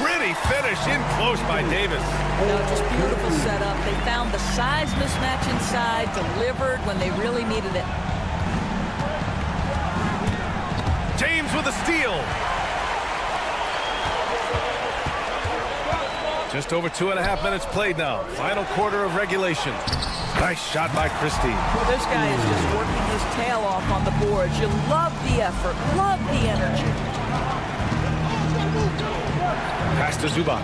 Pretty finish in close by Davis. No, just beautiful setup. They found the size mismatch inside, delivered when they really needed it. James with a steal. Just over 2.5 minutes played now. Final quarter of regulation. Nice shot by Christie. Well, this guy is just working his tail off on the boards. You love the effort, love the energy. Pass to Zubac.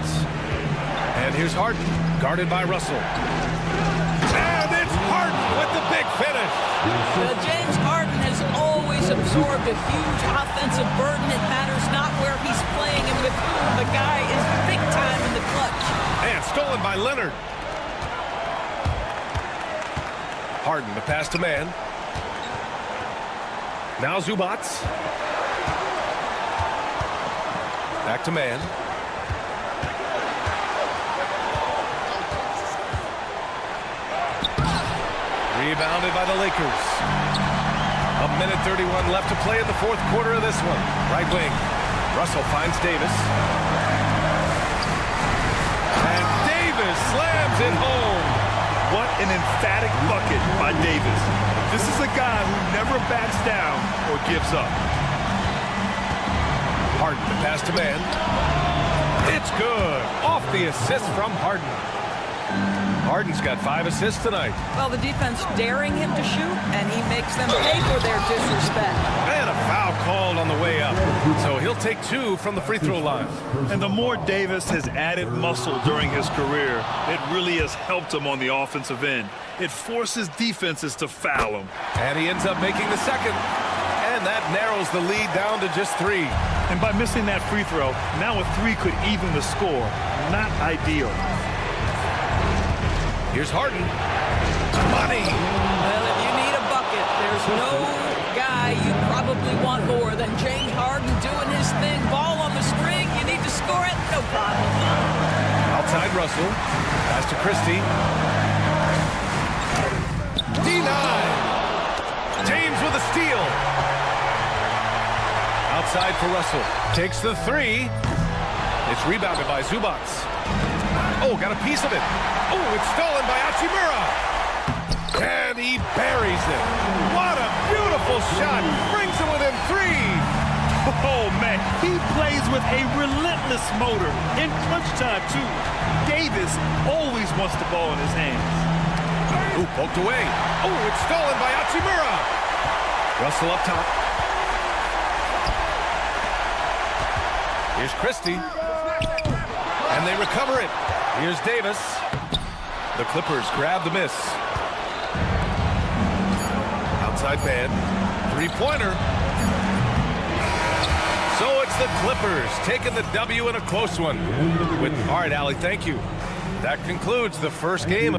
And here's Harden, guarded by Russell. And it's Harden with the big finish. Well, James Harden has always absorbed a huge offensive burden. It matters not where he's playing and with whom. The guy is big time in the clutch. And stolen by Leonard. Harden, the pass to man. Now Zubac. Back to man. Rebounded by the Lakers. 1:31 left to play in the fourth quarter of this one. Right wing. Russell finds Davis. And Davis slams it home. What an emphatic bucket by Davis. This is a guy who never backs down or gives up. Harden, the pass to man. It's good. Off the assist from Harden. Harden's got 5 assists tonight. Well, the defense daring him to shoot, and he makes them pay for their disrespect. And a foul called on the way up. So he'll take 2 from the free throw line. And the more Davis has added muscle during his career, it really has helped him on the offensive end. It forces defenses to foul him. And he ends up making the second. And that narrows the lead down to just 3. And by missing that free throw, now a 3 could even the score. Not ideal. Here's Harden. Money. Well, if you need a bucket, there's no guy you probably want more than James Harden doing his thing. Ball on the string. You need to score it. No problem. Outside Russell. Pass to Christie. Denied. James with a steal. Outside for Russell. Takes the 3. It's rebounded by Zubac. Oh, got a piece of it. Oh, it's stolen by Hachimura. And he buries it. What a beautiful shot. Brings it within 3. Oh, man, he plays with a relentless motor. In clutch time, too. Davis always wants the ball in his hands. Ooh, poked away. Oh, it's stolen by Hachimura. Russell up top. Here's Christie. And they recover it. Here's Davis. The Clippers grab the miss. Outside man. 3-pointer. So it's the Clippers taking the W in a close one. All right, Allie, thank you. That concludes the first game.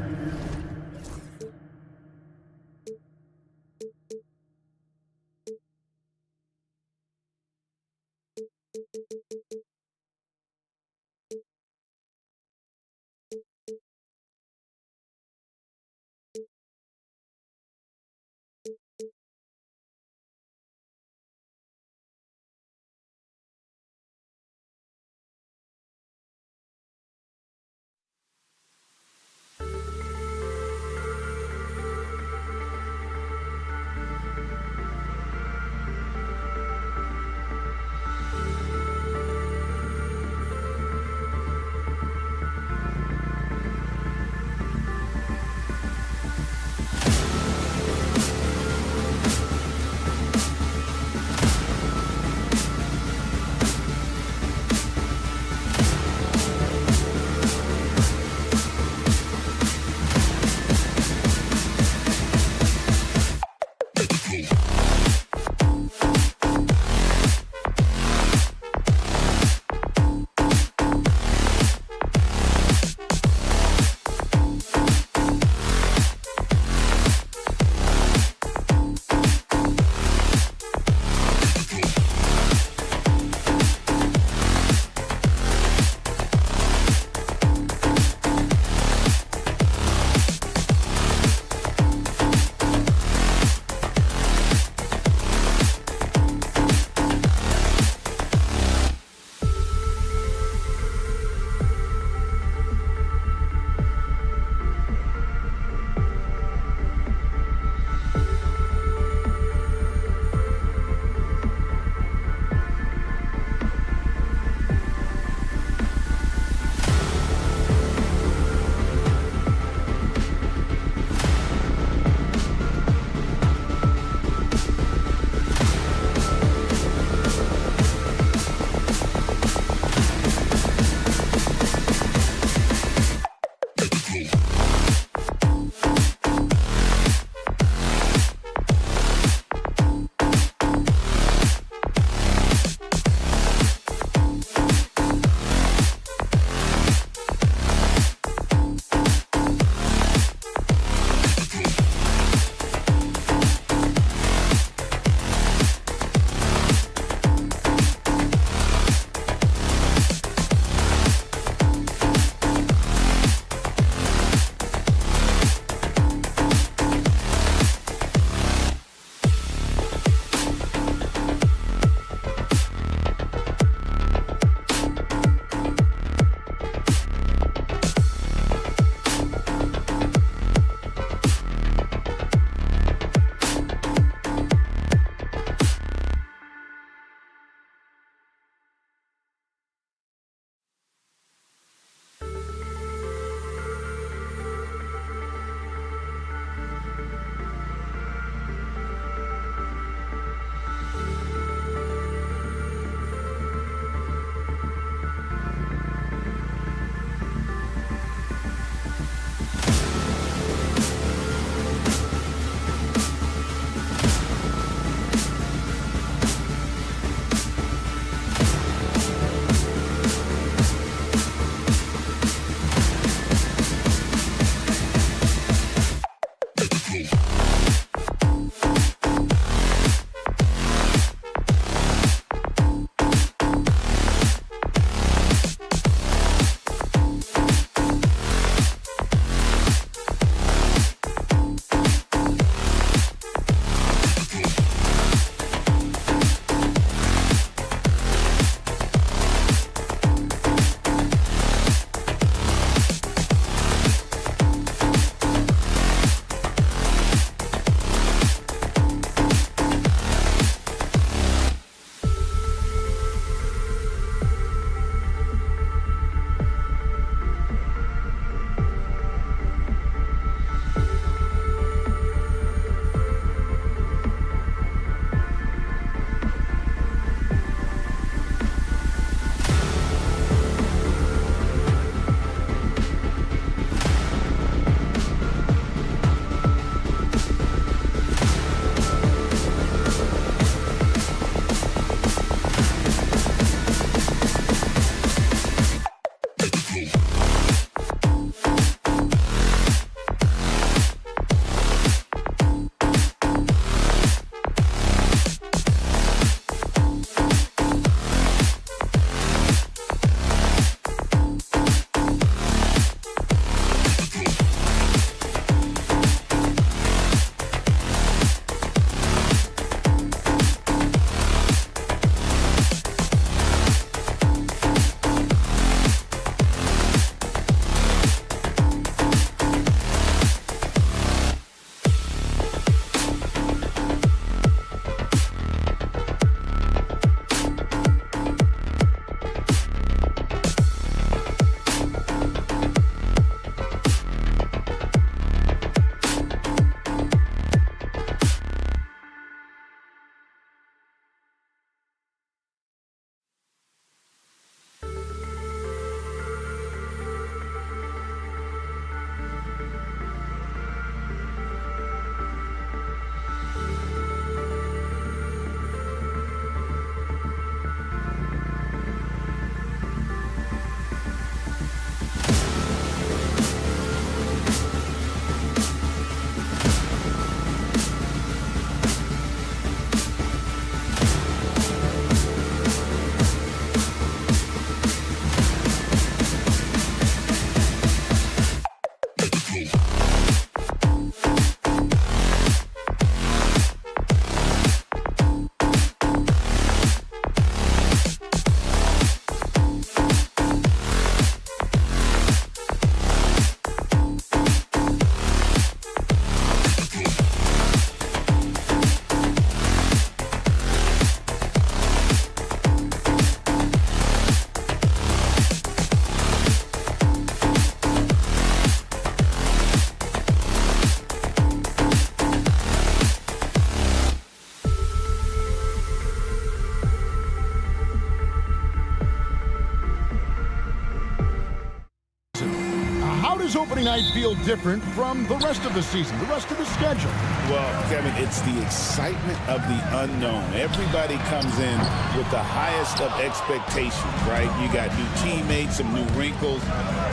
does opening night feel different from the rest of the season, the rest of the schedule? Well, Kevin, it's the excitement of the unknown. Everybody comes in with the highest of expectations, right? You got new teammates, some new wrinkles,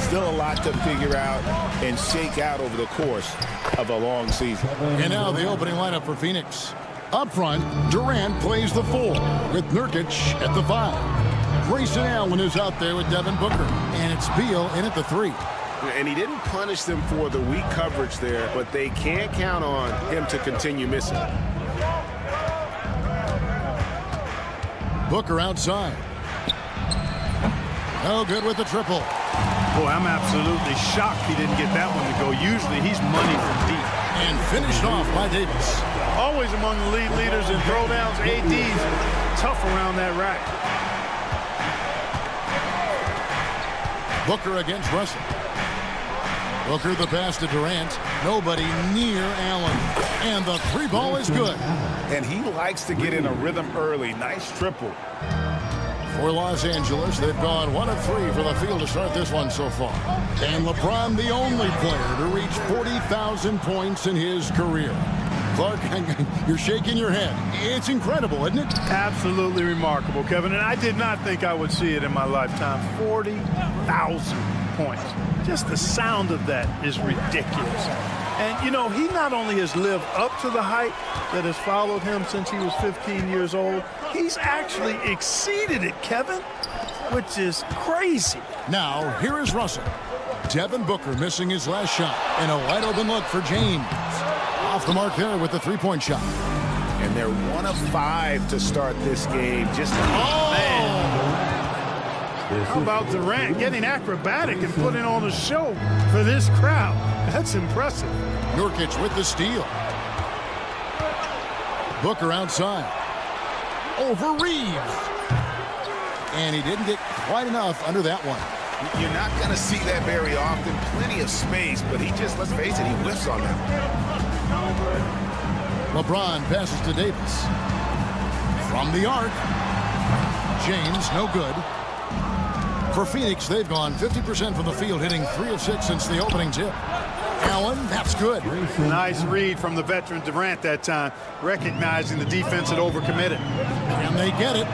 still a lot to figure out and shake out over the course of a long season. And now the opening lineup for Phoenix. Up front, Durant plays the 4 with Nurkic at the 5. Grayson Allen is out there with Devin Booker, and it's Beal in at the 3. And he didn't punish them for the weak coverage there, but they can't count on him to continue missing. Booker outside. No good with the triple. Boy, I'm absolutely shocked he didn't get that one to go. Usually he's money from deep. And finished off by Davis. Always among the league leaders in throwdowns. AD's tough around that rack. Booker against Russell. Booker the pass to Durant. Nobody near Allen. And the 3 ball is good. And he likes to get in a rhythm early. Nice triple. For Los Angeles, they've gone 1 of 3 for the field to start this one so far. And LeBron, the only player to reach 40,000 points in his career. Clark, you're shaking your head. It's incredible, isn't it? Absolutely remarkable, Kevin. And I did not think I would see it in my lifetime. 40,000 points. Just the sound of that is ridiculous. And, you know, he not only has lived up to the hype that has followed him since he was 15 years old, he's actually exceeded it, Kevin, which is crazy. Now, here is Russell. Devin Booker missing his last shot. And a wide open look for James. Off the mark there with the 3-point shot. And they're 1 of 5 to start this game. Just man. How about Durant getting acrobatic and putting on a show for this crowd? That's impressive. Nurkic with the steal. Booker outside. Over Reeves. And he didn't get quite enough under that one. You're not going to see that very often. Plenty of space, but he just, let's face it, he whiffs on that. LeBron passes to Davis. From the arc. James, no good. For Phoenix, they've gone 50% from the field, hitting 3 of 6 since the opening tip. Allen, that's good. Nice read from the veteran Durant that time, recognizing the defense had overcommitted. And they get it.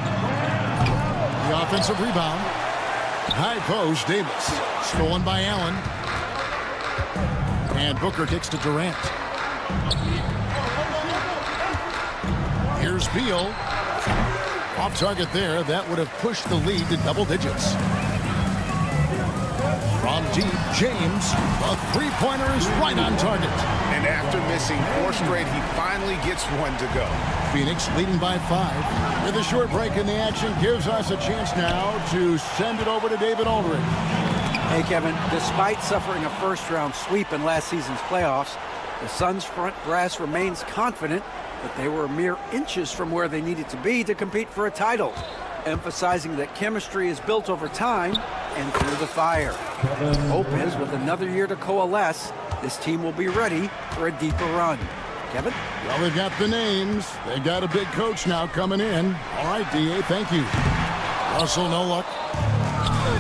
The offensive rebound. High post, Davis. Stolen by Allen. And Booker kicks to Durant. Here's Beal. Off target there. That would have pushed the lead to double digits. From deep, James. The 3-pointer is right on target. And after missing 4 straight, he finally gets one to go. Phoenix leading by 5. With a short break in the action gives us a chance now to send it over to David Aldridge. Hey, Kevin, despite suffering a first-round sweep in last season's playoffs, the Suns' front brass remains confident that they were mere inches from where they needed to be to compete for a title, emphasizing that chemistry is built over time and through the fire. Hope is, with another year to coalesce, this team will be ready for a deeper run. Kevin? Well, they've got the names. They got a big coach now coming in. All right, D.A., thank you. Russell, no luck.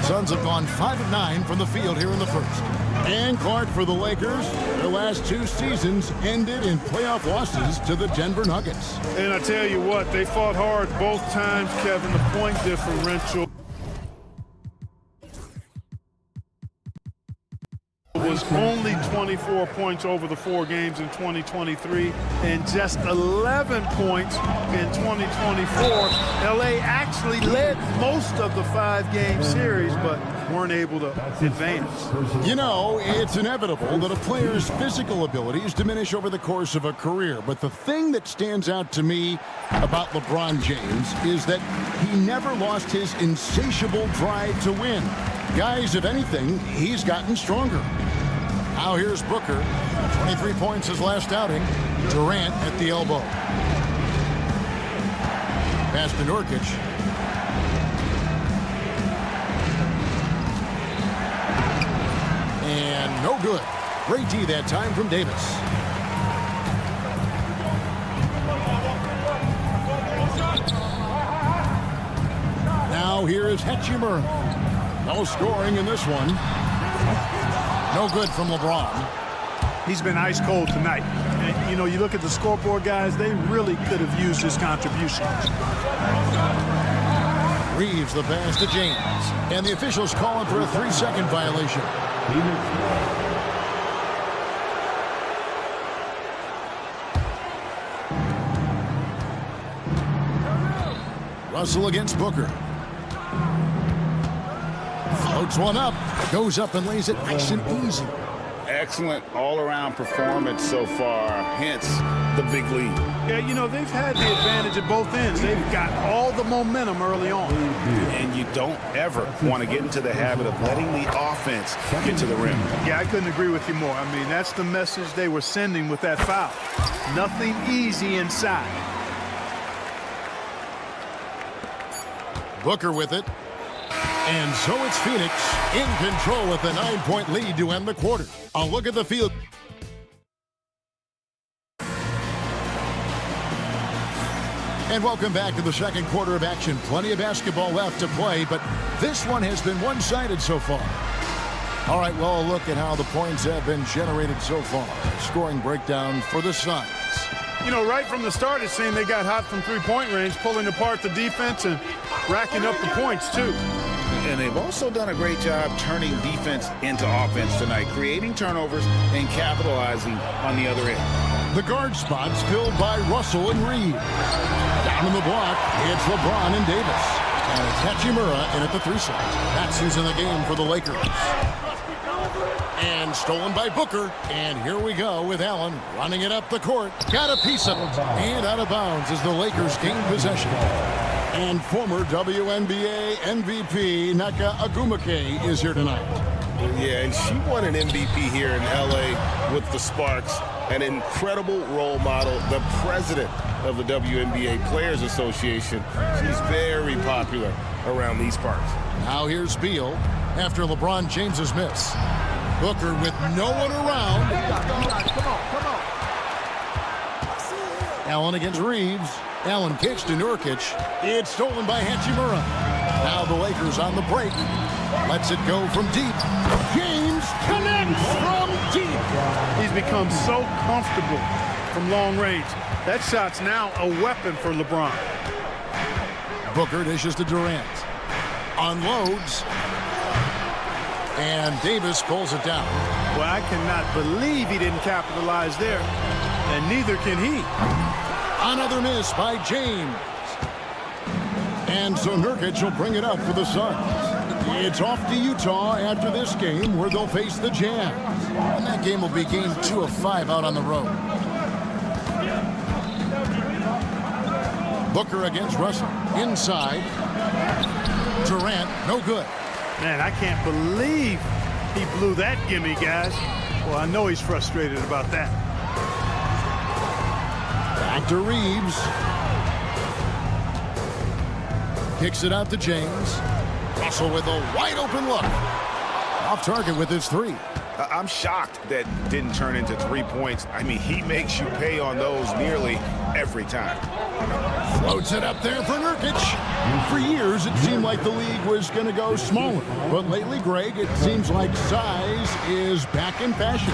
Suns have gone 5 of 9 from the field here in the first. And Clark, for the Lakers, their last 2 seasons ended in playoff losses to the Denver Nuggets. And I tell you what, they fought hard both times, Kevin. The point differential was only 24 points over the 4 games in 2023 and just 11 points in 2024. LA actually led most of the 5-game series, but weren't able to advance. You know, it's inevitable that a player's physical abilities diminish over the course of a career, but the thing that stands out to me about LeBron James is that he never lost his insatiable drive to win. Guys, if anything, he's gotten stronger. Now here's Booker. 23 points his last outing. Durant at the elbow. Pass to Nurkic. And no good. Great D that time from Davis. Now here is Hachimura. No scoring in this one. No good from LeBron. He's been ice cold tonight. And, you know, you look at the scoreboard, guys, they really could have used his contribution. Reeves the pass to James. And the officials call him for a 3-second violation. Russell against Booker. Floats one up. Goes up and lays it nice and easy. Excellent all-around performance so far, hence the big lead. Yeah, you know, they've had the advantage at both ends. They've got all the momentum early on. And you don't ever want to get into the habit of letting the offense get to the rim. Yeah, I couldn't agree with you more. I mean, that's the message they were sending with that foul. Nothing easy inside. Booker with it. And so it's Phoenix in control with a 9-point lead to end the quarter. A look at the field. And welcome back to the second quarter of action. Plenty of basketball left to play, but this one has been one-sided so far. All right, well, a look at how the points have been generated so far. Scoring breakdown for the Suns. You know, right from the start, it seemed they got hot from three-point range, pulling apart the defense and racking up the points, too. And they've also done a great job turning defense into offense tonight, creating turnovers and capitalizing on the other end. The guard spots filled by Russell and Reeves. Down in the block, it's LeBron and Davis. And it's Hachimura in at the 3 slot. That's who's in the game for the Lakers. And stolen by Booker. And here we go with Allen running it up the court. Got a piece of it. And out of bounds as the Lakers gain possession. And former WNBA MVP Naka Agumake is here tonight. Yeah, and she won an MVP here in L.A. with the Sparks. An incredible role model, the president of the WNBA Players Association. She's very popular around these parts. Now here's Beal after LeBron James's miss. Booker with no one around. Come on. Allen against Reeves. Allen kicks to Nurkic. It's stolen by Hachimura. Now the Lakers on the break. Lets it go from deep. James connects from deep. He's become so comfortable from long range. That shot's now a weapon for LeBron. Booker dishes to Durant. Unloads. And Davis pulls it down. Well, I cannot believe he didn't capitalize there. And neither can he. Another miss by James. And so Nurkic will bring it up for the Suns. It's off to Utah after this game where they'll face the Jazz. And that game will be game 2 of 5 out on the road. Booker against Russell. Inside. Durant, no good. Man, I can't believe he blew that gimme, guys. Well, I know he's frustrated about that. Back to Reeves. Kicks it out to James. Russell with a wide open look. Off target with his 3. I'm shocked that didn't turn into 3 points. I mean, he makes you pay on those nearly every time. Floats it up there for Nurkic. For years, it seemed like the league was going to go smaller. But lately, Greg, it seems like size is back in fashion.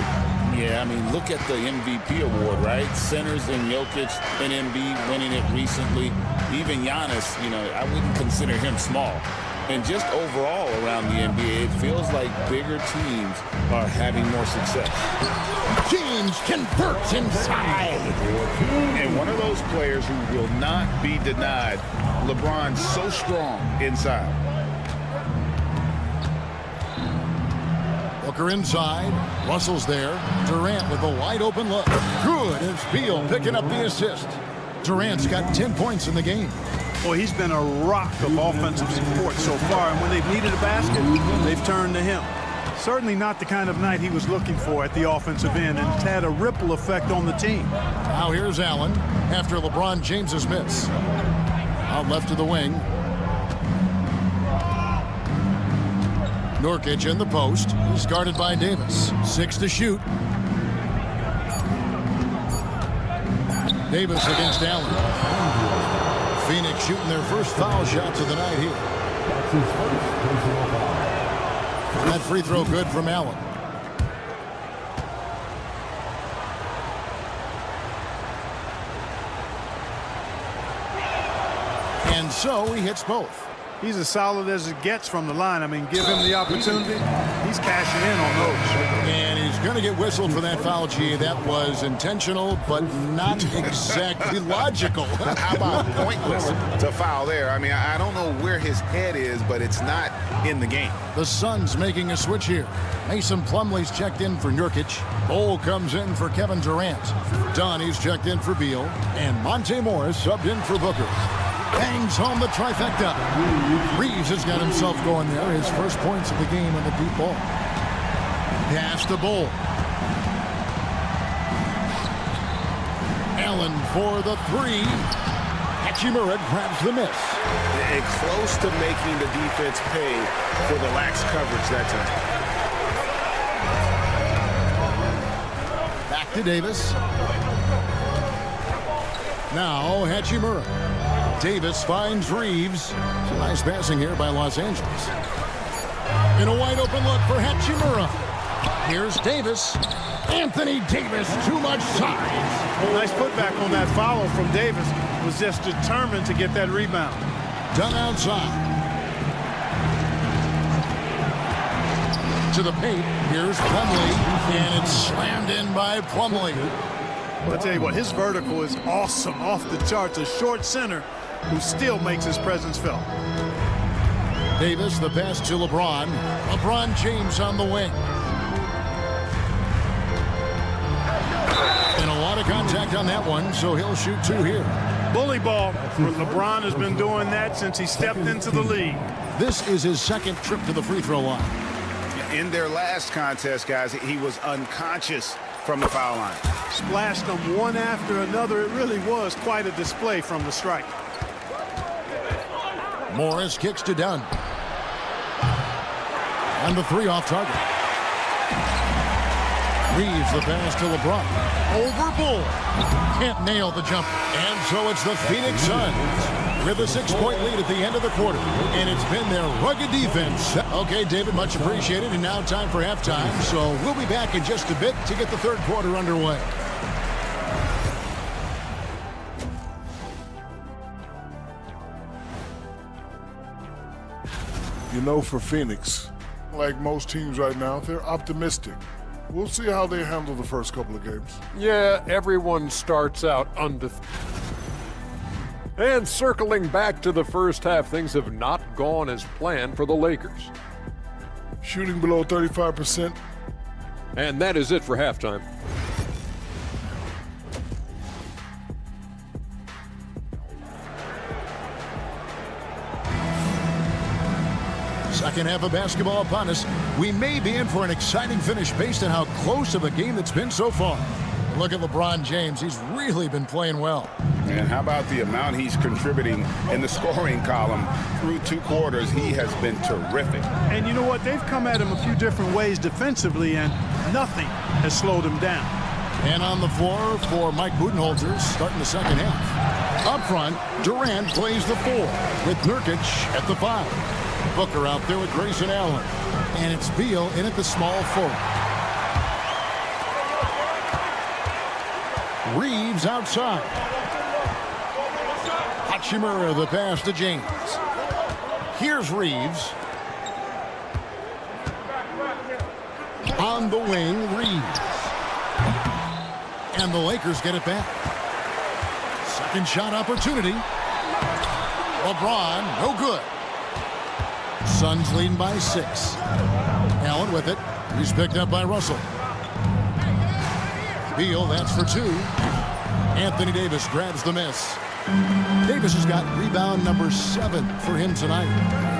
Yeah, I mean, look at the MVP award, right? Centers and Jokic and Embiid winning it recently. Even Giannis, you know, I wouldn't consider him small. And just overall around the NBA, it feels like bigger teams are having more success. James converts inside. And one of those players who will not be denied. LeBron's so strong inside. Booker inside. Russell's there. Durant with a wide open look. Good. It's Beal picking up the assist. Durant's got 10 points in the game. Well, he's been a rock of offensive support so far, and when they've needed a basket, they've turned to him. Certainly not the kind of night he was looking for at the offensive end, and it's had a ripple effect on the team. Now here's Allen after LeBron James's miss. Out left to the wing. Nurkic in the post. He's guarded by Davis. 6 to shoot. Davis against Allen. Phoenix shooting their first foul shots of the night here. That free throw good from Allen. And so he hits both. He's as solid as it gets from the line. I mean, give him the opportunity. He's cashing in on those. And he's going to get whistled for that foul, G. That was intentional, but not exactly logical. How about pointless to foul there? I mean, I don't know where his head is, but it's not in the game. The Suns making a switch here. Mason Plumlee's checked in for Nurkic. Bol comes in for Kevin Durant. Donnie's checked in for Beal. And Monte Morris subbed in for Booker. Bangs home the trifecta. Freez has got himself going there. His first points of the game on the deep ball. Pass to Bol. Allen for the three. Hachimura grabs the miss. And close to making the defense pay for the lax coverage that time. Back to Davis. Now Hachimura. Davis finds Reeves. Some nice passing here by Los Angeles. In a wide open look for Hachimura. Here's Davis. Anthony Davis, too much size. Nice putback on that foul from Davis. Was just determined to get that rebound. Done outside. To the paint. Here's Plumlee. And it's slammed in by Plumlee. I'll tell you what, his vertical is awesome, off the charts. A short center who still makes his presence felt. Davis, the pass to LeBron. LeBron James on the wing. And a lot of contact on that one, so he'll shoot two here. Bully ball. LeBron has been doing that since he stepped into the league. This is his second trip to the free throw line. In their last contest, guys, he was unconscious from the foul line. Splashed them one after another. It really was quite a display from the strike. Morris kicks to Dunn. And the three off target. Reeves the pass to LeBron. Over Bull. Can't nail the jumper. And so it's the Phoenix Suns with a 6-point lead at the end of the quarter. And it's been their rugged defense. Okay, David, much appreciated. And now time for halftime. So we'll be back in just a bit to get the third quarter underway. You know, for Phoenix, like most teams right now, they're optimistic. We'll see how they handle the first couple of games. Yeah, everyone starts out undefeated. And circling back to the first half, things have not gone as planned for the Lakers. Shooting below 35%. And that is it for halftime. Second half of basketball upon us. We may be in for an exciting finish based on how close of a game it's been so far. Look at LeBron James. He's really been playing well. And how about the amount he's contributing in the scoring column through 2 quarters? He has been terrific. And you know what? They've come at him a few different ways defensively, and nothing has slowed him down. And on the floor for Mike Budenholzer starting the second half. Up front, Durant plays the 4 with Nurkic at the 5. Booker out there with Grayson Allen. And it's Beal in at the small 4. Reeves outside. Hachimura the pass to James. Here's Reeves. On the wing, Reeves. And the Lakers get it back. Second shot opportunity. LeBron, no good. Suns leading by 6. Allen with it. He's picked up by Russell. Beal, that's for 2. Anthony Davis grabs the miss. Davis has got rebound number 7 for him tonight.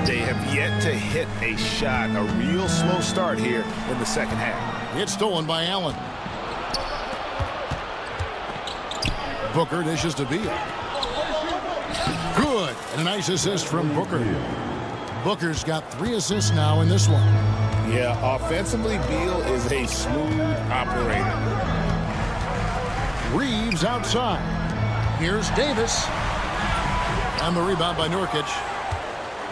They have yet to hit a shot. A real slow start here in the second half. It's stolen by Allen. Booker dishes to Beal. Good. And a nice assist from Booker. Booker's got 3 assists now in this one. Yeah, offensively, Beal is a smooth operator. Reeves outside. Here's Davis. And the rebound by Nurkic.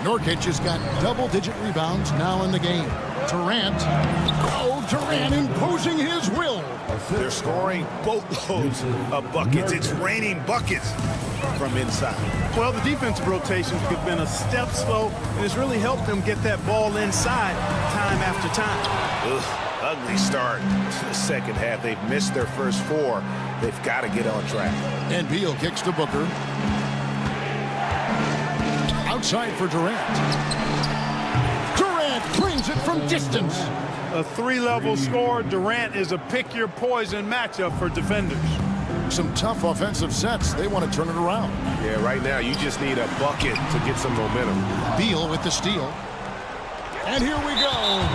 Nurkic has got double-digit rebounds now in the game. Durant. Oh, Durant imposing his will. They're scoring boatloads of buckets. It's raining buckets. from inside. Well, the defensive rotations have been a step slow, and it's really helped them get that ball inside time after time. Ugh, ugly start to the second half. They've missed their first 4. They've got to get on track. And Beal kicks to Booker. Outside for Durant. Durant brings it from distance. A 3-level score. Durant is a pick-your-poison matchup for defenders. Some tough offensive sets. They want to turn it around. Yeah, right now you just need a bucket to get some momentum. Beal with the steal. And here we go.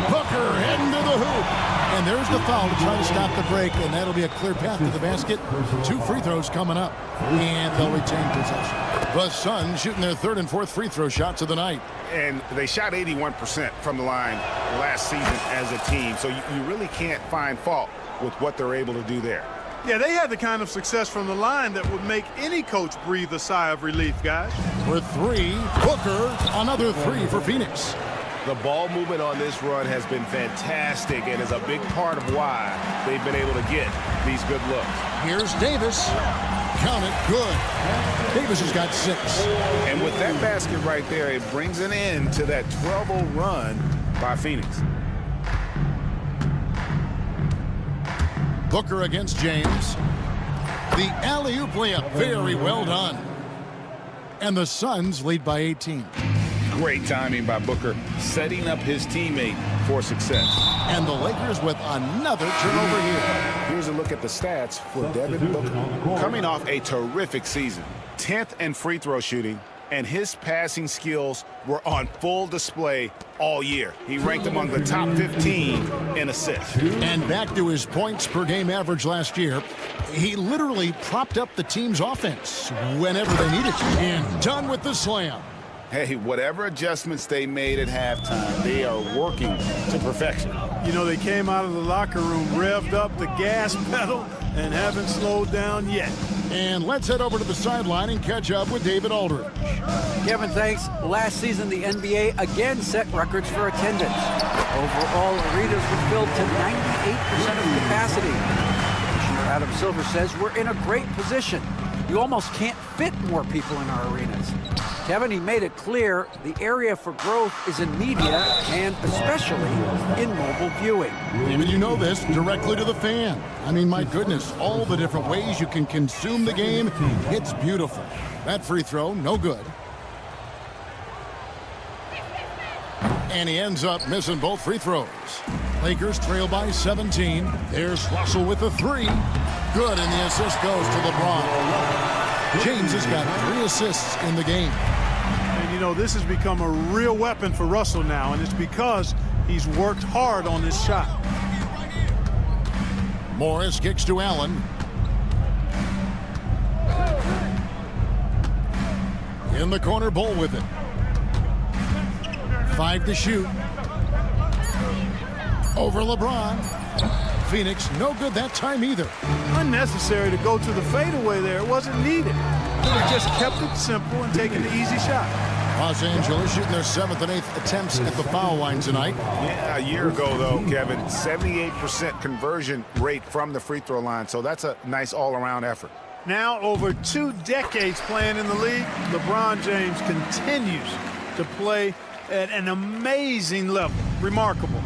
Booker heading to the hoop. And there's the foul to try to stop the break, and that'll be a clear path to the basket. 2 free throws coming up, and they'll retain possession. The Suns shooting their 3rd and 4th free throw shots of the night. And they shot 81% from the line last season as a team, so you really can't find fault with what they're able to do there. Yeah, they had the kind of success from the line that would make any coach breathe a sigh of relief, guys. For 3, Booker, another 3 for Phoenix. The ball movement on this run has been fantastic and is a big part of why they've been able to get these good looks. Here's Davis. Count it, good. Davis has got 6. And with that basket right there, it brings an end to that 12-0 run by Phoenix. Booker against James. The alley-oop layup, very well done. And the Suns lead by 18. Great timing by Booker, setting up his teammate for success. And the Lakers with another turnover here. Here's a look at the stats for Devin Booker. Coming off a terrific season, 10th in free throw shooting, and his passing skills were on full display all year. He ranked among the top 15 in assists. And back to his points per game average last year, he literally propped up the team's offense whenever they needed to. And done with the slam. Hey, whatever adjustments they made at halftime, they are working to perfection. You know, they came out of the locker room, revved up the gas pedal, and haven't slowed down yet. And let's head over to the sideline and catch up with David Aldridge. Kevin, thanks. Last season, the NBA again set records for attendance. Overall, arenas were filled to 98% of capacity. Commissioner Adam Silver says we're in a great position. You almost can't fit more people in our arenas. Kevin, he made it clear the area for growth is in media and especially in mobile viewing. David, you know this, directly to the fan. I mean, my goodness, all the different ways you can consume the game, it's beautiful. That free throw, no good. And he ends up missing both free throws. Lakers trail by 17. There's Russell with the 3. Good, and the assist goes to LeBron. James has got 3 assists in the game. And, you know, this has become a real weapon for Russell now, and it's because he's worked hard on this shot. Morris kicks to Allen. In the corner, Bull with it. 5 to shoot. Over LeBron. Phoenix, no good that time either. Unnecessary to go to the fadeaway there. It wasn't needed. They just kept it simple and taking the easy shot. Los Angeles shooting their 7th and 8th attempts at the foul line tonight. Yeah, a year ago, though, Kevin, 78% conversion rate from the free throw line, so that's a nice all-around effort. Now, over 2 decades playing in the league, LeBron James continues to play at an amazing level. Remarkable.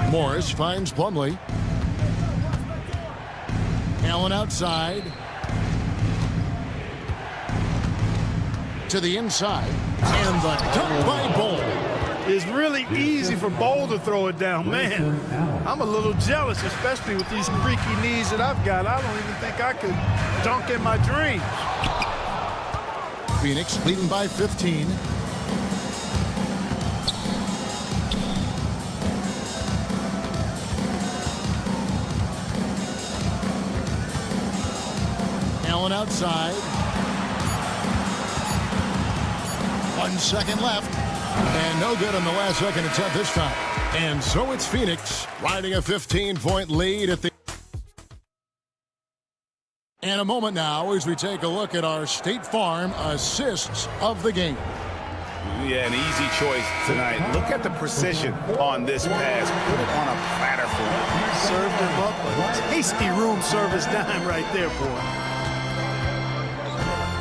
Morris finds Plumlee. Allen outside. To the inside. And the dunk by Bull. It's really easy for Bull to throw it down. Man, I'm a little jealous, especially with these creaky knees that I've got. I don't even think I could dunk in my dreams. Phoenix leading by 15. Allen outside. 1 second left. And no good on the last second attempt this time. And so it's Phoenix riding a 15-point lead at the... And a moment now as we take a look at our State Farm assists of the game. Yeah, an easy choice tonight. Look at the precision on this pass. Put it on a platter for him. Served him up a tasty room service dime right there, boy.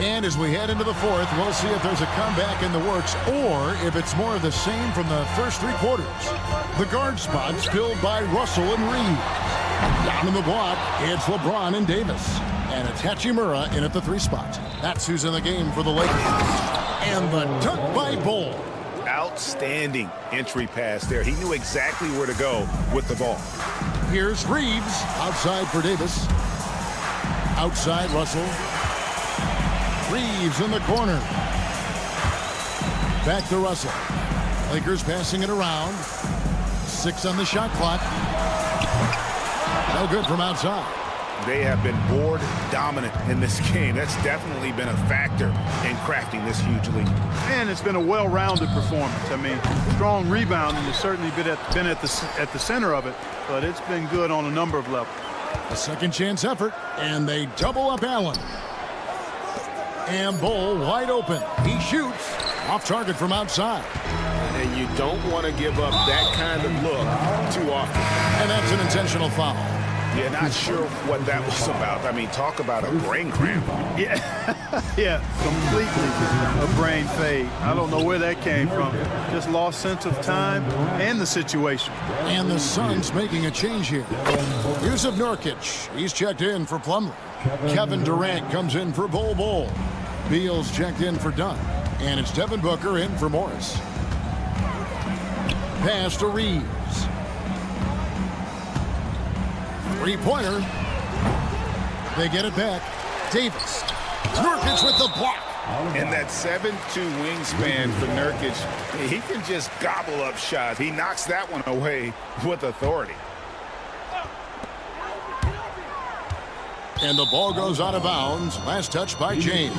And as we head into the fourth, we'll see if there's a comeback in the works or if it's more of the same from the first 3 quarters. The guard spots filled by Russell and Reed. Down in the block, it's LeBron and Davis. And it's Hachimura in at the 3 spot. That's who's in the game for the Lakers. And the dunk by Bull. Outstanding entry pass there. He knew exactly where to go with the ball. Here's Reeves. Outside for Davis. Outside Russell. Reeves in the corner. Back to Russell. Lakers passing it around. 6 on the shot clock. No good from outside. They have been board dominant in this game. That's definitely been a factor in crafting this huge lead. And it's been a well-rounded performance. I mean, strong rebounding has certainly been at the center of it, but it's been good on a number of levels. A second chance effort, and they double up Allen. And Bull wide open. He shoots. Off target from outside. And you don't want to give up that kind of look too often. And that's an intentional foul. Yeah, not sure what that was about. I mean, talk about a brain cramp. Yeah, yeah, completely a brain fade. I don't know where that came from. Just lost sense of time and the situation. And the Suns making a change here. Yusuf Nurkic, he's checked in for Plumlee. Kevin Durant comes in for Bull. Beal's checked in for Dunn. And it's Devin Booker in for Morris. Pass to Reeves. 3-pointer. They get it back. Davis. Nurkic with the block. And that 7'2" wingspan for Nurkic, he can just gobble up shots. He knocks that one away with authority. And the ball goes out of bounds. Last touch by James.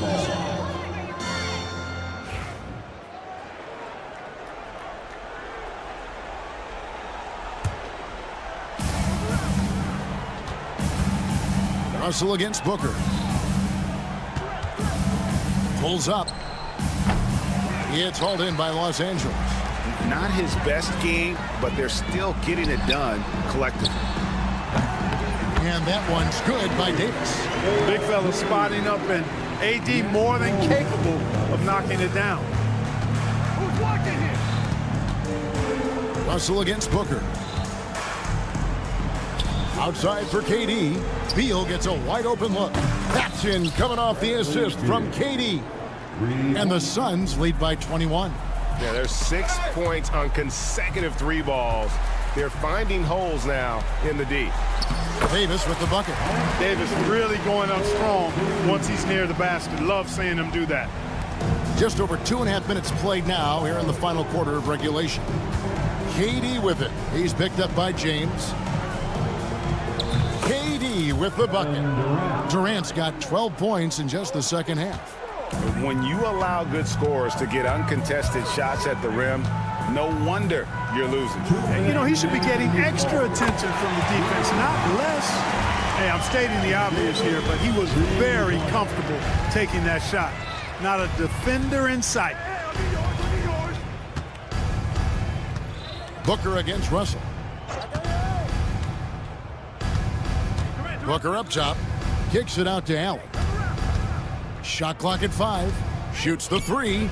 Russell against Booker. Pulls up. It's hauled in by Los Angeles. Not his best game, but they're still getting it done collectively. And that one's good by Davis. Big fella spotting up, and AD more than capable of knocking it down. Who's watching here? Russell against Booker. Outside for KD. Beal gets a wide open look. That's in, coming off the assist from KD. And the Suns lead by 21. Yeah, there's 6 points on consecutive 3 balls. They're finding holes now in the D. Davis with the bucket. Davis really going up strong once he's near the basket. Love seeing him do that. Just over 2.5 minutes played now here in the final quarter of regulation. KD with it. He's picked up by James. KD with the bucket. Durant's got 12 points in just the second half. When you allow good scorers to get uncontested shots at the rim, no wonder you're losing. And, you know, he should be getting extra attention from the defense, not less. Hey, I'm stating the obvious here, but he was very comfortable taking that shot. Not a defender in sight. Booker against Russell. Booker up top. Kicks it out to Allen. Shot clock at 5. Shoots the 3.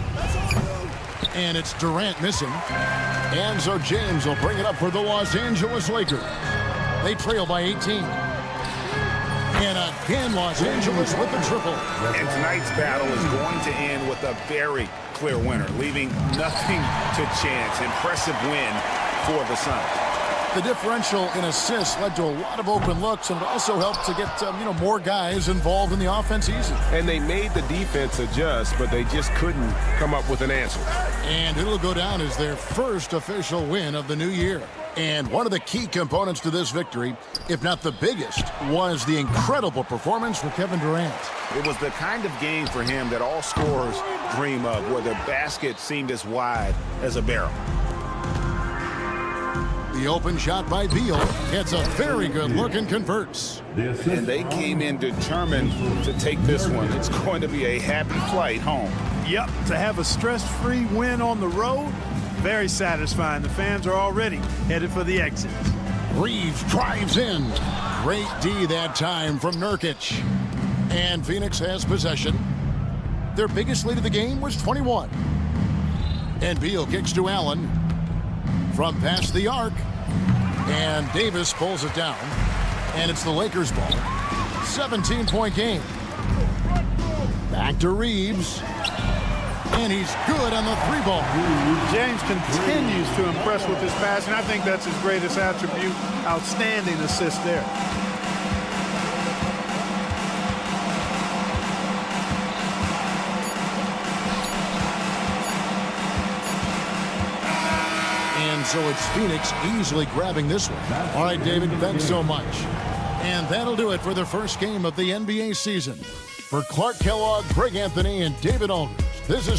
And it's Durant missing. And so James will bring it up for the Los Angeles Lakers. They trail by 18. And again, Los Angeles with the triple. And tonight's battle is going to end with a very clear winner, leaving nothing to chance. Impressive win for the Suns. The differential in assists led to a lot of open looks, and it also helped to get more guys involved in the offense easy. And they made the defense adjust, but they just couldn't come up with an answer. And it'll go down as their first official win of the new year. And one of the key components to this victory, if not the biggest, was the incredible performance for Kevin Durant. It was the kind of game for him that all scorers dream of, where the basket seemed as wide as a barrel. The open shot by Beal gets a very good look and converts. And they came in determined to take this one. It's going to be a happy flight home. Yep, to have a stress-free win on the road, very satisfying. The fans are already headed for the exit. Reeves drives in. Great D that time from Nurkic. And Phoenix has possession. Their biggest lead of the game was 21. And Beal kicks to Allen from past the arc. And Davis pulls it down. And it's the Lakers' ball. 17-point game. Back to Reeves. And he's good on the three ball. James continues to impress with his passing. I think that's his greatest attribute. Outstanding assist there. And so it's Phoenix easily grabbing this one. All right, David, thanks so much. And that'll do it for the first game of the NBA season. For Clark Kellogg, Greg Anthony, and David Aldridge, this is